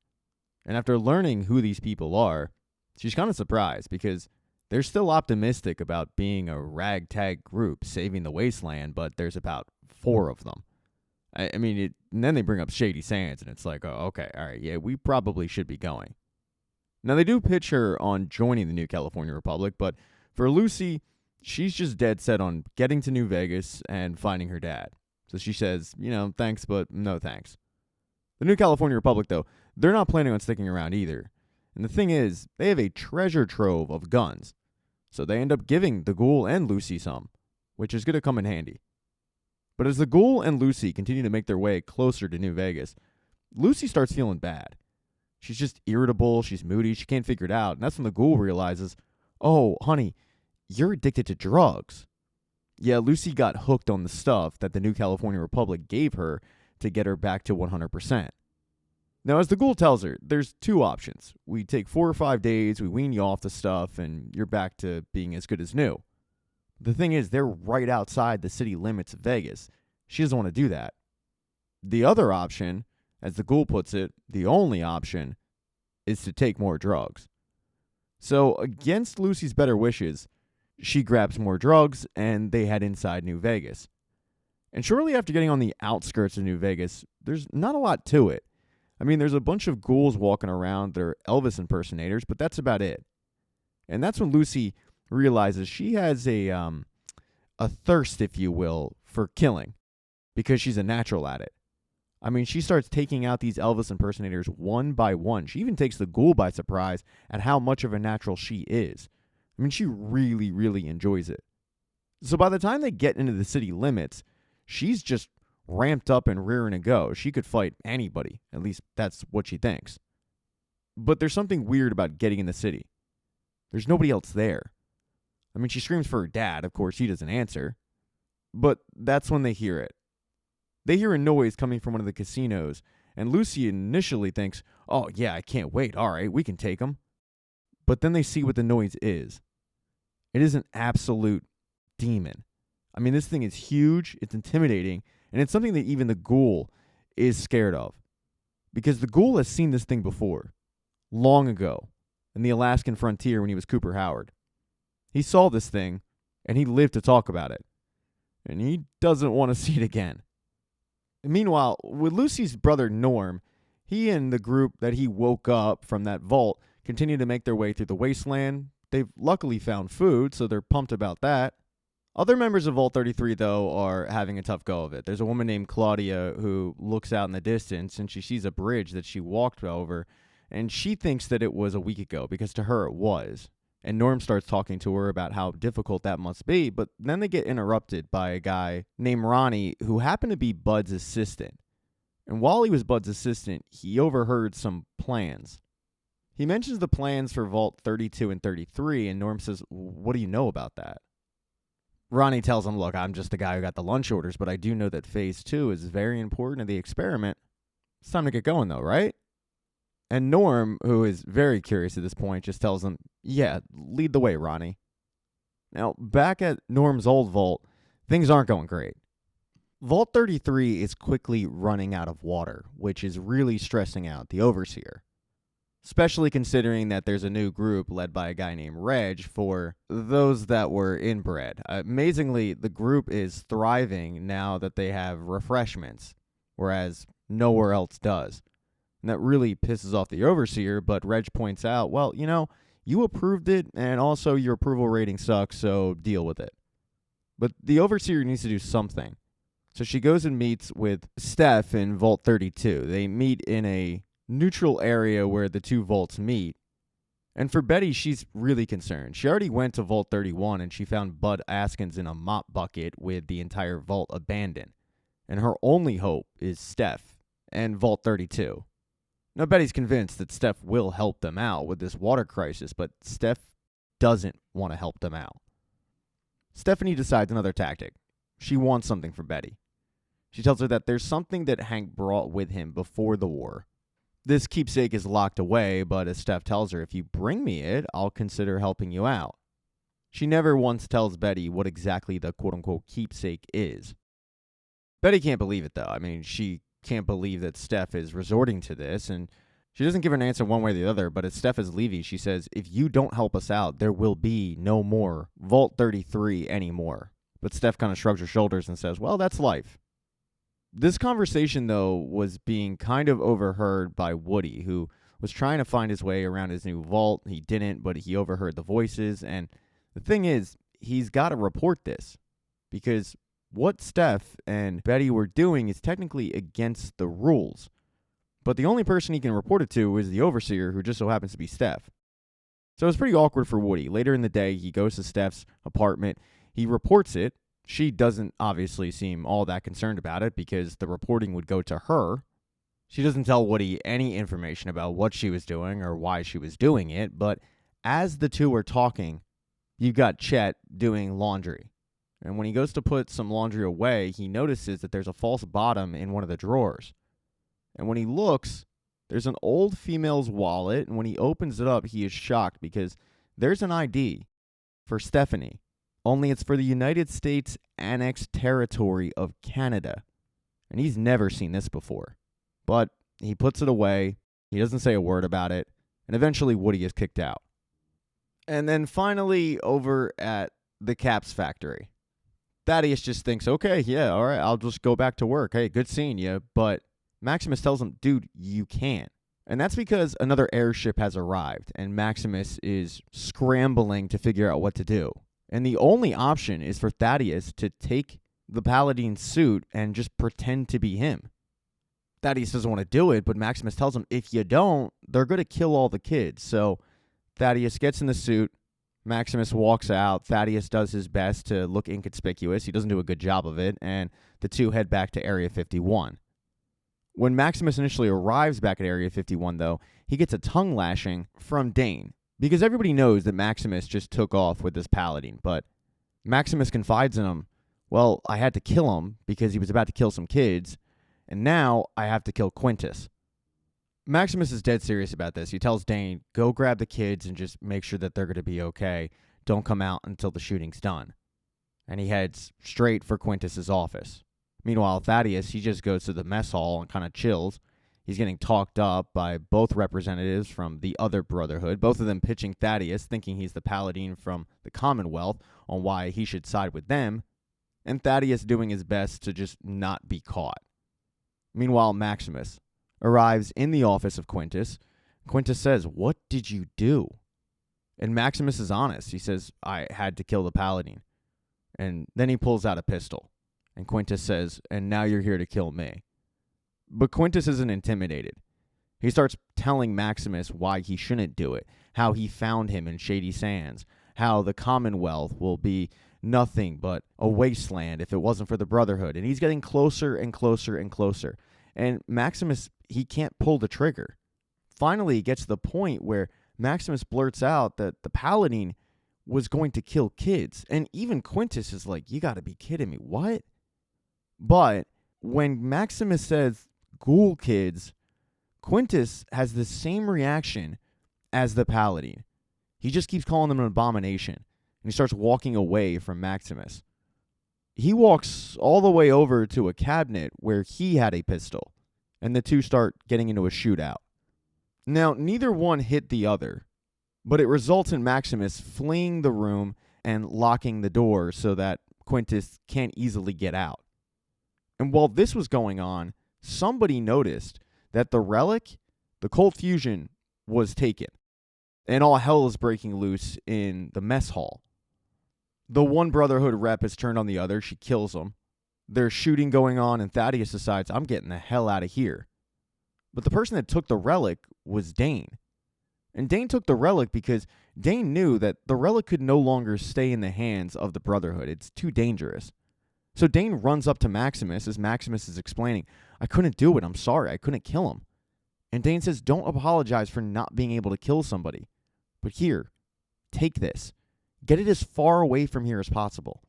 And after learning who these people are, she's kind of surprised because they're still optimistic about being a ragtag group saving the wasteland, but there's about 4 of them. I mean, and then they bring up Shady Sands, and it's like, oh, okay, all right, yeah, we probably should be going. Now, they do pitch her on joining the New California Republic, but for Lucy, she's just dead set on getting to New Vegas and finding her dad. So she says, thanks, but no thanks. The New California Republic, though, they're not planning on sticking around either. And the thing is, they have a treasure trove of guns. So they end up giving the Ghoul and Lucy some, which is going to come in handy. But as the Ghoul and Lucy continue to make their way closer to New Vegas, Lucy starts feeling bad. She's just irritable, she's moody, she can't figure it out. And that's when the Ghoul realizes, oh, honey, you're addicted to drugs. Yeah, Lucy got hooked on the stuff that the New California Republic gave her to get her back to 100%. Now, as the Ghoul tells her, there's two options. We take 4 or 5 days, we wean you off the stuff, and you're back to being as good as new. The thing is, they're right outside the city limits of Vegas. She doesn't want to do that. The other option, as the Ghoul puts it, the only option, is to take more drugs. So, against Lucy's better wishes, she grabs more drugs, and they head inside New Vegas. And shortly after getting on the outskirts of New Vegas, there's not a lot to it. I mean, there's a bunch of ghouls walking around. They're Elvis impersonators, but that's about it. And that's when Lucy realizes she has a thirst, if you will, for killing, because she's a natural at it. I mean, she starts taking out these Elvis impersonators one by one. She even takes the Ghoul by surprise at how much of a natural she is. I mean, she really, really enjoys it. So by the time they get into the city limits, she's just ramped up and rearing to go. She could fight anybody. At least that's what she thinks. But there's something weird about getting in the city. There's nobody else there. I mean, she screams for her dad. Of course, he doesn't answer. But that's when they hear it. They hear a noise coming from one of the casinos, and Lucy initially thinks, oh, yeah, I can't wait. All right, we can take them. But then they see what the noise is. It is an absolute demon. I mean, this thing is huge, it's intimidating, and it's something that even the Ghoul is scared of. Because the Ghoul has seen this thing before, long ago, in the Alaskan frontier when he was Cooper Howard. He saw this thing, and he lived to talk about it. And he doesn't want to see it again. Meanwhile, with Lucy's brother Norm, he and the group that he woke up from that vault continue to make their way through the wasteland. They've luckily found food, so they're pumped about that. Other members of Vault 33, though, are having a tough go of it. There's a woman named Claudia who looks out in the distance, and she sees a bridge that she walked over, and she thinks that it was a week ago, because to her it was. And Norm starts talking to her about how difficult that must be, but then they get interrupted by a guy named Ronnie, who happened to be Bud's assistant. And while he was Bud's assistant, he overheard some plans. He mentions the plans for Vault 32 and 33, and Norm says, what do you know about that? Ronnie tells him, look, I'm just the guy who got the lunch orders, but I do know that Phase 2 is very important to the experiment. It's time to get going, though, right? And Norm, who is very curious at this point, just tells him, yeah, lead the way, Ronnie. Now, back at Norm's old vault, things aren't going great. Vault 33 is quickly running out of water, which is really stressing out the Overseer. Especially considering that there's a new group led by a guy named Reg for those that were inbred. Amazingly, the group is thriving now that they have refreshments, whereas nowhere else does. And that really pisses off the Overseer, but Reg points out, well, you know, you approved it, and also your approval rating sucks, so deal with it. But the Overseer needs to do something. So she goes and meets with Steph in Vault 32. They meet in a neutral area where the two vaults meet. And for Betty, she's really concerned. She already went to Vault 31 and she found Bud Askins in a mop bucket with the entire vault abandoned. And her only hope is Steph and Vault 32. Now, Betty's convinced that Steph will help them out with this water crisis, but Steph doesn't want to help them out. Stephanie decides another tactic. She wants something for Betty. She tells her that there's something that Hank brought with him before the war. This keepsake is locked away, but as Steph tells her, if you bring me it, I'll consider helping you out. She never once tells Betty what exactly the quote-unquote keepsake is. Betty can't believe it, though. I mean, she can't believe that Steph is resorting to this, and she doesn't give her an answer one way or the other, but as Steph is leaving, she says, if you don't help us out, there will be no more Vault 33 anymore. But Steph kind of shrugs her shoulders and says, well, that's life. This conversation, though, was being kind of overheard by Woody, who was trying to find his way around his new vault. He didn't, but he overheard the voices. And the thing is, he's got to report this, because what Steph and Betty were doing is technically against the rules. But the only person he can report it to is the Overseer, who just so happens to be Steph. So it's pretty awkward for Woody. Later in the day, he goes to Steph's apartment. He reports it. She doesn't obviously seem all that concerned about it because the reporting would go to her. She doesn't tell Woody any information about what she was doing or why she was doing it, but as the two are talking, you've got Chet doing laundry. And when he goes to put some laundry away, he notices that there's a false bottom in one of the drawers. And when he looks, There's an old female's wallet, and when he opens it up, he is shocked because there's an ID for Stephanie, only it's for the United States annexed territory of Canada. And he's never seen this before. But he puts it away, he doesn't say a word about it, and eventually Woody is kicked out. And then finally, over at the Caps factory, Thaddius just thinks, okay, yeah, all right, I'll just go back to work. Hey, good seeing you. But Maximus tells him, dude, you can't. And that's because another airship has arrived, and Maximus is scrambling to figure out what to do. And the only option is for Thaddius to take the Paladine's suit and just pretend to be him. Thaddius doesn't want to do it, but Maximus tells him, if you don't, they're going to kill all the kids. So Thaddius gets in the suit. Maximus walks out. Thaddius does his best to look inconspicuous. He doesn't do a good job of it, and the two head back to Area 51. When Maximus initially arrives back at Area 51, though, he gets a tongue lashing from Dane, because everybody knows that Maximus just took off with this Paladine, but Maximus confides in him, well, I had to kill him because he was about to kill some kids, and now I have to kill Quintus. Maximus is dead serious about this. He tells Dane, go grab the kids and just make sure that they're going to be okay. Don't come out until the shooting's done. And he heads straight for Quintus's office. Meanwhile, Thaddius, he just goes to the mess hall and kind of chills. He's getting talked up by both representatives from the other Brotherhood, both of them pitching Thaddius, thinking he's the Paladine from the Commonwealth, on why he should side with them, and Thaddius doing his best to just not be caught. Meanwhile, Maximus arrives in the office of Quintus. Quintus says, what did you do? And Maximus is honest. He says, I had to kill the Paladine. And then he pulls out a pistol. And Quintus says, and now you're here to kill me. But Quintus isn't intimidated. He starts telling Maximus why he shouldn't do it, how he found him in Shady Sands, how the Commonwealth will be nothing but a wasteland if it wasn't for the Brotherhood. And he's getting closer and closer and closer. And Maximus, he can't pull the trigger. Finally, it gets to the point where Maximus blurts out that the Paladine was going to kill kids. And even Quintus is like, you got to be kidding me. What? But when Maximus says Ghoul kids, Quintus has the same reaction as the Paladine. He just keeps calling them an abomination. And he starts walking away from Maximus. He walks all the way over to a cabinet where he had a pistol, and the two start getting into a shootout. Now, neither one hit the other, but it results in Maximus fleeing the room and locking the door so that Quintus can't easily get out. And while this was going on, somebody noticed that the relic, the cold fusion, was taken, and all hell is breaking loose in the mess hall. The one Brotherhood rep has turned on the other. She kills him. There's shooting going on, and Thaddius decides, I'm getting the hell out of here. But the person that took the relic was Dane. And Dane took the relic because Dane knew that the relic could no longer stay in the hands of the Brotherhood. It's too dangerous. So Dane runs up to Maximus as Maximus is explaining, I couldn't do it. I'm sorry. I couldn't kill him. And Dane says, don't apologize for not being able to kill somebody. But here, take this. Get it as far away from here as possible.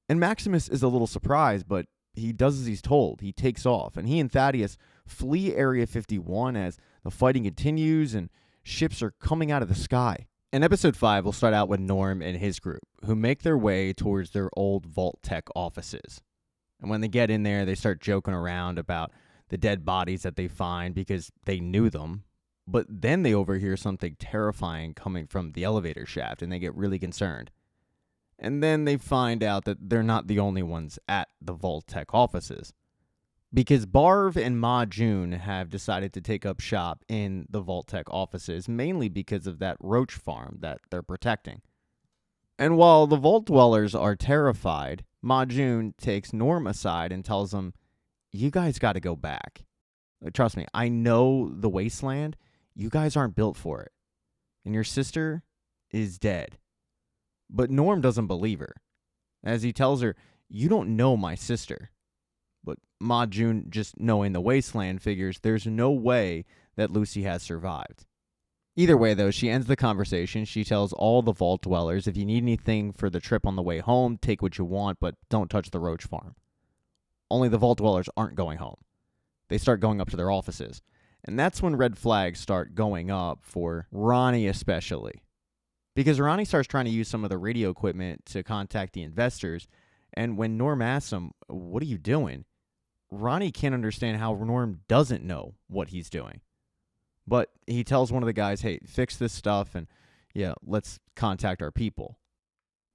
And Maximus is a little surprised, but he does as he's told. He takes off, and he and Thaddius flee Area 51 as the fighting continues and ships are coming out of the sky. In Episode 5, we'll start out with Norm and his group, who make their way towards their old Vault Tech offices. And when they get in there, they start joking around about the dead bodies that they find because they knew them. But then they overhear something terrifying coming from the elevator shaft, and they get really concerned. And then they find out that they're not the only ones at the Vault Tech offices, because Barv and Ma June have decided to take up shop in the Vault Tech offices, mainly because of that roach farm that they're protecting. And while the Vault Dwellers are terrified, Ma June takes Norm aside and tells him, you guys got to go back. Trust me, I know the wasteland. You guys aren't built for it. And your sister is dead. But Norm doesn't believe her, as he tells her, you don't know my sister. But Ma June, just knowing the wasteland, figures there's no way that Lucy has survived. Either way, though, she ends the conversation. She tells all the Vault Dwellers, if you need anything for the trip on the way home, take what you want, but don't touch the roach farm. Only the Vault Dwellers aren't going home. They start going up to their offices. And that's when red flags start going up for Ronnie especially. Because Ronnie starts trying to use some of the radio equipment to contact the investors, and when Norm asks him, "What are you doing?" Ronnie can't understand how Norm doesn't know what he's doing. But he tells one of the guys, "Hey, fix this stuff, and yeah, let's contact our people."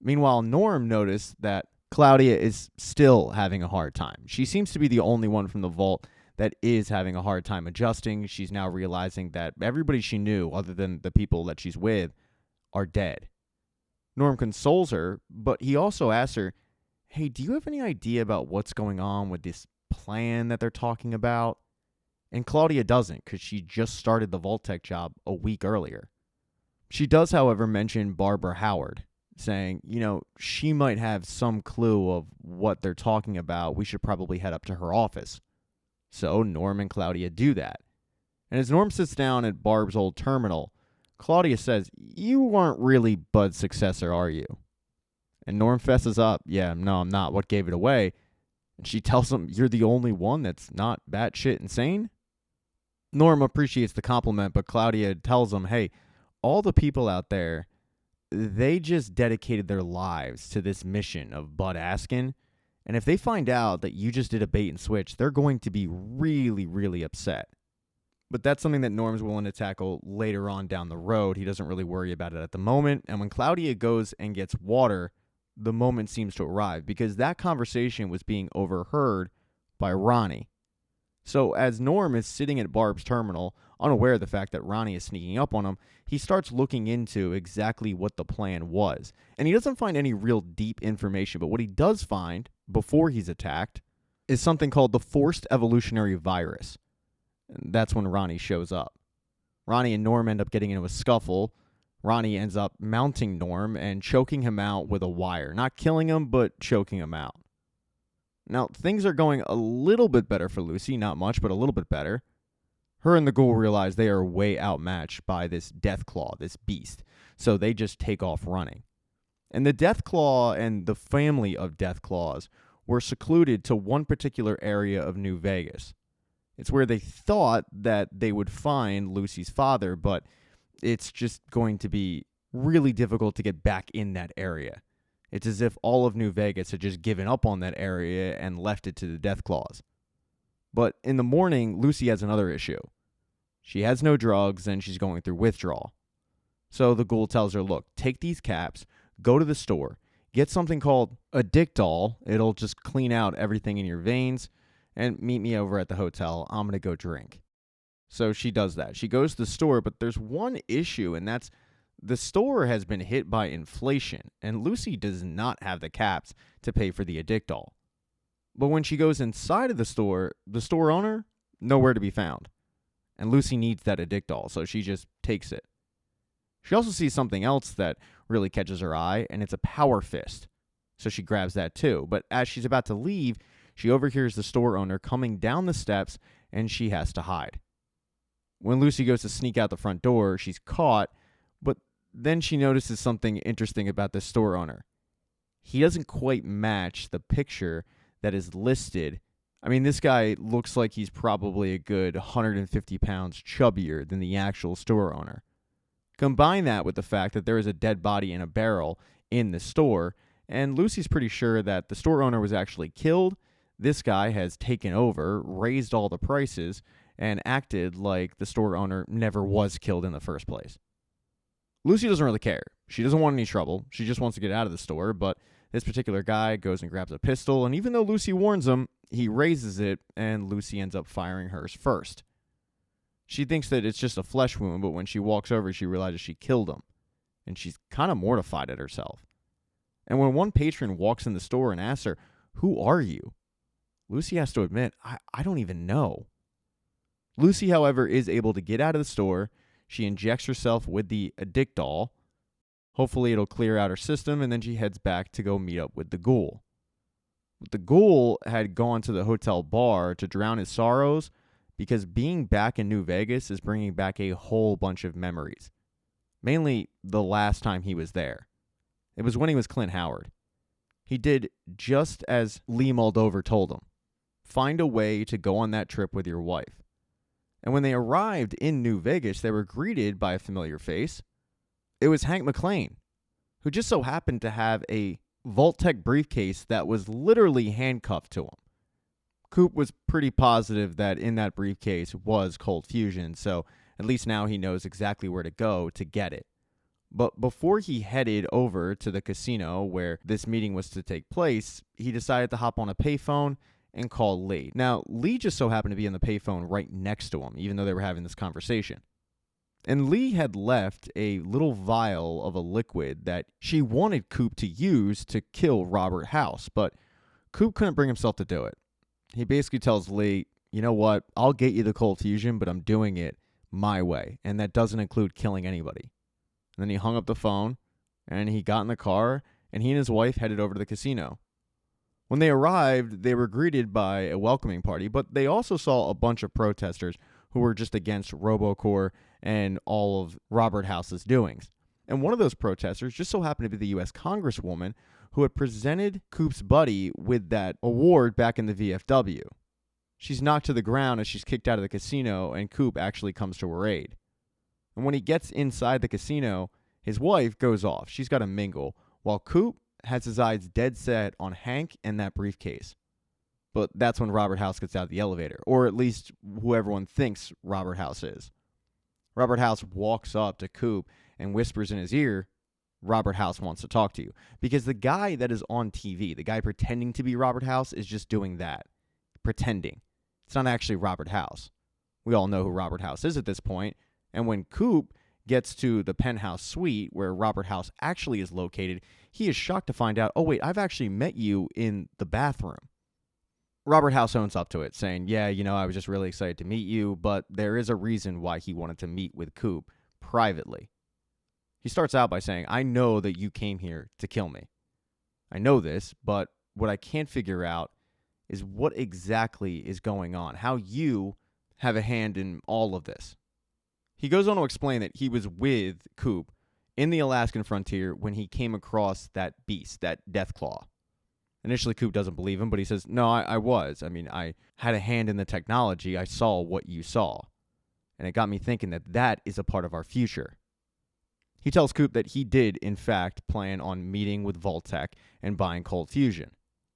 Meanwhile, Norm noticed that Claudia is still having a hard time. She seems to be the only one from the vault that is having a hard time adjusting. She's now realizing that everybody she knew, other than the people that she's with, are dead. Norm consoles her, but he also asks her, "Hey, do you have any idea about what's going on with this plan that they're talking about?" And Claudia doesn't, because she just started the vault tech job a week earlier. She does, however, mention Barbara Howard, saying, she might have some clue of what they're talking about. We should probably head up to her office. So Norm and Claudia do that. And as Norm sits down at Barb's old terminal, Claudia says, "You aren't really Bud's successor, are you?" And Norm fesses up, "Yeah, no, I'm not. What gave it away?" And she tells him, "You're the only one that's not batshit insane?" Norm appreciates the compliment, but Claudia tells him, "Hey, all the people out there, they just dedicated their lives to this mission of Bud Askin. And if they find out that you just did a bait and switch, they're going to be really, really upset." But that's something that Norm's willing to tackle later on down the road. He doesn't really worry about it at the moment. And when Claudia goes and gets water, the moment seems to arrive, because that conversation was being overheard by Ronnie. So as Norm is sitting at Barb's terminal, unaware of the fact that Ronnie is sneaking up on him, he starts looking into exactly what the plan was. And he doesn't find any real deep information, but what he does find before he's attacked is something called the forced evolutionary virus. And that's when Ronnie shows up. Ronnie and Norm end up getting into a scuffle. Ronnie ends up mounting Norm and choking him out with a wire. Not killing him, but choking him out. Now, things are going a little bit better for Lucy. Not much, but a little bit better. Her and the Ghoul realize they are way outmatched by this Deathclaw, this beast. So they just take off running. And the Deathclaw and the family of Deathclaws were secluded to one particular area of New Vegas. It's where they thought that they would find Lucy's father, but it's just going to be really difficult to get back in that area. It's as if all of New Vegas had just given up on that area and left it to the Deathclaws. But in the morning, Lucy has another issue. She has no drugs, and she's going through withdrawal. So the Ghoul tells her, "Look, take these caps, go to the store, get something called a Dictol. It'll just clean out everything in your veins, and meet me over at the hotel. I'm going to go drink." So she does that. She goes to the store, but there's one issue, and that's the store has been hit by inflation, and Lucy does not have the caps to pay for the Addictol. But when she goes inside of the store owner, nowhere to be found. And Lucy needs that Addictol, so she just takes it. She also sees something else that really catches her eye, and it's a power fist. So she grabs that too. But as she's about to leave, she overhears the store owner coming down the steps, and she has to hide. When Lucy goes to sneak out the front door, she's caught, but then she notices something interesting about the store owner. He doesn't quite match the picture that is listed. I mean, this guy looks like he's probably a good 150 pounds chubbier than the actual store owner. Combine that with the fact that there is a dead body in a barrel in the store, and Lucy's pretty sure that the store owner was actually killed. This guy has taken over, raised all the prices, and acted like the store owner never was killed in the first place. Lucy doesn't really care. She doesn't want any trouble. She just wants to get out of the store, but this particular guy goes and grabs a pistol, and even though Lucy warns him, he raises it, and Lucy ends up firing hers first. She thinks that it's just a flesh wound, but when she walks over, she realizes she killed him, and she's kind of mortified at herself. And when one patron walks in the store and asks her, "Who are you?" Lucy has to admit, I don't even know. Lucy, however, is able to get out of the store. She injects herself with the Addictol. Hopefully it'll clear out her system, and then she heads back to go meet up with the Ghoul. The Ghoul had gone to the hotel bar to drown his sorrows because being back in New Vegas is bringing back a whole bunch of memories. Mainly the last time he was there. It was when he was Clint Howard. He did just as Lee Moldover told him. Find a way to go on that trip with your wife. And when they arrived in New Vegas, they were greeted by a familiar face. It was Hank McClain, who just so happened to have a Vault-Tec briefcase that was literally handcuffed to him. Coop was pretty positive that in that briefcase was Cold Fusion, so at least now he knows exactly where to go to get it. But before he headed over to the casino where this meeting was to take place, he decided to hop on a payphone and call Lee. Now, Lee just so happened to be on the payphone right next to him, even though they were having this conversation. And Lee had left a little vial of a liquid that she wanted Coop to use to kill Robert House, but Coop couldn't bring himself to do it. He basically tells Lee, you know what, I'll get you the Cold Fusion, but I'm doing it my way, and that doesn't include killing anybody. And then he hung up the phone, and he got in the car, and he and his wife headed over to the casino. When they arrived, they were greeted by a welcoming party, but they also saw a bunch of protesters who were just against RoboCorp and all of Robert House's doings. And one of those protesters just so happened to be the U.S. Congresswoman who had presented Coop's buddy with that award back in the VFW. She's knocked to the ground as she's kicked out of the casino, and Coop actually comes to her aid. And when he gets inside the casino, his wife goes off. She's got to mingle, while Coop has his eyes dead set on Hank and that briefcase. But that's when Robert House gets out of the elevator, or at least who everyone thinks Robert House is. Robert House walks up to Coop and whispers in his ear, Robert House wants to talk to you. Because the guy that is on TV, the guy pretending to be Robert House, is just doing that. Pretending. It's not actually Robert House. We all know who Robert House is at this point. And when Coop gets to the penthouse suite where Robert House actually is located, he is shocked to find out, oh wait, I've actually met you in the bathroom. Robert House owns up to it, saying, yeah, I was just really excited to meet you, but there is a reason why he wanted to meet with Coop privately. He starts out by saying, I know that you came here to kill me. I know this, but what I can't figure out is what exactly is going on, how you have a hand in all of this. He goes on to explain that he was with Coop in the Alaskan frontier when he came across that beast, that Deathclaw. Initially, Coop doesn't believe him, but he says, no, I was. I had a hand in the technology. I saw what you saw. And it got me thinking that is a part of our future. He tells Coop that he did, in fact, plan on meeting with Vault-Tec and buying Cold Fusion.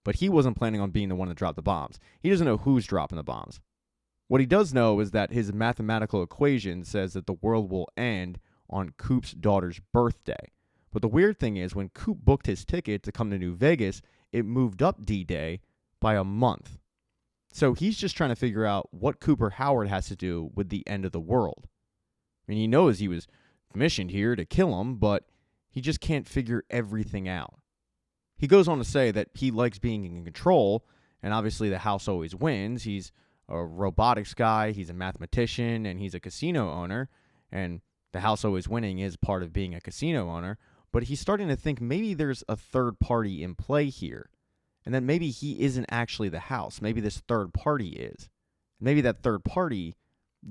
But he wasn't planning on being the one to drop the bombs. He doesn't know who's dropping the bombs. What he does know is that his mathematical equation says that the world will end on Coop's daughter's birthday. But the weird thing is, when Coop booked his ticket to come to New Vegas, it moved up D-Day by a month. So he's just trying to figure out what Cooper Howard has to do with the end of the world. He knows he was commissioned here to kill him, but he just can't figure everything out. He goes on to say that he likes being in control, and obviously the house always wins. He's a robotics guy, he's a mathematician, and he's a casino owner, and the house always winning is part of being a casino owner. But he's starting to think maybe there's a third party in play here, and that maybe he isn't actually the house. Maybe this third party is. Maybe that third party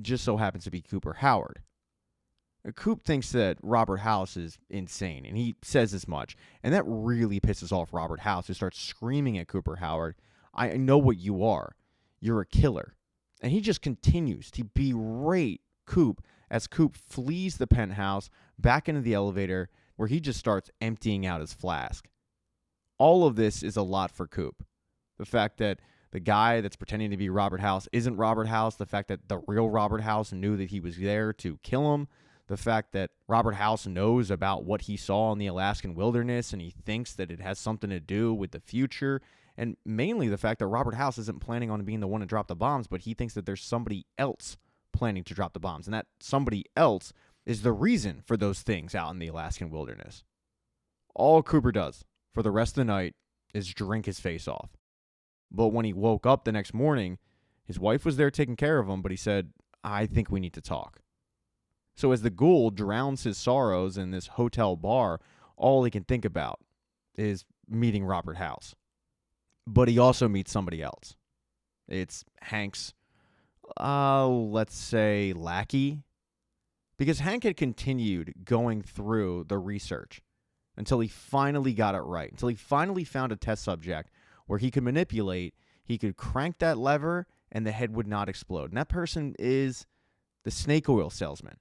just so happens to be Cooper Howard. Coop thinks that Robert House is insane, and he says as much. And that really pisses off Robert House, who starts screaming at Cooper Howard, I know what you are. You're a killer. And he just continues to berate Coop as Coop flees the penthouse back into the elevator, where he just starts emptying out his flask. All of this is a lot for Coop. The fact that the guy that's pretending to be Robert House isn't Robert House, the fact that the real Robert House knew that he was there to kill him, the fact that Robert House knows about what he saw in the Alaskan wilderness and he thinks that it has something to do with the future, and mainly the fact that Robert House isn't planning on being the one to drop the bombs, but he thinks that there's somebody else planning to drop the bombs, and that somebody else is the reason for those things out in the Alaskan wilderness. All Cooper does for the rest of the night is drink his face off. But when he woke up the next morning, his wife was there taking care of him, but he said, I think we need to talk. So as the Ghoul drowns his sorrows in this hotel bar, all he can think about is meeting Robert House. But he also meets somebody else. It's Hank's, let's say, lackey. Because Hank had continued going through the research until he finally got it right, until he finally found a test subject where he could manipulate, he could crank that lever, and the head would not explode. And that person is the snake oil salesman.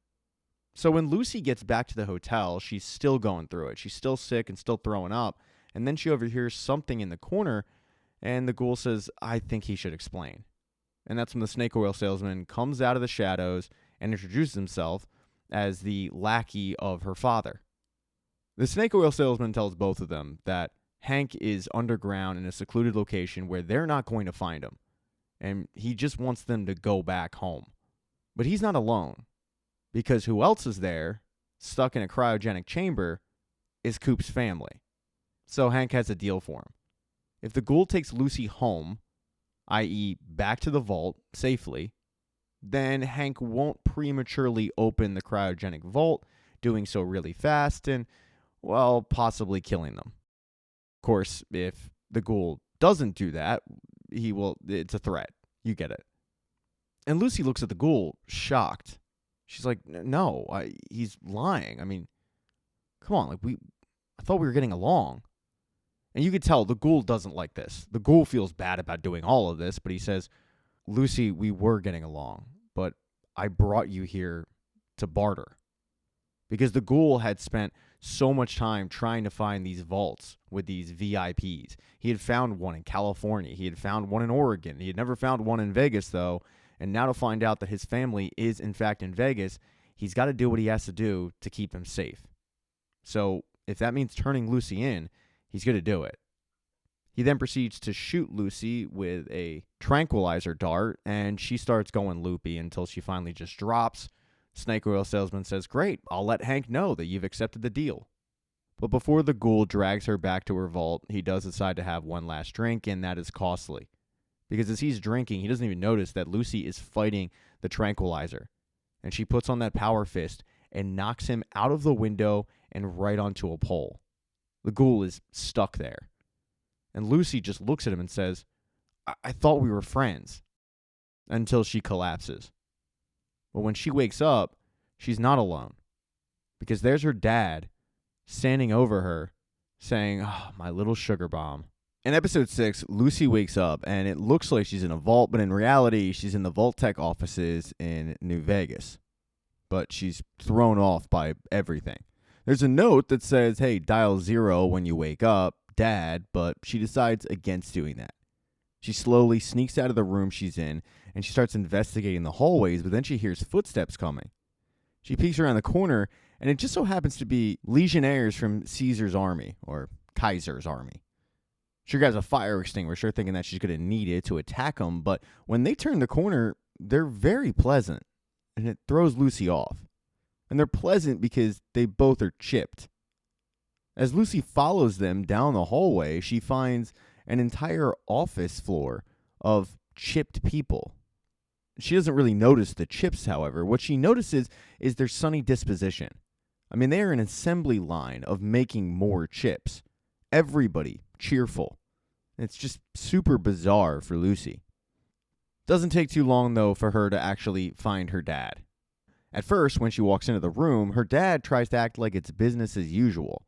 So when Lucy gets back to the hotel, she's still going through it. She's still sick and still throwing up. And then she overhears something in the corner, and the ghoul says, I think he should explain. And that's when the snake oil salesman comes out of the shadows and introduces himself as the lackey of her father. The snake oil salesman tells both of them that Hank is underground in a secluded location where they're not going to find him. And he just wants them to go back home. But he's not alone, because who else is there, stuck in a cryogenic chamber, is Coop's family. So Hank has a deal for him. If the ghoul takes Lucy home, i.e. back to the vault safely, then Hank won't prematurely open the cryogenic vault, doing so really fast and, well, possibly killing them. Of course, if the ghoul doesn't do that, it's a threat. You get it. And Lucy looks at the ghoul, shocked. She's like, no, he's lying. I mean, come on, I thought we were getting along. And you could tell the ghoul doesn't like this. The ghoul feels bad about doing all of this, but he says, Lucy, we were getting along, but I brought you here to barter. Because the ghoul had spent so much time trying to find these vaults with these VIPs. He had found one in California. He had found one in Oregon. He had never found one in Vegas, though. And now to find out that his family is, in fact, in Vegas, he's got to do what he has to do to keep them safe. So if that means turning Lucy in, he's going to do it. He then proceeds to shoot Lucy with a tranquilizer dart, and she starts going loopy until she finally just drops. Snake oil salesman says, great, I'll let Hank know that you've accepted the deal. But before the ghoul drags her back to her vault, he does decide to have one last drink, and that is costly. Because as he's drinking, he doesn't even notice that Lucy is fighting the tranquilizer. And she puts on that power fist and knocks him out of the window and right onto a pole. The ghoul is stuck there. And Lucy just looks at him and says, I thought we were friends. Until she collapses. But when she wakes up, she's not alone. Because there's her dad standing over her saying, oh, my little sugar bomb. In episode 6, Lucy wakes up and it looks like she's in a vault, but in reality, she's in the Vault Tech offices in New Vegas. But she's thrown off by everything. There's a note that says, hey, dial 0 when you wake up, Dad, but she decides against doing that. She slowly sneaks out of the room she's in, and she starts investigating the hallways, but then she hears footsteps coming. She peeks around the corner, and it just so happens to be legionnaires from Caesar's army, or Kaiser's army. She grabs a fire extinguisher, thinking that she's going to need it to attack them, but when they turn the corner, they're very pleasant, and it throws Lucy off. And they're pleasant because they both are chipped. As Lucy follows them down the hallway, she finds an entire office floor of chipped people. She doesn't really notice the chips, however. What she notices is their sunny disposition. I mean, they are an assembly line of making more chips. Everybody cheerful. It's just super bizarre for Lucy. Doesn't take too long, though, for her to actually find her dad. At first, when she walks into the room, her dad tries to act like it's business as usual.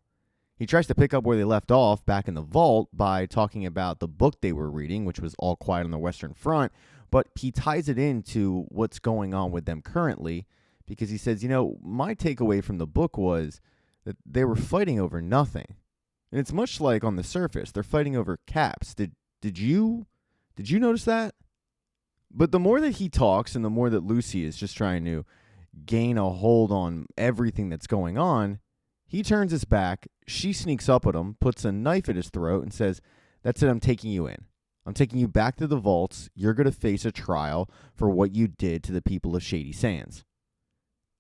He tries to pick up where they left off back in the vault by talking about the book they were reading, which was All Quiet on the Western Front, but he ties it into what's going on with them currently because he says, my takeaway from the book was that they were fighting over nothing. And it's much like on the surface, they're fighting over caps. Did you notice that? But the more that he talks and the more that Lucy is just trying to gain a hold on everything that's going on, he turns his back, she sneaks up at him, puts a knife at his throat, and says, that's it, I'm taking you in. I'm taking you back to the vaults. You're going to face a trial for what you did to the people of Shady Sands.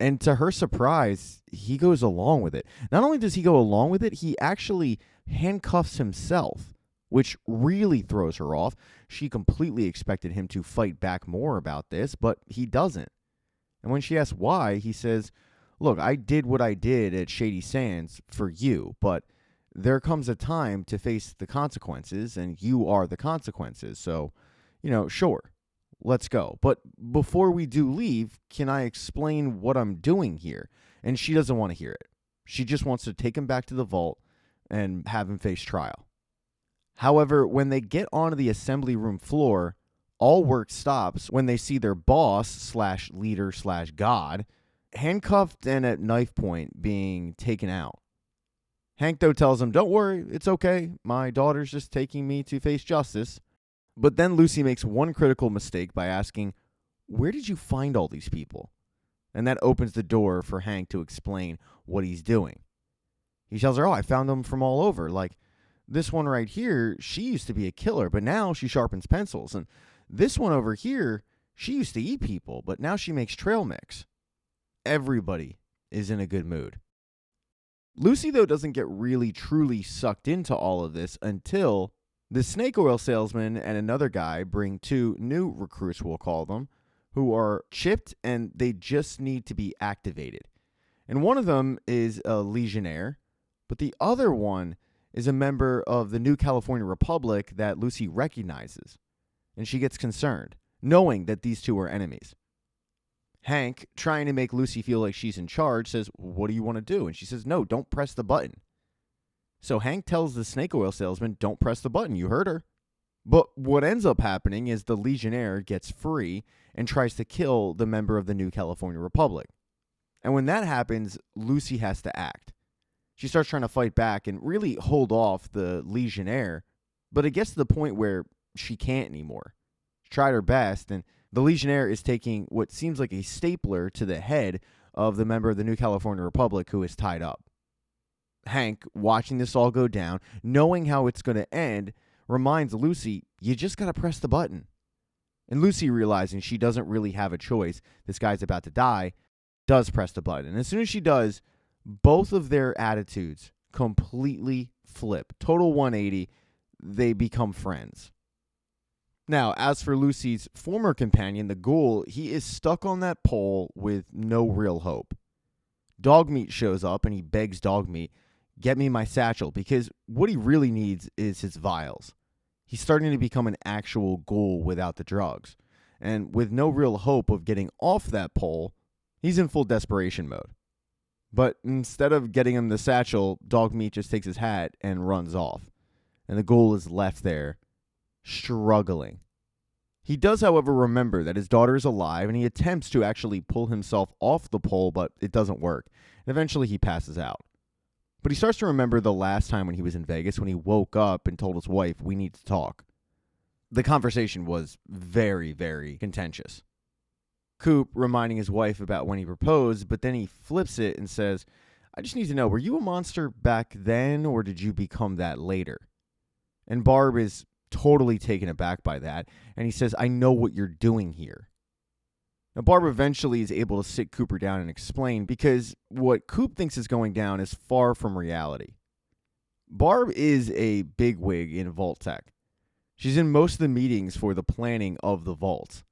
And to her surprise, he goes along with it. Not only does he go along with it, he actually handcuffs himself, which really throws her off. She completely expected him to fight back more about this, but he doesn't. And when she asks why, he says, look, I did what I did at Shady Sands for you, but there comes a time to face the consequences, and you are the consequences. So, sure, let's go. But before we do leave, can I explain what I'm doing here? And she doesn't want to hear it. She just wants to take him back to the vault and have him face trial. However, when they get onto the assembly room floor, All work stops when they see their boss/leader/god handcuffed and at knife point being taken out. Hank, though, tells him, "Don't worry, it's okay. My daughter's just taking me to face justice." But then Lucy makes one critical mistake by asking, "Where did you find all these people?" And that opens the door for Hank to explain what he's doing. He tells her, "Oh, I found them from all over. Like, this one right here, she used to be a killer, but now she sharpens pencils. And this one over here, she used to eat people, but now she makes trail mix." Everybody is in a good mood. Lucy, though, doesn't get really truly sucked into all of this until the snake oil salesman and another guy bring two new recruits, we'll call them, who are chipped and they just need to be activated. And one of them is a legionnaire, but the other one is a member of the New California Republic that Lucy recognizes. And she gets concerned, knowing that these two are enemies. Hank, trying to make Lucy feel like she's in charge, says, "What do you want to do?" And she says, "No, don't press the button." So Hank tells the snake oil salesman, "Don't press the button, you heard her." But what ends up happening is the legionnaire gets free and tries to kill the member of the New California Republic. And when that happens, Lucy has to act. She starts trying to fight back and really hold off the legionnaire, but it gets to the point where she can't anymore. She tried her best, and the legionnaire is taking what seems like a stapler to the head of the member of the New California Republic who is tied up. Hank, watching this all go down, knowing how it's going to end, reminds Lucy, "You just got to press the button." And Lucy, realizing she doesn't really have a choice, this guy's about to die, does press the button. And as soon as she does, both of their attitudes completely flip. Total 180. They become friends. Now, as for Lucy's former companion, the Ghoul, he is stuck on that pole with no real hope. Dogmeat shows up and he begs Dogmeat, "Get me my satchel," because what he really needs is his vials. He's starting to become an actual ghoul without the drugs. And with no real hope of getting off that pole, he's in full desperation mode. But instead of getting him the satchel, Dogmeat just takes his hat and runs off. And the Ghoul is left there, struggling. He does, however, remember that his daughter is alive, and he attempts to actually pull himself off the pole, but it doesn't work. And eventually he passes out. But he starts to remember the last time when he was in Vegas, when he woke up and told his wife, "We need to talk." The conversation was very, very contentious. Coop reminding his wife about when he proposed, but then he flips it and says, "I just need to know, were you a monster back then, or did you become that later?" And Barb is totally taken aback by that, and he says, "I know what you're doing here." Now, Barb eventually is able to sit Cooper down and explain, because what Coop thinks is going down is far from reality. Barb is a bigwig in Vault Tech. She's in most of the meetings for the planning of the vaults.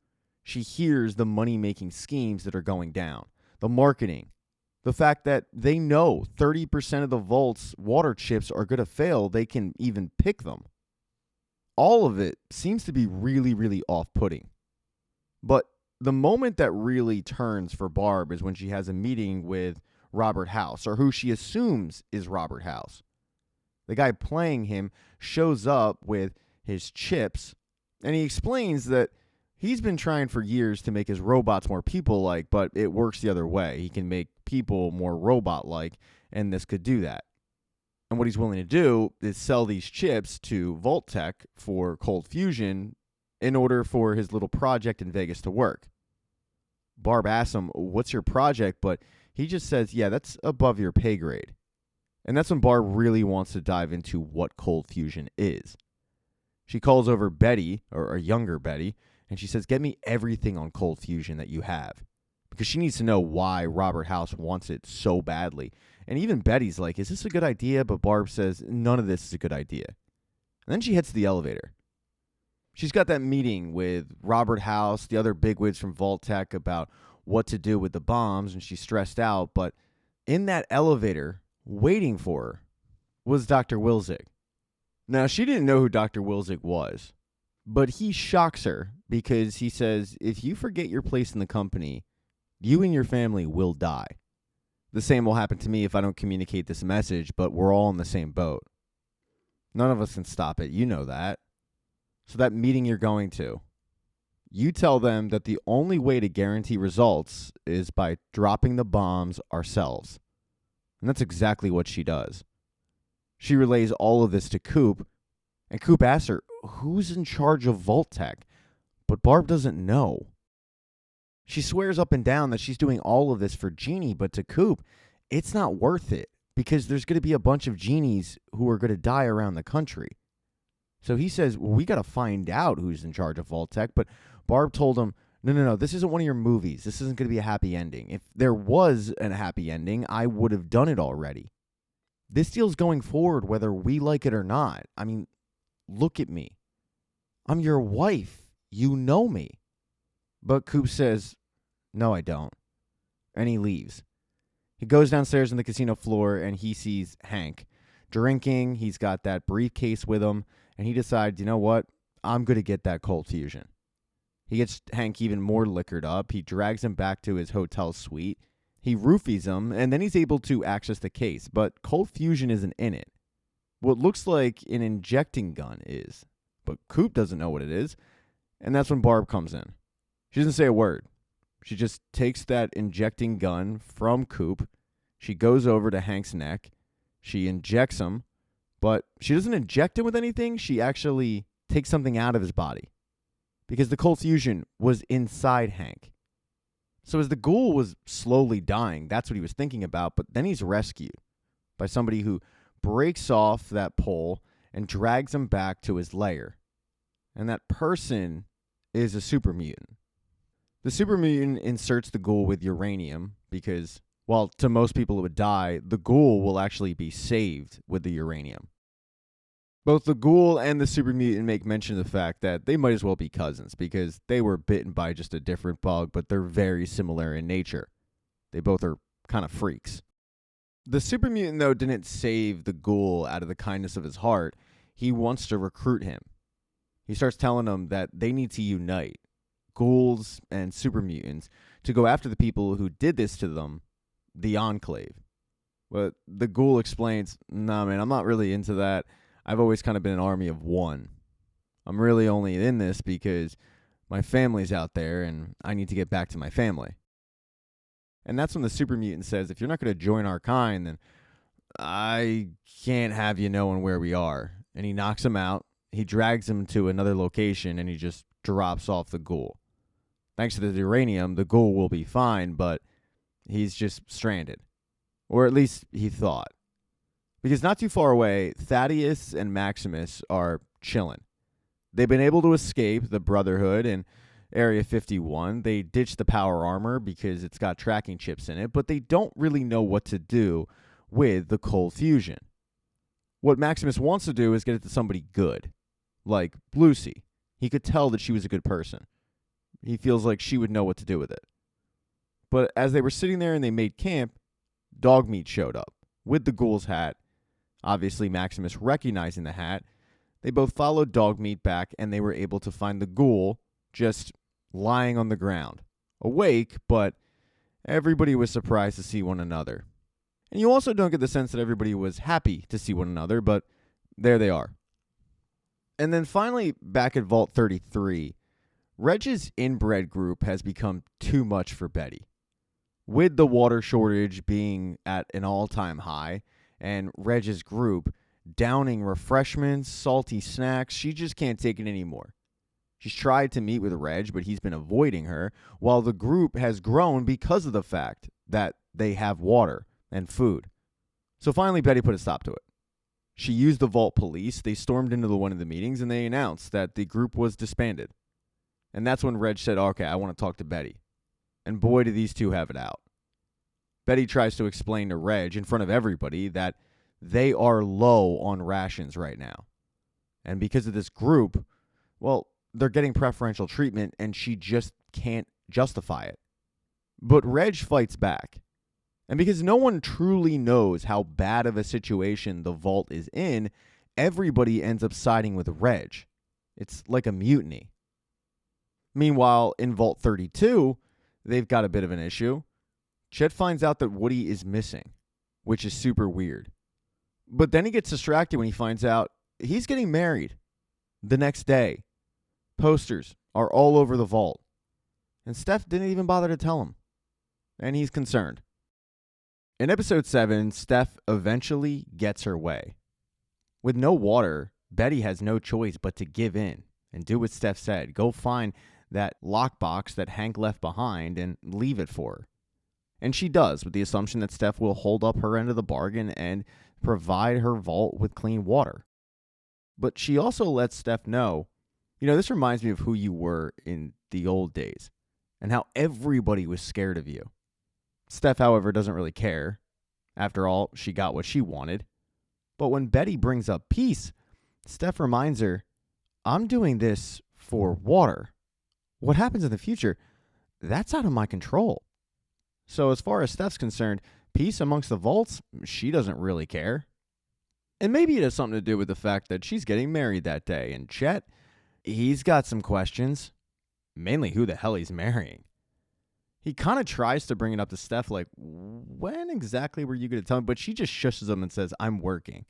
She hears the money-making schemes that are going down, the marketing, the fact that they know 30% of the vault's water chips are going to fail. They can even pick them. All of it seems to be really, really off-putting. But the moment that really turns for Barb is when she has a meeting with Robert House, or who she assumes is Robert House. The guy playing him shows up with his chips, and he explains that he's been trying for years to make his robots more people-like, but it works the other way. He can make people more robot-like, and this could do that. And what he's willing to do is sell these chips to Vault Tech for cold fusion in order for his little project in Vegas to work. Barb asks him, "What's your project?" But he just says, "Yeah, that's above your pay grade." And that's when Barb really wants to dive into what cold fusion is. She calls over Betty, or a younger Betty, and she says, "Get me everything on cold fusion that you have." Because she needs to know why Robert House wants it so badly. And even Betty's like, "Is this a good idea?" But Barb says, "None of this is a good idea." And then she heads to the elevator. She's got that meeting with Robert House, the other bigwigs from Vault Tech, about what to do with the bombs, and she's stressed out. But in that elevator, waiting for her, was Dr. Wilzig. Now, she didn't know who Dr. Wilzig was, but he shocks her because he says, "If you forget your place in the company, you and your family will die. The same will happen to me if I don't communicate this message, but we're all in the same boat. None of us can stop it. You know that. So that meeting you're going to, you tell them that the only way to guarantee results is by dropping the bombs ourselves. And that's exactly what she does. She relays all of this to Coop, and Coop asks her, who's in charge of Vault Tech? But Barb doesn't know. She swears up and down that she's doing all of this for Jeannie, but to Coop, it's not worth it because there's going to be a bunch of Jeannies who are going to die around the country. So he says, well, we got to find out who's in charge of Vault Tech. But Barb told him, no, this isn't one of your movies. This isn't going to be a happy ending. If there was a happy ending, I would have done it already. This deal's going forward whether we like it or not. I mean, look at me. I'm your wife. You know me. But Coop says, no, I don't. And he leaves. He goes downstairs on the casino floor and he sees Hank drinking. He's got that briefcase with him. And he decides, you know what? I'm going to get that cold fusion. He gets Hank even more liquored up. He drags him back to his hotel suite. He roofies him, and then he's able to access the case. But cold fusion isn't in it. What looks like an injecting gun is. But Coop doesn't know what it is. And that's when Barb comes in. She doesn't say a word. She just takes that injecting gun from Coop. She goes over to Hank's neck. She injects him. But she doesn't inject him with anything. She actually takes something out of his body. Because the cold fusion was inside Hank. So as the ghoul was slowly dying, that's what he was thinking about. But then he's rescued by somebody who breaks off that pole and drags him back to his lair. And that person is a super mutant. The super mutant inserts the ghoul with uranium because, while to most people it would die, the ghoul will actually be saved with the uranium. Both the ghoul and the super mutant make mention of the fact that they might as well be cousins because they were bitten by just a different bug, but they're very similar in nature. They both are kind of freaks. The super mutant, though, didn't save the ghoul out of the kindness of his heart. He wants to recruit him. He starts telling them that they need to unite, ghouls and super mutants, to go after the people who did this to them, the Enclave. But the ghoul explains, nah, man, I'm not really into that. I've always kind of been an army of one. I'm really only in this because my family's out there and I need to get back to my family. And that's when the super mutant says, if you're not going to join our kind, then I can't have you knowing where we are. And he knocks him out. He drags him to another location and he just drops off the ghoul. Thanks to the uranium, the ghoul will be fine, but he's just stranded. Or at least he thought. Because not too far away, Thaddius and Maximus are chilling. They've been able to escape the Brotherhood and Area 51. They ditched the power armor because it's got tracking chips in it, but they don't really know what to do with the cold fusion. What Maximus wants to do is get it to somebody good, like Lucy. He could tell that she was a good person. He feels like she would know what to do with it. But as they were sitting there and they made camp, Dogmeat showed up with the ghoul's hat. Obviously, Maximus recognizing the hat. They both followed Dogmeat back, and they were able to find the ghoul just lying on the ground. Awake, but everybody was surprised to see one another. And you also don't get the sense that everybody was happy to see one another, but there they are. And then finally, back at Vault 33, Reg's inbred group has become too much for Betty. With the water shortage being at an all-time high, and Reg's group downing refreshments, salty snacks, she just can't take it anymore. She's tried to meet with Reg, but he's been avoiding her, while the group has grown because of the fact that they have water and food. So finally, Betty put a stop to it. She used the Vault police. They stormed into one of the meetings, and they announced that the group was disbanded. And that's when Reg said, okay, I want to talk to Betty. And boy, do these two have it out. Betty tries to explain to Reg in front of everybody that they are low on rations right now. And because of this group, well, they're getting preferential treatment and she just can't justify it. But Reg fights back. And because no one truly knows how bad of a situation the Vault is in, everybody ends up siding with Reg. It's like a mutiny. Meanwhile, in Vault 32, they've got a bit of an issue. Chet finds out that Woody is missing, which is super weird. But then he gets distracted when he finds out he's getting married the next day. Posters are all over the vault. And Steph didn't even bother to tell him. And he's concerned. In episode 7, Steph eventually gets her way. With no water, Betty has no choice but to give in and do what Steph said. Go find that lockbox that Hank left behind and leave it for her. And she does, with the assumption that Steph will hold up her end of the bargain and provide her vault with clean water. But she also lets Steph know, this reminds me of who you were in the old days and how everybody was scared of you. Steph, however, doesn't really care. After all, she got what she wanted. But when Betty brings up peace, Steph reminds her, I'm doing this for water. What happens in the future, that's out of my control. So as far as Steph's concerned, peace amongst the vaults, she doesn't really care. And maybe it has something to do with the fact that she's getting married that day. And Chet, he's got some questions. Mainly who the hell he's marrying. He kind of tries to bring it up to Steph, like, when exactly were you going to tell me? But she just shushes him and says, I'm working.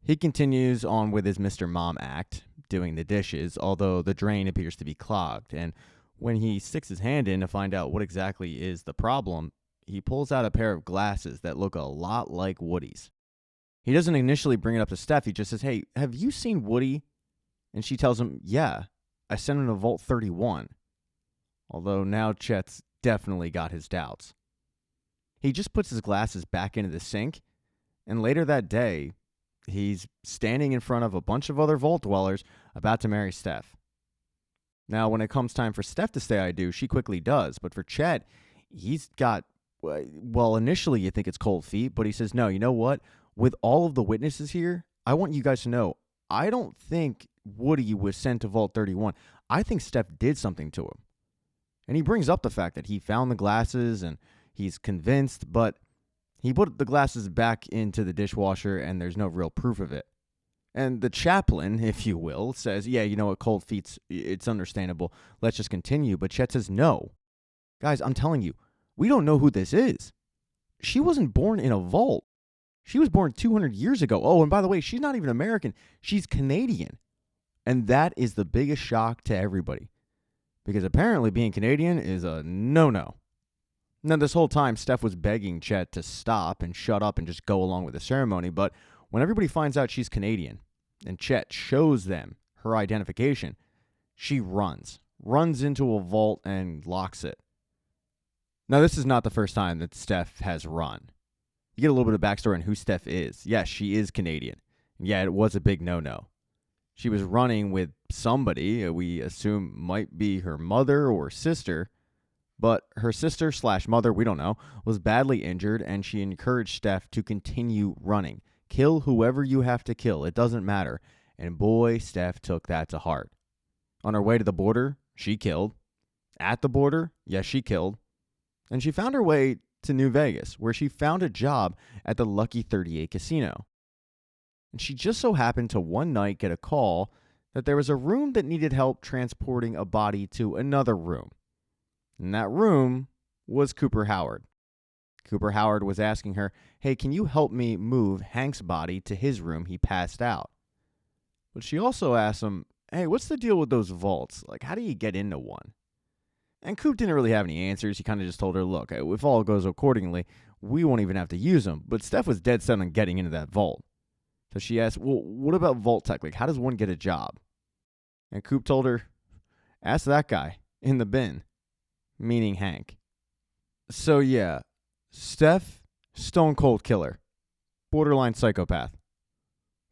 He continues on with his Mr. Mom act, doing the dishes, although the drain appears to be clogged. And when he sticks his hand in to find out what exactly is the problem, he pulls out a pair of glasses that look a lot like Woody's. He doesn't initially bring it up to Steph. He just says, hey, have you seen Woody? And she tells him, yeah, I sent him to Vault 31. Although now Chet's definitely got his doubts. He just puts his glasses back into the sink, and later that day, he's standing in front of a bunch of other Vault dwellers about to marry Steph. Now, when it comes time for Steph to say I do, she quickly does. But for Chet, he's got, well, initially you think it's cold feet, but he says, no, you know what? With all of the witnesses here, I want you guys to know, I don't think Woody was sent to Vault 31. I think Steph did something to him. And he brings up the fact that he found the glasses and he's convinced, but he put the glasses back into the dishwasher and there's no real proof of it. And the chaplain, if you will, says, yeah, you know what, cold feet's, it's understandable. Let's just continue. But Chet says, no. Guys, I'm telling you, we don't know who this is. She wasn't born in a vault. She was born 200 years ago. Oh, and by the way, she's not even American. She's Canadian. And that is the biggest shock to everybody. Because apparently being Canadian is a no-no. Now, this whole time, Steph was begging Chet to stop and shut up and just go along with the ceremony. But when everybody finds out she's Canadian and Chet shows them her identification, she runs into a vault and locks it. Now, this is not the first time that Steph has run. You get a little bit of backstory on who Steph is. Yes, she is Canadian. And yeah, it was a big no-no. She was running with somebody we assume might be her mother or sister, but her sister/mother, we don't know, was badly injured, and she encouraged Steph to continue running. Kill whoever you have to kill. It doesn't matter. And boy, Steph took that to heart. On her way to the border, she killed. At the border, yes, she killed. And she found her way to New Vegas, where she found a job at the Lucky 38 Casino. And she just so happened to one night get a call that there was a room that needed help transporting a body to another room. And that room was Cooper Howard. Cooper Howard was asking her, hey, can you help me move Hank's body to his room? He passed out. But she also asked him, hey, what's the deal with those vaults? Like, how do you get into one? And Coop didn't really have any answers. He kind of just told her, look, if all goes accordingly, we won't even have to use them. But Steph was dead set on getting into that vault. So she asked, well, what about Vault Tech? Like, how does one get a job? And Coop told her, ask that guy in the bin, meaning Hank. So yeah, Steph, stone cold killer, borderline psychopath.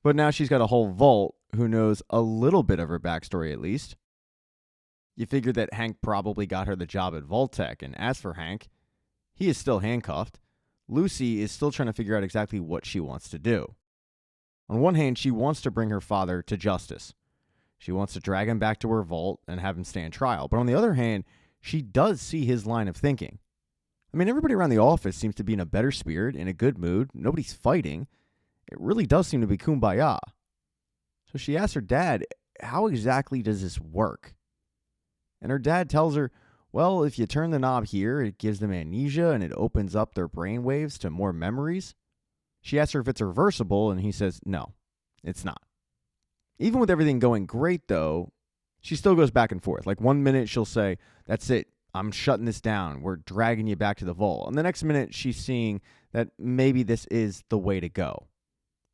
But now she's got a whole vault who knows a little bit of her backstory at least. You figure that Hank probably got her the job at Vault Tech, and as for Hank, he is still handcuffed. Lucy is still trying to figure out exactly what she wants to do. On one hand, she wants to bring her father to justice. She wants to drag him back to her vault and have him stand trial. But on the other hand, she does see his line of thinking. I mean, everybody around the office seems to be in a better spirit, in a good mood. Nobody's fighting. It really does seem to be kumbaya. So she asks her dad, how exactly does this work? And her dad tells her, well, if you turn the knob here, it gives them amnesia and it opens up their brain waves to more memories. She asks her if it's reversible, and he says, no, it's not. Even with everything going great, though, She still goes back and forth. Like 1 minute she'll say, that's it, I'm shutting this down, we're dragging you back to the vault. And the next minute she's seeing that maybe this is the way to go.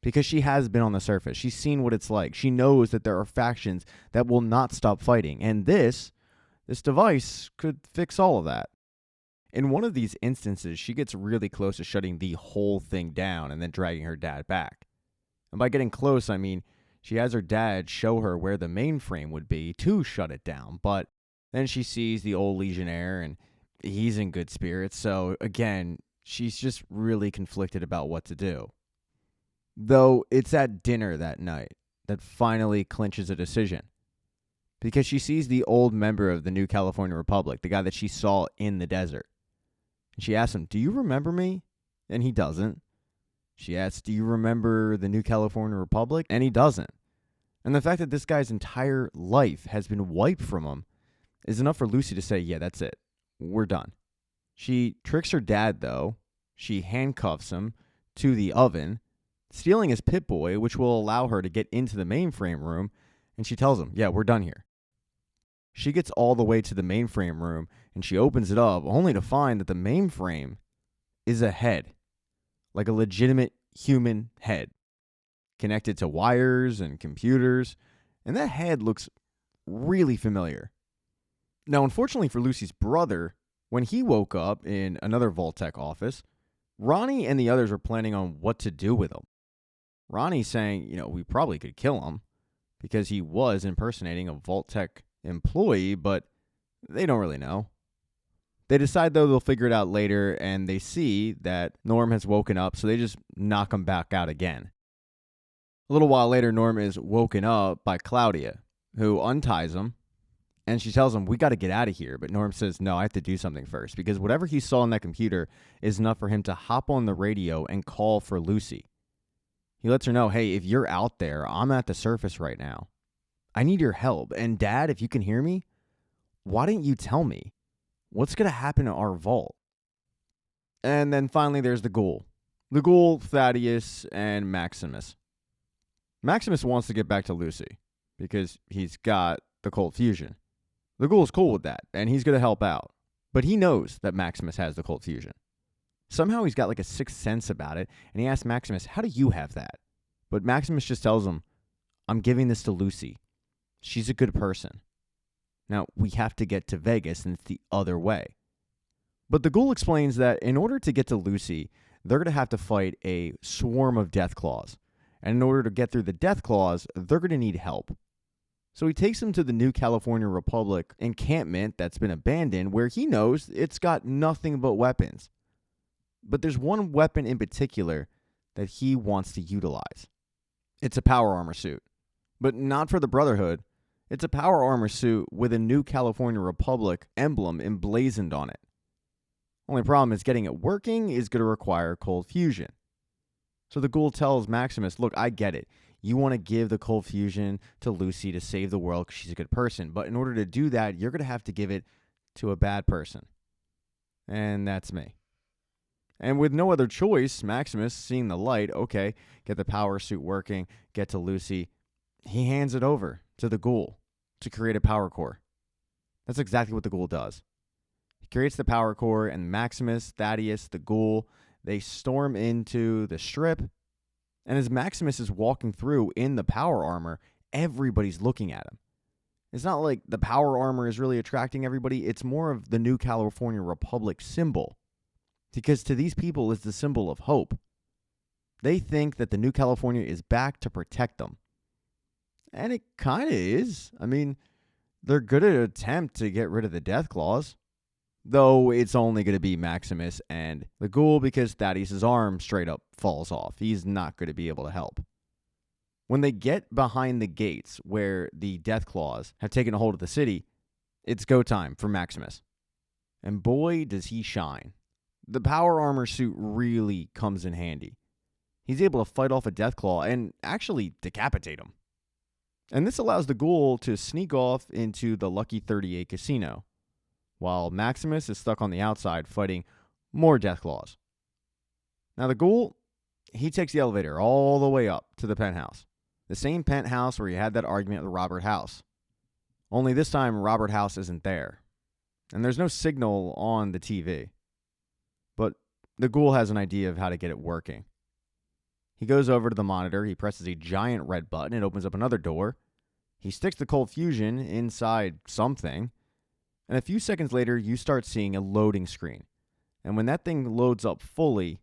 Because she has been on the surface. She's seen what it's like. She knows that there are factions that will not stop fighting. And this device could fix all of that. In one of these instances, she gets really close to shutting the whole thing down and then dragging her dad back. And by getting close, I mean she has her dad show her where the mainframe would be to shut it down. But then she sees the old Legionnaire and he's in good spirits. So again, she's just really conflicted about what to do. Though it's at dinner that night that finally clinches a decision. Because she sees the old member of the New California Republic, the guy that she saw in the desert. And she asks him, do you remember me? And he doesn't. She asks, do you remember the New California Republic? And he doesn't. And the fact that this guy's entire life has been wiped from him is enough for Lucy to say, yeah, that's it. We're done. She tricks her dad, though. She handcuffs him to the oven, stealing his Pip-Boy, which will allow her to get into the mainframe room, and she tells him, yeah, we're done here. She gets all the way to the mainframe room, and she opens it up, only to find that the mainframe is a head, like a legitimate human head, connected to wires and computers, and that head looks really familiar. Now, unfortunately for Lucy's brother, when he woke up in another Vault-Tec office, Ronnie and the others were planning on what to do with him. Ronnie's saying, we probably could kill him because he was impersonating a Vault-Tec employee, but they don't really know. They decide, though, they'll figure it out later, and they see that Norm has woken up, so they just knock him back out again. A little while later, Norm is woken up by Claudia, who unties him, and she tells him, we got to get out of here. But Norm says, no, I have to do something first, because whatever he saw on that computer is enough for him to hop on the radio and call for Lucy. He lets her know, hey, if you're out there, I'm at the surface right now. I need your help. And Dad, if you can hear me, why didn't you tell me? What's going to happen to our vault? And then finally, there's the Ghoul. The Ghoul, Thaddius, and Maximus. Maximus wants to get back to Lucy because he's got the cold fusion. The Ghoul's cool with that, and he's going to help out. But he knows that Maximus has the cold fusion. Somehow he's got like a sixth sense about it, and he asks Maximus, how do you have that? But Maximus just tells him, I'm giving this to Lucy. She's a good person. Now, we have to get to Vegas, and it's the other way. But the Ghoul explains that in order to get to Lucy, they're going to have to fight a swarm of Deathclaws. And in order to get through the Deathclaws, they're going to need help. So he takes him to the New California Republic encampment that's been abandoned, where he knows it's got nothing but weapons. But there's one weapon in particular that he wants to utilize. It's a power armor suit. But not for the Brotherhood. It's a power armor suit with a New California Republic emblem emblazoned on it. Only problem is getting it working is going to require cold fusion. So the Ghoul tells Maximus, look, I get it. You want to give the cold fusion to Lucy to save the world because she's a good person. But in order to do that, you're going to have to give it to a bad person. And that's me. And with no other choice, Maximus, seeing the light, okay, get the power suit working, get to Lucy. He hands it over to the Ghoul to create a power core. That's exactly what the Ghoul does. He creates the power core, and Maximus, Thaddius, the Ghoul, they storm into the strip. And as Maximus is walking through in the power armor, everybody's looking at him. It's not like the power armor is really attracting everybody. It's more of the New California Republic symbol. Because to these people, it's the symbol of hope. They think that the New California is back to protect them. And it kind of is. I mean, they're good at an attempt to get rid of the Deathclaws. Though it's only going to be Maximus and the Ghoul because Thaddeus' arm straight up falls off. He's not going to be able to help. When they get behind the gates where the Deathclaws have taken a hold of the city, it's go time for Maximus. And boy, does he shine. The power armor suit really comes in handy. He's able to fight off a Deathclaw and actually decapitate him. And this allows the Ghoul to sneak off into the Lucky 38 casino, while Maximus is stuck on the outside fighting more Deathclaws. Now the Ghoul, he takes the elevator all the way up to the penthouse. The same penthouse where he had that argument with Robert House. Only this time, Robert House isn't there. And there's no signal on the TV. But the Ghoul has an idea of how to get it working. He goes over to the monitor, he presses a giant red button, it opens up another door. He sticks the cold fusion inside something, and a few seconds later, you start seeing a loading screen. And when that thing loads up fully,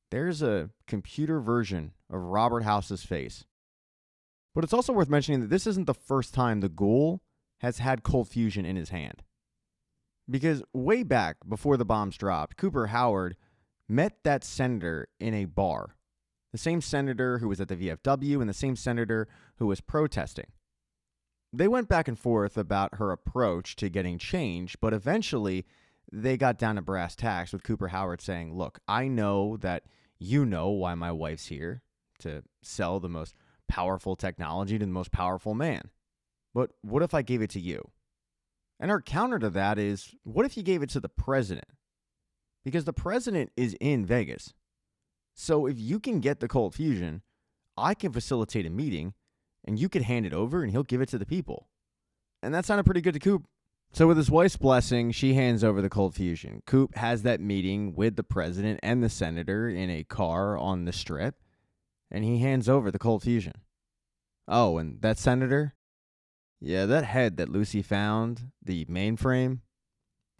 there's a computer version of Robert House's face. But it's also worth mentioning that this isn't the first time the Ghoul has had cold fusion in his hand. Because way back before the bombs dropped, Cooper Howard met that senator in a bar. The same senator who was at the VFW and the same senator who was protesting. They went back and forth about her approach to getting change, but eventually they got down to brass tacks with Cooper Howard saying, look, I know that you know why my wife's here, to sell the most powerful technology to the most powerful man. But what if I gave it to you? And her counter to that is, what if you gave it to the president? Because the president is in Vegas. So if you can get the cold fusion, I can facilitate a meeting, and you could hand it over, and he'll give it to the people. And that sounded pretty good to Coop. So with his wife's blessing, she hands over the cold fusion. Coop has that meeting with the president and the senator in a car on the strip, and he hands over the cold fusion. Oh, and that senator? Yeah, that head that Lucy found, the mainframe,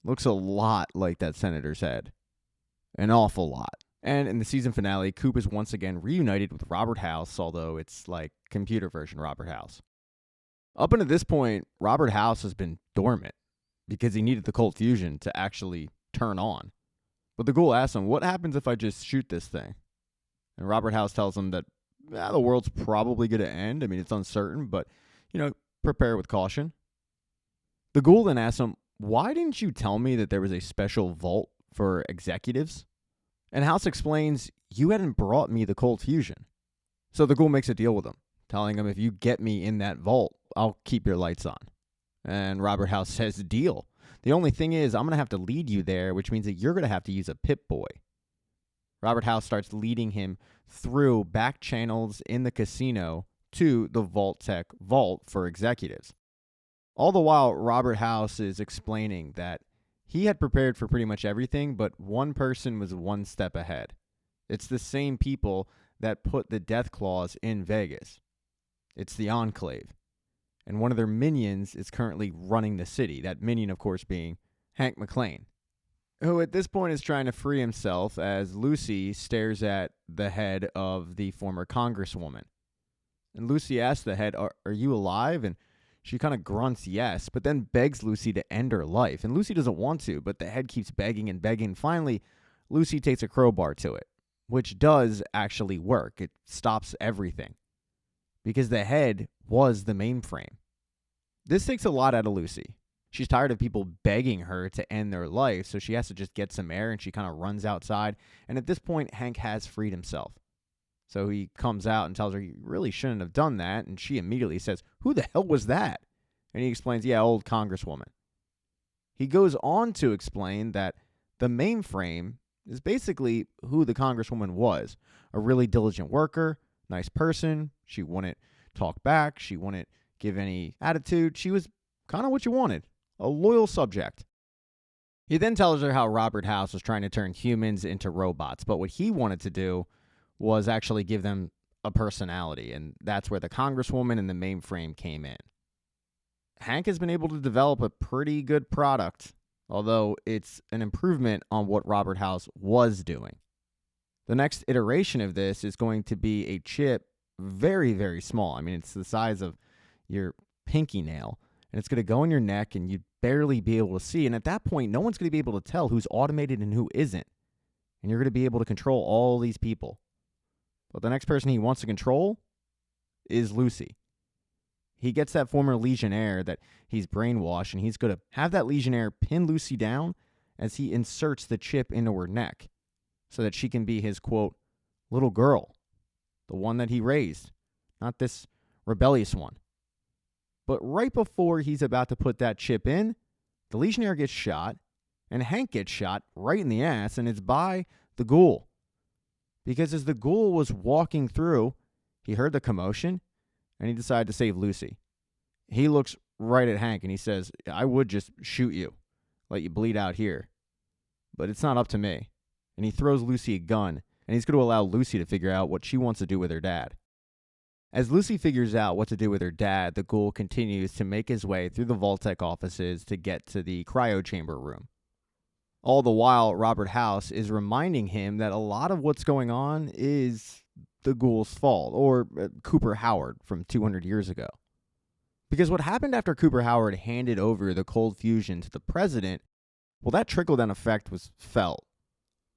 looks a lot like that senator's head. An awful lot. And in the season finale, Coop is once again reunited with Robert House, although it's like computer version Robert House. Up until this point, Robert House has been dormant because he needed the cold fusion to actually turn on. But the Ghoul asks him, what happens if I just shoot this thing? And Robert House tells him that the world's probably going to end. I mean, it's uncertain, but, prepare with caution. The Ghoul then asks him, why didn't you tell me that there was a special vault for executives? And House explains, you hadn't brought me the cold fusion. So the Ghoul makes a deal with him, telling him, if you get me in that vault, I'll keep your lights on. And Robert House says, deal. The only thing is, I'm going to have to lead you there, which means that you're going to have to use a Pip-Boy. Robert House starts leading him through back channels in the casino to the Vault-Tec vault for executives. All the while, Robert House is explaining that he had prepared for pretty much everything, but one person was one step ahead. It's the same people that put the Deathclaws in Vegas. It's the Enclave. And one of their minions is currently running the city. That minion, of course, being Hank McClane, who at this point is trying to free himself as Lucy stares at the head of the former congresswoman. And Lucy asks the head, are you alive? And she kind of grunts yes, but then begs Lucy to end her life. And Lucy doesn't want to, but the head keeps begging and begging. Finally, Lucy takes a crowbar to it, which does actually work. It stops everything because the head was the mainframe. This takes a lot out of Lucy. She's tired of people begging her to end their life, so she has to just get some air, and she kind of runs outside. And at this point, Hank has freed himself. So he comes out and tells her, you really shouldn't have done that. And she immediately says, who the hell was that? And he explains, yeah, old congresswoman. He goes on to explain that the mainframe is basically who the congresswoman was. A really diligent worker, nice person. She wouldn't talk back. She wouldn't give any attitude. She was kind of what you wanted, a loyal subject. He then tells her how Robert House was trying to turn humans into robots, but what he wanted to do was actually give them a personality, and that's where the congresswoman and the mainframe came in. Hank has been able to develop a pretty good product, although it's an improvement on what Robert House was doing. The next iteration of this is going to be a chip very, very small. I mean, it's the size of your pinky nail, and it's going to go in your neck, and you'd barely be able to see. And at that point, no one's going to be able to tell who's automated and who isn't. And you're going to be able to control all these people. But the next person he wants to control is Lucy. He gets that former Legionnaire that he's brainwashed, and he's going to have that Legionnaire pin Lucy down as he inserts the chip into her neck so that she can be his, quote, little girl, the one that he raised, not this rebellious one. But right before he's about to put that chip in, the Legionnaire gets shot, and Hank gets shot right in the ass, and it's by the Ghoul. Because as the Ghoul was walking through, he heard the commotion, and he decided to save Lucy. He looks right at Hank and he says, I would just shoot you, let you bleed out here, but it's not up to me. And he throws Lucy a gun, and he's going to allow Lucy to figure out what she wants to do with her dad. As Lucy figures out what to do with her dad, the Ghoul continues to make his way through the Vault-Tec offices to get to the cryo chamber room. All the while, Robert House is reminding him that a lot of what's going on is the Ghoul's fault, or Cooper Howard from 200 years ago. Because what happened after Cooper Howard handed over the cold fusion to the president, well, that trickle-down effect was felt.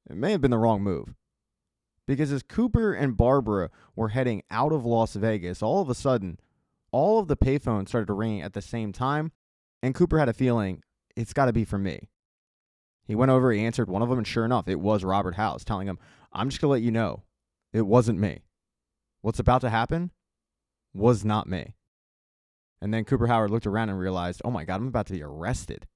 It may have been the wrong move. Because as Cooper and Barbara were heading out of Las Vegas, all of a sudden, all of the payphones started ringing at the same time, and Cooper had a feeling, it's got to be for me. He went over, he answered one of them, and sure enough, it was Robert House, telling him, I'm just going to let you know, it wasn't me. What's about to happen was not me. And then Cooper Howard looked around and realized, oh my God, I'm about to be arrested.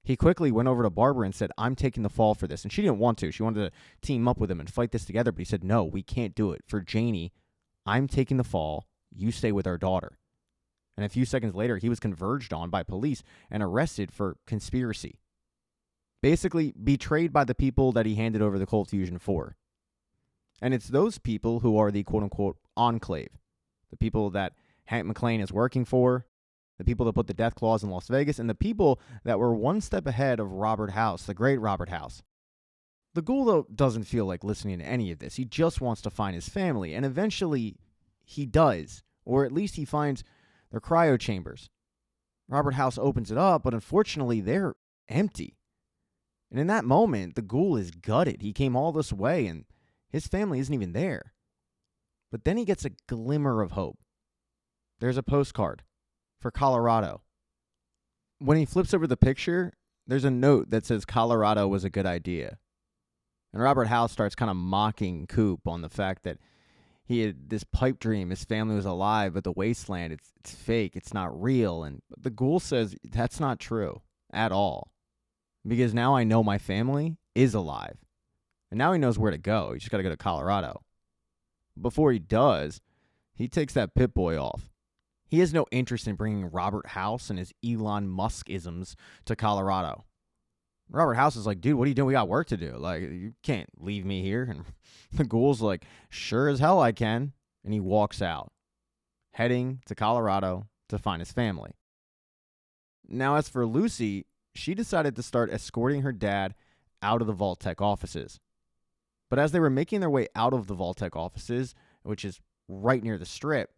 He quickly went over to Barbara and said, I'm taking the fall for this. And she didn't want to. She wanted to team up with him and fight this together. But he said, no, we can't do it. For Janie, I'm taking the fall. You stay with our daughter. And a few seconds later, he was converged on by police and arrested for conspiracy. Basically, betrayed by the people that he handed over the cold fusion for. And it's those people who are the quote-unquote Enclave. The people that Hank McClane is working for. The people that put the Deathclaws in Las Vegas, and the people that were one step ahead of Robert House, the great Robert House. The Ghoul, though, doesn't feel like listening to any of this. He just wants to find his family, and eventually he does, or at least he finds their cryo chambers. Robert House opens it up, but unfortunately they're empty. And in that moment, the Ghoul is gutted. He came all this way, and his family isn't even there. But then he gets a glimmer of hope. There's a postcard for Colorado. When he flips over the picture, there's a note that says Colorado was a good idea. And Robert House starts kind of mocking Coop on the fact that he had this pipe dream. His family was alive, but the wasteland, it's fake. It's not real. And the Ghoul says that's not true at all. Because now I know my family is alive. And now he knows where to go. He's just got to go to Colorado. Before he does, he takes that Pip-Boy off. He has no interest in bringing Robert House and his Elon Musk-isms to Colorado. Robert House is like, dude, what are you doing? We got work to do. Like, you can't leave me here. And the Ghoul's like, sure as hell I can. And he walks out, heading to Colorado to find his family. Now, as for Lucy, she decided to start escorting her dad out of the Vault-Tec offices. But as they were making their way out of the Vault-Tec offices, which is right near the Strip,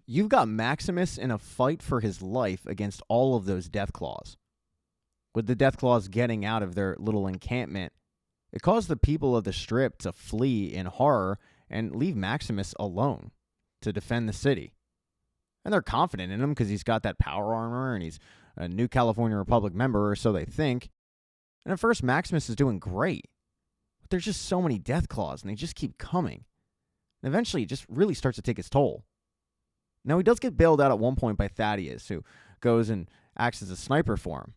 you've got Maximus in a fight for his life against all of those Deathclaws. With the Deathclaws getting out of their little encampment, it caused the people of the Strip to flee in horror and leave Maximus alone to defend the city. And they're confident in him because he's got that power armor and he's a new California Republic member, or so they think. And at first, Maximus is doing great. But there's just so many Deathclaws, and they just keep coming. And eventually, it just really starts to take its toll. Now, he does get bailed out at one point by Thaddius, who goes and acts as a sniper for him.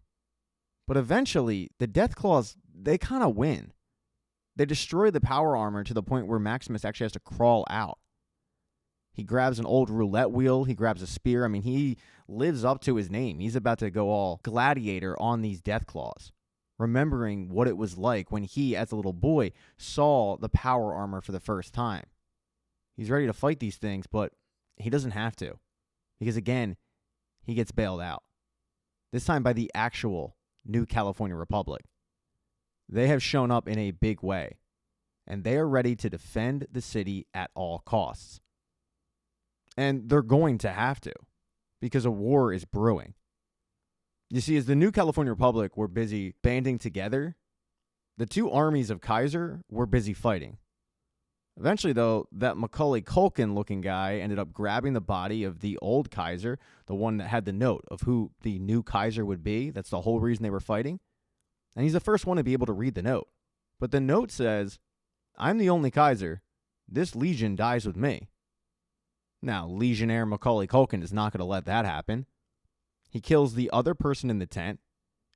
But eventually, the Deathclaws, they kind of win. They destroy the power armor to the point where Maximus actually has to crawl out. He grabs an old roulette wheel. He grabs a spear. I mean, he lives up to his name. He's about to go all gladiator on these Deathclaws, remembering what it was like when he, as a little boy, saw the power armor for the first time. He's ready to fight these things, but he doesn't have to, because again, he gets bailed out. This time by the actual New California Republic. They have shown up in a big way, and they are ready to defend the city at all costs. And they're going to have to, because a war is brewing. You see, as the New California Republic were busy banding together, the two armies of Kaiser were busy fighting. Eventually, though, that Macaulay Culkin-looking guy ended up grabbing the body of the old Kaiser, the one that had the note of who the new Kaiser would be. That's the whole reason they were fighting. And he's the first one to be able to read the note. But the note says, I'm the only Kaiser. This legion dies with me. Now, Legionnaire Macaulay Culkin is not going to let that happen. He kills the other person in the tent,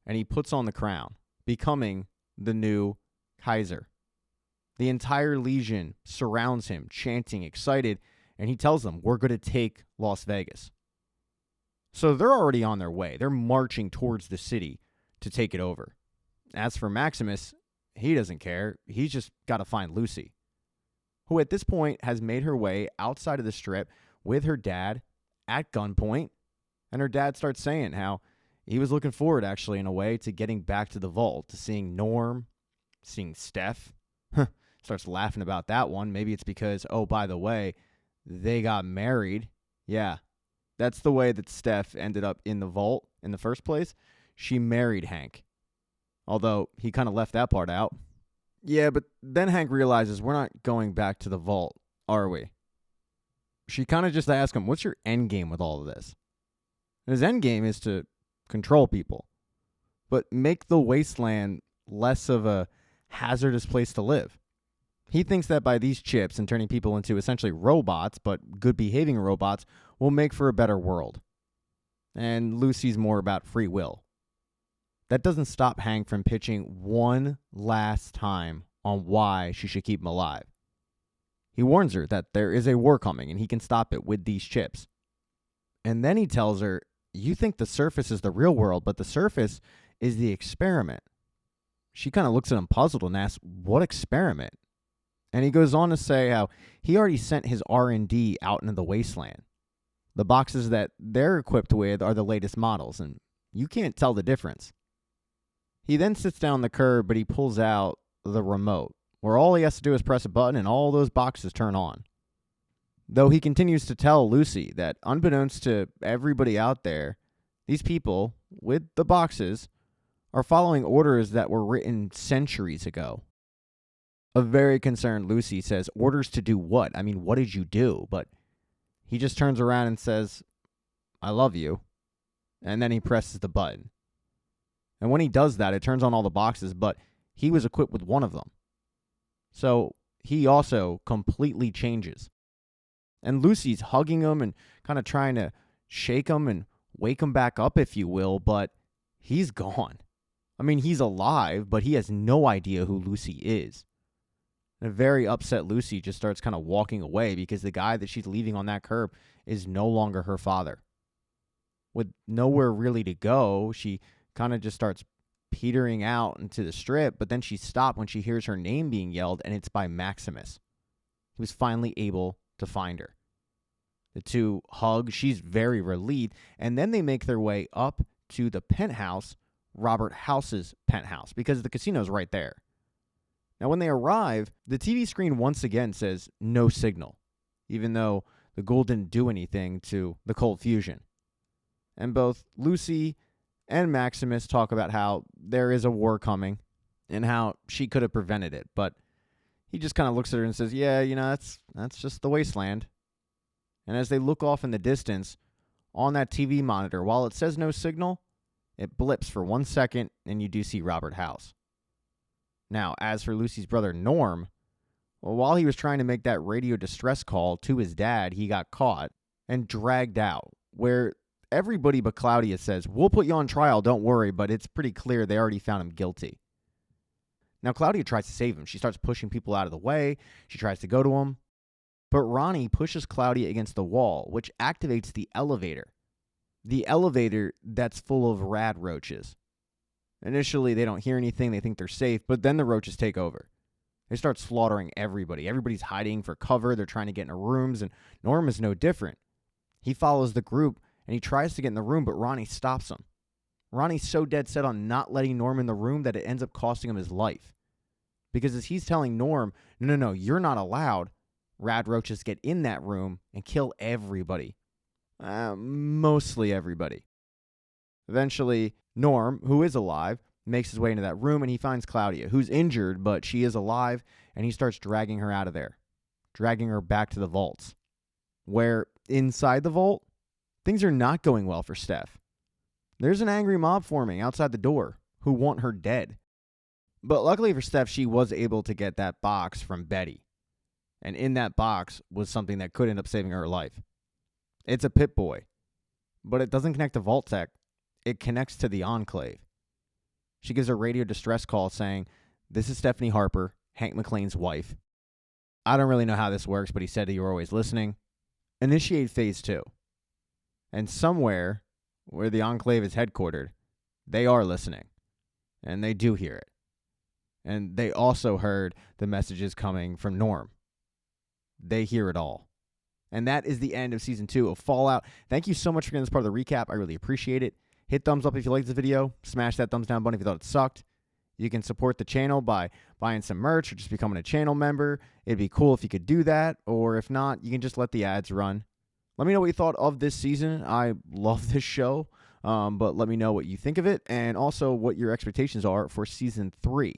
and he puts on the crown, becoming the new Kaiser. The entire legion surrounds him, chanting, excited, and he tells them, we're going to take Las Vegas. So they're already on their way. They're marching towards the city to take it over. As for Maximus, he doesn't care. He's just got to find Lucy, who at this point has made her way outside of the strip with her dad at gunpoint. And her dad starts saying how he was looking forward, actually, in a way, to getting back to the vault, to seeing Norm, seeing Steph. Starts laughing about that one. Maybe it's because, oh, by the way, they got married. Yeah, that's the way that Steph ended up in the vault in the first place. She married Hank. Although he kind of left that part out. Yeah, but then Hank realizes we're not going back to the vault, are we? She kind of just asks him, what's your end game with all of this? And his end game is to control people, but make the wasteland less of a hazardous place to live. He thinks that by these chips and turning people into essentially robots, but good behaving robots, will make for a better world. And Lucy's more about free will. That doesn't stop Hank from pitching one last time on why she should keep him alive. He warns her that there is a war coming and he can stop it with these chips. And then he tells her, you think the surface is the real world, but the surface is the experiment. She kind of looks at him puzzled and asks, what experiment? And he goes on to say how he already sent his R&D out into the wasteland. The boxes that they're equipped with are the latest models, and you can't tell the difference. He then sits down on the curb, but he pulls out the remote, where all he has to do is press a button and all those boxes turn on. Though he continues to tell Lucy that, unbeknownst to everybody out there, these people, with the boxes, are following orders that were written centuries ago. A very concerned Lucy says, orders to do what? I mean, what did you do? But he just turns around and says, I love you. And then he presses the button. And when he does that, it turns on all the boxes, but he was equipped with one of them. So he also completely changes. And Lucy's hugging him and kind of trying to shake him and wake him back up, if you will, but he's gone. I mean, he's alive, but he has no idea who Lucy is. And a very upset Lucy just starts kind of walking away because the guy that she's leaving on that curb is no longer her father. With nowhere really to go, she kind of just starts petering out into the strip, but then she stopped when she hears her name being yelled, and it's by Maximus. He was finally able to find her. The two hug. She's very relieved, and then they make their way up to the penthouse, Robert House's penthouse, because the casino's right there. Now, when they arrive, the TV screen once again says no signal, even though the Ghoul didn't do anything to the cold fusion. And both Lucy and Maximus talk about how there is a war coming and how she could have prevented it. But he just kind of looks at her and says, yeah, you know, that's just the wasteland. And as they look off in the distance, on that TV monitor, while it says no signal, it blips for 1 second and you do see Robert House. Now, as for Lucy's brother Norm, well, while he was trying to make that radio distress call to his dad, he got caught and dragged out, where everybody but Claudia says, we'll put you on trial, don't worry, but it's pretty clear they already found him guilty. Now, Claudia tries to save him. She starts pushing people out of the way. She tries to go to him. But Ronnie pushes Claudia against the wall, which activates the elevator. The elevator that's full of rad roaches. Initially, they don't hear anything. They think they're safe, but then the roaches take over. They start slaughtering everybody. Everybody's hiding for cover. They're trying to get into rooms, and Norm is no different. He follows the group, and he tries to get in the room, but Ronnie stops him. Ronnie's so dead set on not letting Norm in the room that it ends up costing him his life. Because as he's telling Norm, no, you're not allowed, rad roaches get in that room and kill everybody. Mostly everybody. Eventually, Norm, who is alive, makes his way into that room, and he finds Claudia, who's injured, but she is alive, and he starts dragging her out of there, dragging her back to the vaults, where inside the vault, things are not going well for Steph. There's an angry mob forming outside the door who want her dead. But luckily for Steph, she was able to get that box from Betty. And in that box was something that could end up saving her life. It's a Pip-Boy, but it doesn't connect to Vault Tech. It connects to the Enclave. She gives a radio distress call saying, this is Stephanie Harper, Hank McClane's wife. I don't really know how this works, but he said that you were always listening. Initiate phase 2. And somewhere where the Enclave is headquartered, they are listening, and they do hear it. And they also heard the messages coming from Norm. They hear it all. And that is the end of Season 2 of Fallout. Thank you so much for getting this part of the recap. I really appreciate it. Hit thumbs up if you liked this video. Smash that thumbs down button if you thought it sucked. You can support the channel by buying some merch or just becoming a channel member. It'd be cool if you could do that. Or if not, you can just let the ads run. Let me know what you thought of this season. I love this show. But let me know what you think of it and also what your expectations are for Season 3.